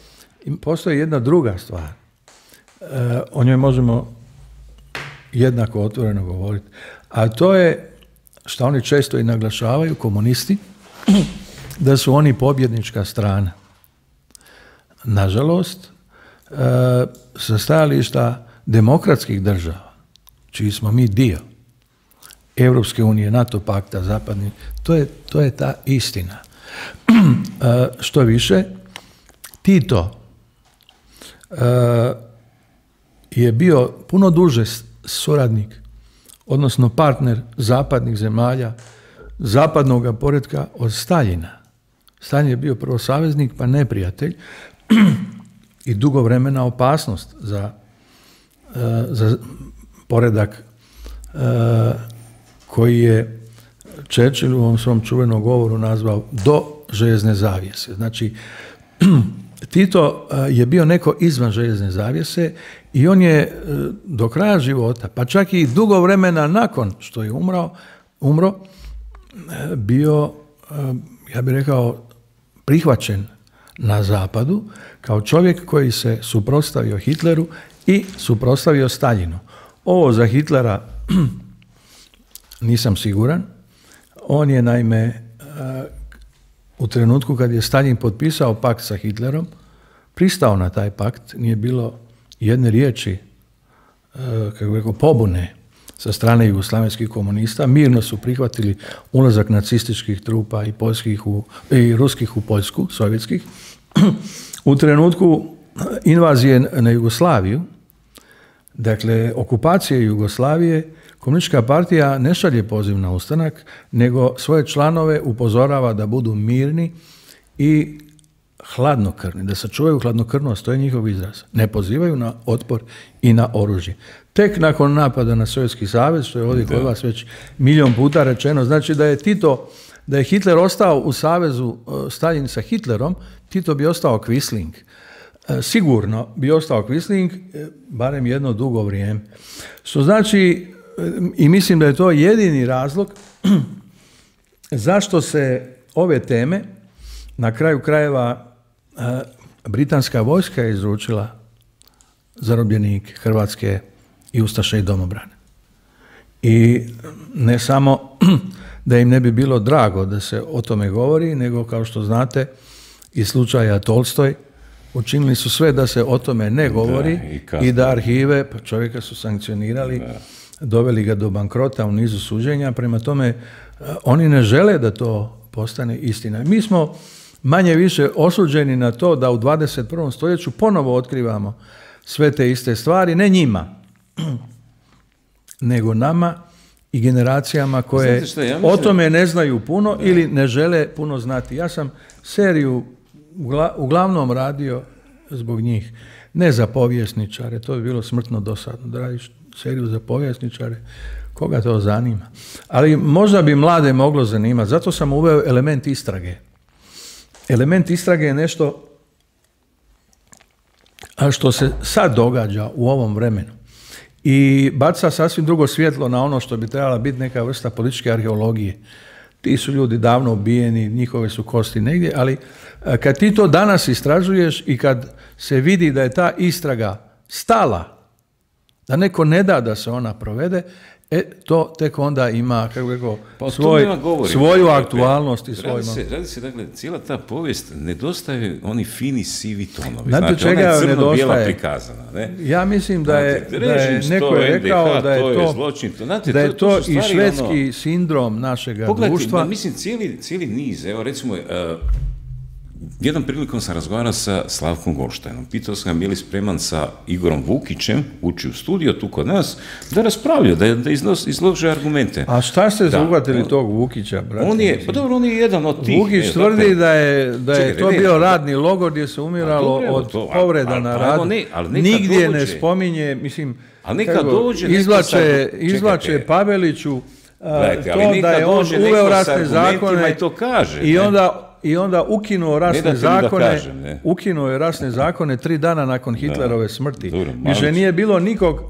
B: Postoji jedna druga stvar. O njoj možemo jednako otvoreno govoriti. A to je, što oni često i naglašavaju, komunisti, da su oni pobjednička strana. Nažalost, sa stajališta demokratskih država, čiji smo mi dio, Europske unije, NATO pakta, zapadni, to je ta istina. Što više, Tito je bio puno duže suradnik, odnosno partner zapadnih zemalja, zapadnog poretka od Staljina. Staljin je bio prvo saveznik, pa neprijatelj i dugo vremena opasnost za poredak koji je Churchill u ovom svom čuvenom govoru nazvao do željezne zavjese. Znači, Tito je bio neko izvan željezne zavjese i on je do kraja života, pa čak i dugo vremena nakon što je umro, bio, ja bih rekao, prihvaćen na zapadu kao čovjek koji se suprotstavio Hitleru i suprotstavio Staljinu. Ovo za Hitlera nisam siguran. On je naime u trenutku kad je Staljin potpisao pakt sa Hitlerom, pristao na taj pakt, nije bilo jedne riječi, kako bih rekao, pobune sa strane jugoslavenskih komunista, mirno su prihvatili ulazak nacističkih trupa i ruskih u Poljsku, sovjetskih. U trenutku invazije na Jugoslaviju, dakle okupacije Jugoslavije, Komunistička partija ne šalje poziv na ustanak, nego svoje članove upozorava da budu mirni i hladnokrvni, da sačuvaju hladnokrvnost, to je njihov izraz. Ne pozivaju na otpor i na oružje. Tek nakon napada na Sovjetski savez, što je ovdje kod vas već milion puta rečeno, znači da je Hitler ostao u savezu Staljin sa Hitlerom, Tito bi ostao Quisling. Sigurno bi ostao Quisling, barem jedno dugo vrijeme. Što znači, i mislim da je to jedini razlog zašto se ove teme, na kraju krajeva britanska vojska je izručila zarobljenike Hrvatske i ustaše i domobrane. I ne samo da im ne bi bilo drago da se o tome govori, nego kao što znate iz slučaja Tolstoj učinili su sve da se o tome ne govori i da arhive, pa čovjeka su sankcionirali, doveli ga do bankrota u nizu suđenja, prema tome oni ne žele da to postane istina. Mi smo manje više osuđeni na to da u 21. stoljeću ponovo otkrivamo sve te iste stvari, ne njima, nego nama i generacijama koje o tome ne znaju puno ili ne žele puno znati. Ja sam seriju uglavnom radio zbog njih. Ne za povjesničare, to bi bilo smrtno dosadno. Da radiš seriju za povjesničare, koga to zanima. Ali možda bi mlade moglo zanimati. Zato sam uveo element istrage. Element istrage je nešto što se sad događa u ovom vremenu. I baca sasvim drugo svjetlo na ono što bi trebala biti neka vrsta političke arheologije. Ti su ljudi davno ubijeni, njihove su kosti negdje, ali kad ti to danas istražuješ i kad se vidi da je ta istraga stala, da neko ne da da se ona provede, to tek onda ima, kako bih rekao, svoju aktualnost i svoj...
A: Radi se, dakle, cijela ta povijest, nedostaje oni fini sivi tonovi.
B: Znate čega je
A: crno-bijela prikazana, ne?
B: Ja mislim da je neko je rekao da je to i švedski sindrom našega društva.
A: Mislim, cijeli niz, evo recimo, jednom prilikom sam razgovarao sa Slavkom Goldsteinom. Pitao sam ga je li spreman sa Igorom Vukićem ući u studio tu kod nas da raspravljaju, da izlože argumente.
B: A šta ste zauvatili tog Vukića, brate?
A: On je jedan od tih.
B: Vukić tvrdi da je to bio radni logor gdje se umiralo od povreda na radu. Nigdje ne spominje, mislim, izvlače Paveliću to da je on uveo rasne zakone i onda ukinuo rasne zakone, ukinuo je rasne zakone 3 dana nakon Hitlerove smrti. Više nije bilo nikog...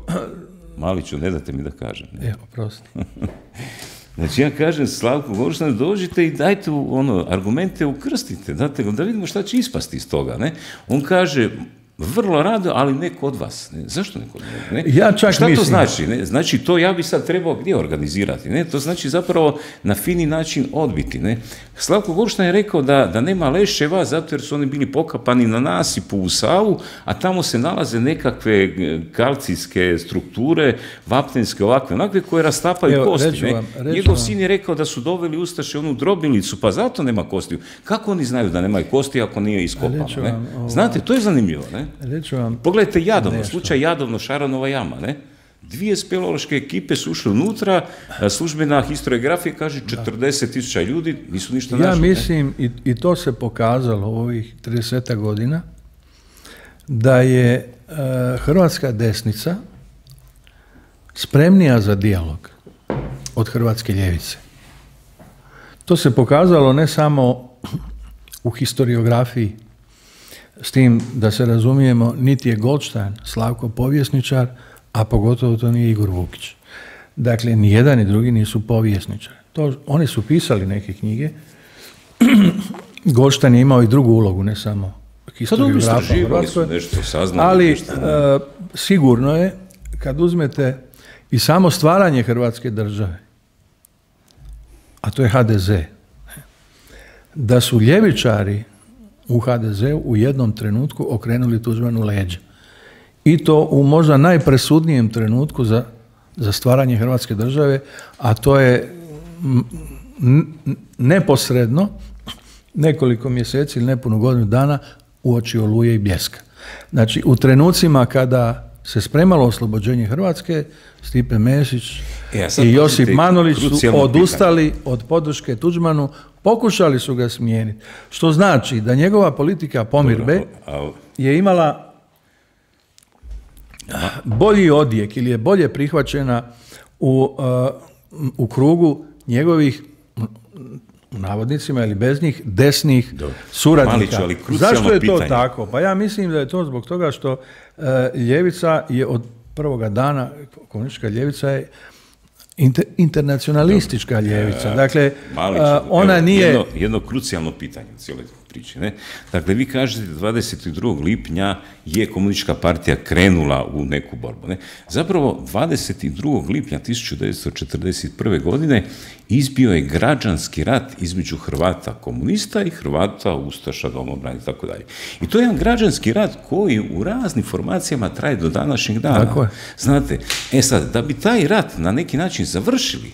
A: Maliću, ne date mi da kažem.
B: Oprosti.
A: Znači ja kažem Slavku Goldsteinu, dođite i dajte argumente ukrstite, da vidimo šta će ispasti iz toga. Ne? On kaže, vrlo rado, ali ne kod vas. Ne? Zašto ne kod mene? Ne?
B: Ja čak
A: šta
B: mislim.
A: To znači? Ne? Znači, to ja bi sad trebao gdje organizirati? Ne? To znači zapravo na fini način odbiti. Ne? Slavko Goldstein je rekao da nema leševa zato jer su oni bili pokapani na nasipu u Savu, a tamo se nalaze nekakve kalcijske strukture, vaptenske, ovakve, onakve koje rastapaju kosti. Njegov sin je rekao da su doveli Ustaše onu drobilicu, pa zato nema kosti. Kako oni znaju da nemaju kosti ako nije iskopano? Znate, to je zanimljivo. Ne? Pogledajte Jadovno, slučaj Jadovno, Šaronova jama. Ne? 2 speleološke ekipe su ušle unutra, službena historiografija kaže 40.000 ljudi, nisu ništa našli.
B: Ja mislim, i to se pokazalo u ovih 30 godina, da je hrvatska desnica spremnija za dijalog od hrvatske ljevice. To se pokazalo ne samo u historiografiji, s tim da se razumijemo, niti je Goldstein, Slavko povjesničar, a pogotovo to nije Igor Vukić. Dakle, ni jedan ni drugi nisu povjesničari. Oni su pisali neke knjige. Goldstein je imao i drugu ulogu, ne samo historiografa u Hrvatskoj. Ali sigurno je, kad uzmete i samo stvaranje Hrvatske države, a to je HDZ, da su ljevičari u HDZ-u u jednom trenutku okrenuli Tuđmanu leđa. I to u možda najpresudnijem trenutku za stvaranje Hrvatske države, a to je neposredno nekoliko mjeseci ili nepunu godinu dana uoči Oluje i Bljeska. Znači, u trenucima kada se spremalo oslobođenje Hrvatske, Stipe Mesić i Josip Manolić su odustali od podrške Tuđmanu, pokušali su ga smijeniti. Što znači da njegova politika pomirbe je imala bolji odjek ili je bolje prihvaćena u krugu njegovih, u navodnicima ili bez njih, desnih suradnika. Zašto je to tako? Pa ja mislim da je to zbog toga što ljevica je od prvoga dana, komunistička ljevica je internacionalistička ljevica. Dakle, ona nije...
A: Jedno krucijalno pitanje u cijeloj priči. Ne? Dakle, vi kažete 22. lipnja je komunistička partija krenula u neku borbu. Ne? Zapravo, 22. lipnja 1941. godine izbio je građanski rat između Hrvata komunista i Hrvata ustaša, domobrana i tako dalje. I to je jedan građanski rat koji u raznim formacijama traje do današnjeg dana.
B: Tako je.
A: Znate, sad, da bi taj rat na neki način završili,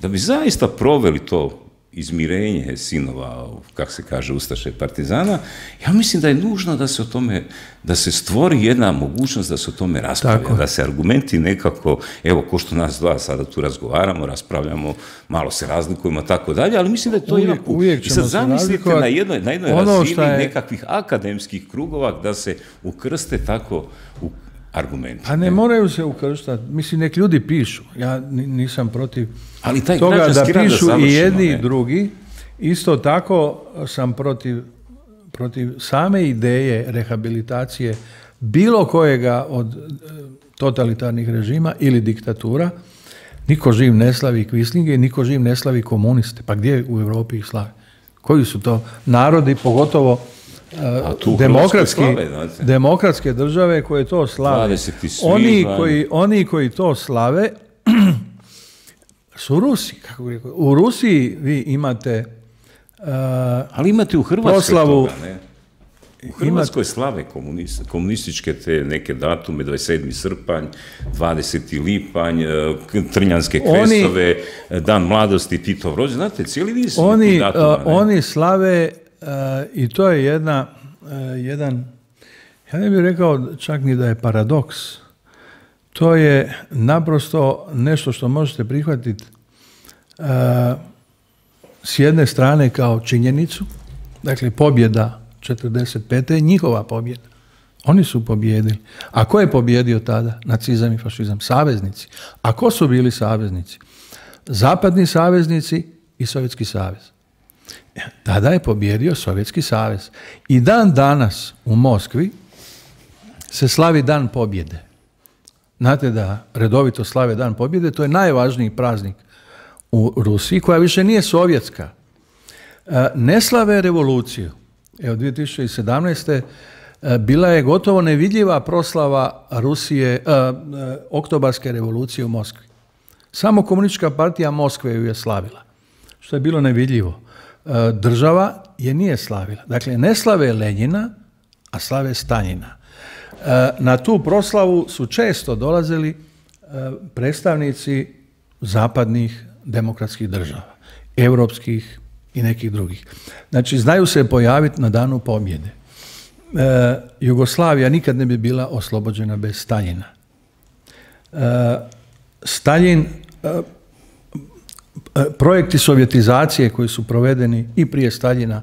A: da bi zaista proveli to izmirenje sinova, kako se kaže, ustaše partizana, ja mislim da je nužno da se o tome, da se stvori jedna mogućnost da se o tome raspravlja, da se argumenti nekako, evo, ko što nas dva sada tu razgovaramo, raspravljamo, malo se razlikujemo, tako dalje, ali mislim da je to jedan put. I sad zamislite na jednoj razini nekakvih akademskih krugova da se ukrste tako u argumenti.
B: A ne moraju se ukrštati. Mislim, nek ljudi pišu. Ja nisam protiv
A: ali
B: toga da pišu i jedni i drugi. Isto tako sam protiv same ideje rehabilitacije bilo kojega od totalitarnih režima ili diktatura. Niko živ ne slavi kvislinge, niko živ ne slavi komuniste. Pa gdje u Europi ih slave? Koji su to narodi, pogotovo demokratske države koje to slave? Oni koji to slave su Rusi. Kako bi rekao. U Rusiji vi imate
A: ali imate u Hrvatskoj proslavu, toga, ne? U Hrvatskoj slave komunističke te neke datume, 27. srpanj, 20. lipanj, Trnjanske kresove, Dan mladosti, Titov rođendan, znate, cijeli niz datuma.
B: Oni slave i to je jedan, ja ne bih rekao čak ni da je paradoks, to je naprosto nešto što možete prihvatiti s jedne strane kao činjenicu, dakle pobjeda 45. je njihova pobjeda. Oni su pobjedili. A ko je pobjedio tada? Nacizam i fašizam. Saveznici. A ko su bili saveznici? Zapadni saveznici i Sovjetski savez. Tada je pobjedio Sovjetski savez. I dan danas u Moskvi se slavi Dan pobjede. Znate da redovito slave Dan pobjede, to je najvažniji praznik u Rusiji, koja više nije sovjetska. Ne slave revoluciju. Evo, 2017. bila je gotovo nevidljiva proslava Rusije, oktobarske revolucije u Moskvi. Samo Komunistička partija Moskve ju je slavila, što je bilo nevidljivo. Država je nije slavila. Dakle, ne slave Lenjina, a slave Staljina. Na tu proslavu su često dolazili predstavnici zapadnih demokratskih država, europskih i nekih drugih. Znači, znaju se pojaviti na Danu pobjede. Jugoslavija nikad ne bi bila oslobođena bez Staljina. Staljin, projekti sovjetizacije koji su provedeni i prije Staljina,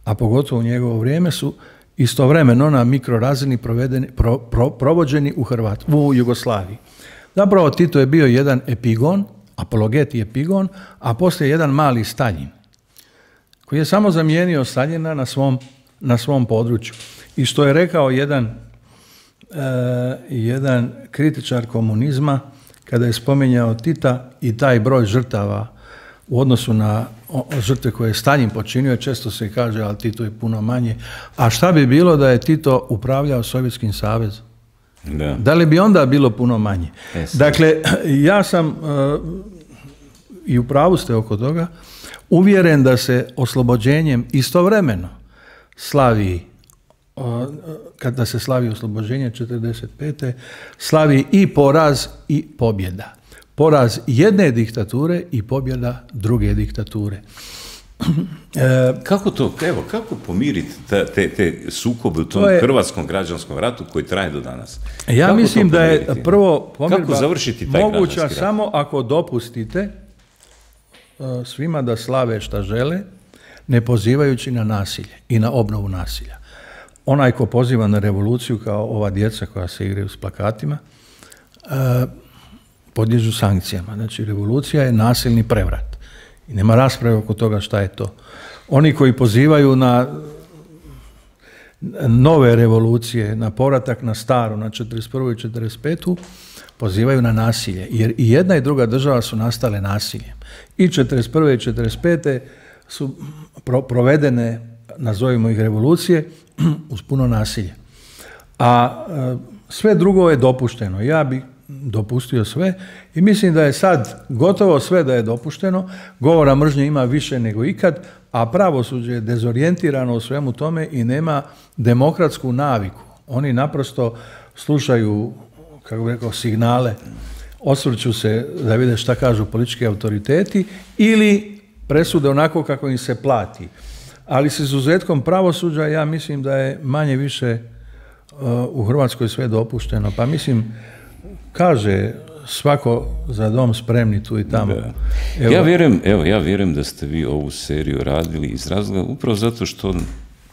B: a pogotovo u njegovo vrijeme, su istovremeno na mikrorazini provođeni u Jugoslaviji. Zapravo Tito je bio jedan epigon, apologet i epigon, a poslije jedan mali Staljin, koji je samo zamijenio Staljina na svom području. I što je rekao jedan kritičar komunizma, kada je spominjao Tita i taj broj žrtava u odnosu na žrtve koje je Staljin počinio, često se kaže, ali Tito je puno manje. A šta bi bilo da je Tito upravljao Sovjetskim savezom? Da li bi onda bilo puno manje? Dakle, ja sam, i u pravu ste oko toga, uvjeren da se oslobođenjem istovremeno slavi, kada se slavi oslobođenje 45. slavi i poraz i pobjeda. Poraz jedne diktature i pobjeda druge diktature.
A: Kako pomiriti te sukobe u tom hrvatskom građanskom ratu koji traje do danas?
B: Ja mislim da je prvo pomirba
A: moguća
B: samo ako dopustite svima da slave šta žele, ne pozivajući na nasilje i na obnovu nasilja. Onaj ko poziva na revoluciju, kao ova djeca koja se igraju s plakatima, podliježu sankcijama. Znači, revolucija je nasilni prevrat. I nema rasprave oko toga šta je to. Oni koji pozivaju na nove revolucije, na povratak na staru, na 41. i 45. pozivaju na nasilje. Jer i jedna i druga država su nastale nasiljem. I 41. i 45. su provedene, nazovimo ih revolucije, uz puno nasilja. A sve drugo je dopušteno. Ja bih dopustio sve i mislim da je sad gotovo sve da je dopušteno. Govora mržnje ima više nego ikad, a pravosuđe je dezorijentirano u svemu tome i nema demokratsku naviku. Oni naprosto slušaju, kako bih rekao, signale, osvrću se da vide šta kažu politički autoriteti ili presude onako kako im se plati. Ali s izuzetkom pravosuđa ja mislim da je manje više u Hrvatskoj sve dopušteno. Pa mislim, kaže svako za dom spremni tu i tamo.
A: Ja vjerujem da ste vi ovu seriju radili iz razloga upravo zato što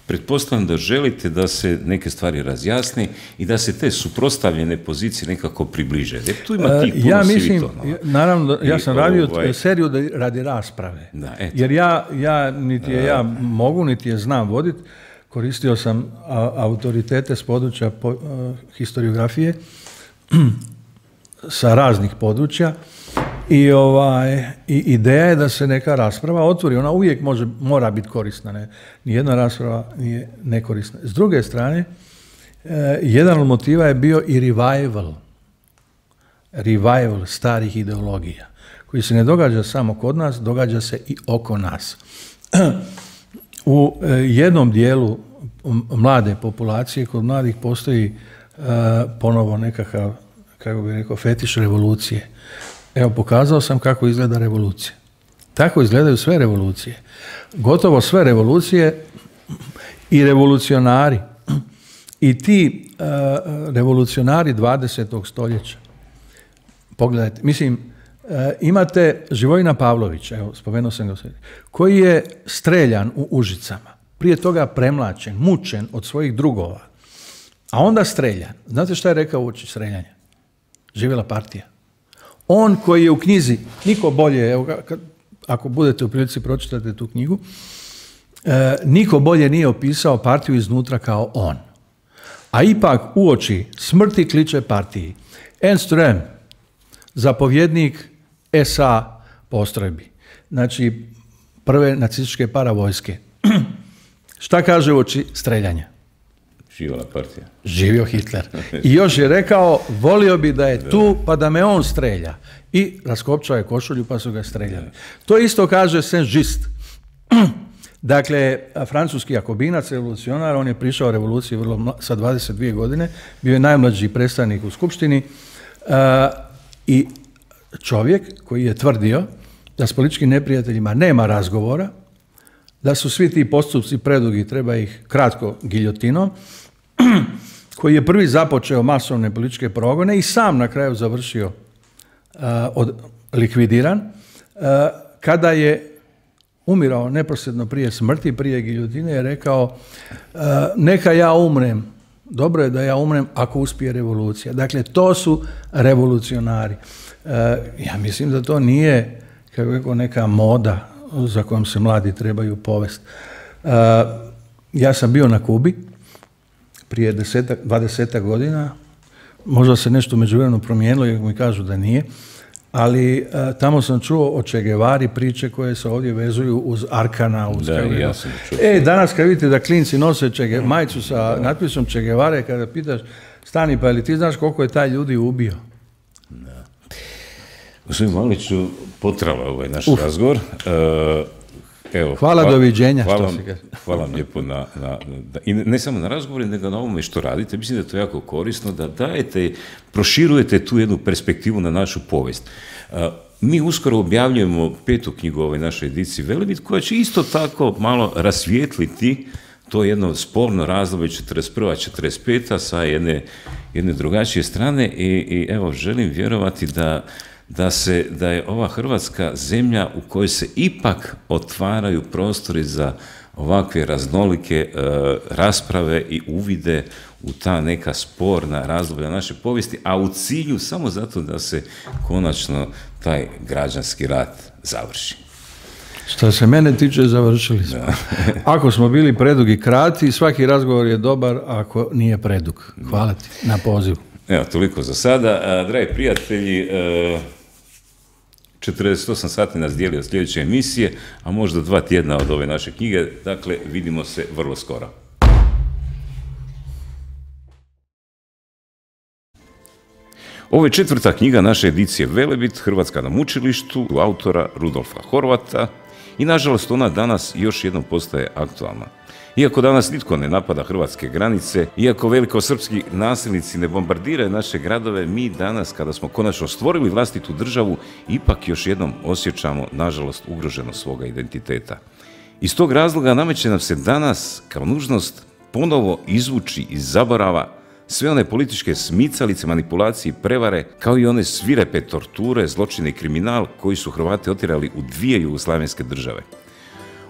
A: pretpostavljam da želite da se neke stvari razjasni i da se te suprotstavljene pozicije nekako približe. Jer tu ima tih puno
B: naravno, ja sam radio seriju radi rasprave. Jer ja niti je ja mogu, niti je znam voditi. Koristio sam autoritete s područja historiografije sa raznih područja i ideja je da se neka rasprava otvori. Ona uvijek mora biti korisna. Nijedna rasprava nije nekorisna. S druge strane, jedan od motiva je bio i revival starih ideologija, koji se ne događa samo kod nas, događa se i oko nas. U jednom dijelu mlade populacije, kod mladih postoji ponovo nekakav, kako bih rekao, fetiš revolucije. Evo, pokazao sam kako izgleda revolucija. Tako izgledaju sve revolucije. Gotovo sve revolucije i revolucionari. I ti revolucionari 20. stoljeća. Pogledajte, mislim, imate Živojina Pavlovića, evo, spomenuo sam ga, koji je streljan u Užicama. Prije toga premlačen, mučen od svojih drugova. A onda streljan. Znate šta je rekao uoči streljanja? Živjela partija. On koji je u knjizi, niko bolje, evo, ako budete u prilici pročitate tu knjigu, niko bolje nije opisao partiju iznutra kao on. A ipak uoči smrti kliče partiji. Enström, zapovjednik SA postrojbi. Znači, prve nacističke paravojske. Šta kaže uoči streljanja?
A: Živjela partija.
B: Živio Hitler. I još je rekao, volio bi da je tu, pa da me on strelja. I raskopčao je košulju, pa su ga streljali. To isto kaže Saint-Just. Dakle, francuski jakobinac, revolucionar, on je prišao revoluciji sa 22 godine, bio je najmlađi predstavnik u skupštini i čovjek koji je tvrdio da s političkim neprijateljima nema razgovora, da su svi ti postupci predugi, treba ih kratko giljotinom, koji je prvi započeo masovne političke progone i sam na kraju završio likvidiran, kada je umirao neposredno prije smrti, prije giljotine, je rekao neka ja umrem, dobro je da ja umrem ako uspije revolucija. Dakle, to su revolucionari. Ja mislim da to nije, kako rekao, neka moda za kojom se mladi trebaju povesti. Ja sam bio na Kubi prije 20 godina, možda se nešto u međuvremenu promijenilo, jer mi kažu da nije, ali tamo sam čuo o Che Guevari priče koje se ovdje vezuju uz Arkana. Danas kad vidite da klinci nose majicu sa natpisom Che Guevare, kada pitaš, stani, pa ili ti znaš koliko je taj ljudi ubio?
A: Gospodin Maliću, potrala ovaj naš razgovor. Evo,
B: hvala, doviđenja.
A: Hvala vam lijepo i ne samo na razgovoru, nego na ovome što radite. Mislim da je to jako korisno, da proširujete tu jednu perspektivu na našu povijest. Mi uskoro objavljujemo 5. knjigu ove naše edicije Velebit, koja će isto tako malo rasvijetliti to jedno sporno razdoblje 41-45 sa jedne drugačije strane i evo, želim vjerovati da je ova Hrvatska zemlja u kojoj se ipak otvaraju prostori za ovakve raznolike rasprave i uvide u ta neka sporna razdoblja naše povijesti, a u cilju samo zato da se konačno taj građanski rat završi.
B: Što se mene tiče, završili smo. Ako smo bili predugi krati, svaki razgovor je dobar ako nije predug. Hvala ti na pozivu.
A: Evo, toliko za sada. Dragi prijatelji, 48 sati nas dijeli od sljedeće emisije, a možda 2 tjedna od ove naše knjige. Dakle, vidimo se vrlo skoro. Ovo je 4. knjiga naše edicije Velebit, Hrvatska na mučilištu, autora Rudolfa Horvata i nažalost ona danas još jednom postaje aktualna. Iako danas nitko ne napada hrvatske granice, iako velikosrpski nasilnici ne bombardiraju naše gradove, mi danas, kada smo konačno stvorili vlastitu državu, ipak još jednom osjećamo, nažalost, ugroženost svoga identiteta. Iz tog razloga nameće nam se danas kao nužnost ponovo izvući iz zaborava sve one političke smicalice, manipulacije i prevare, kao i one svirepe torture, zločine i kriminal koji su Hrvate otjerali u dvije jugoslavenske države.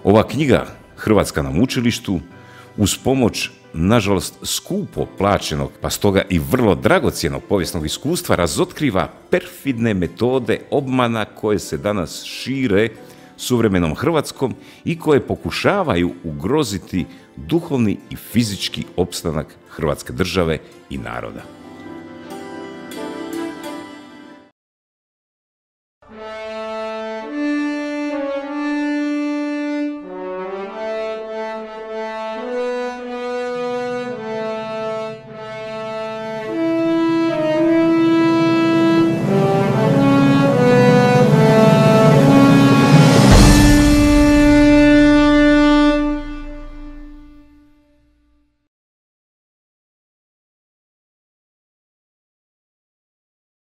A: Ova knjiga Hrvatska na mučilištu, uz pomoć, nažalost, skupo plaćenog, pa stoga i vrlo dragocjenog povijesnog iskustva, razotkriva perfidne metode obmana koje se danas šire suvremenom Hrvatskom i koje pokušavaju ugroziti duhovni i fizički opstanak Hrvatske države i naroda.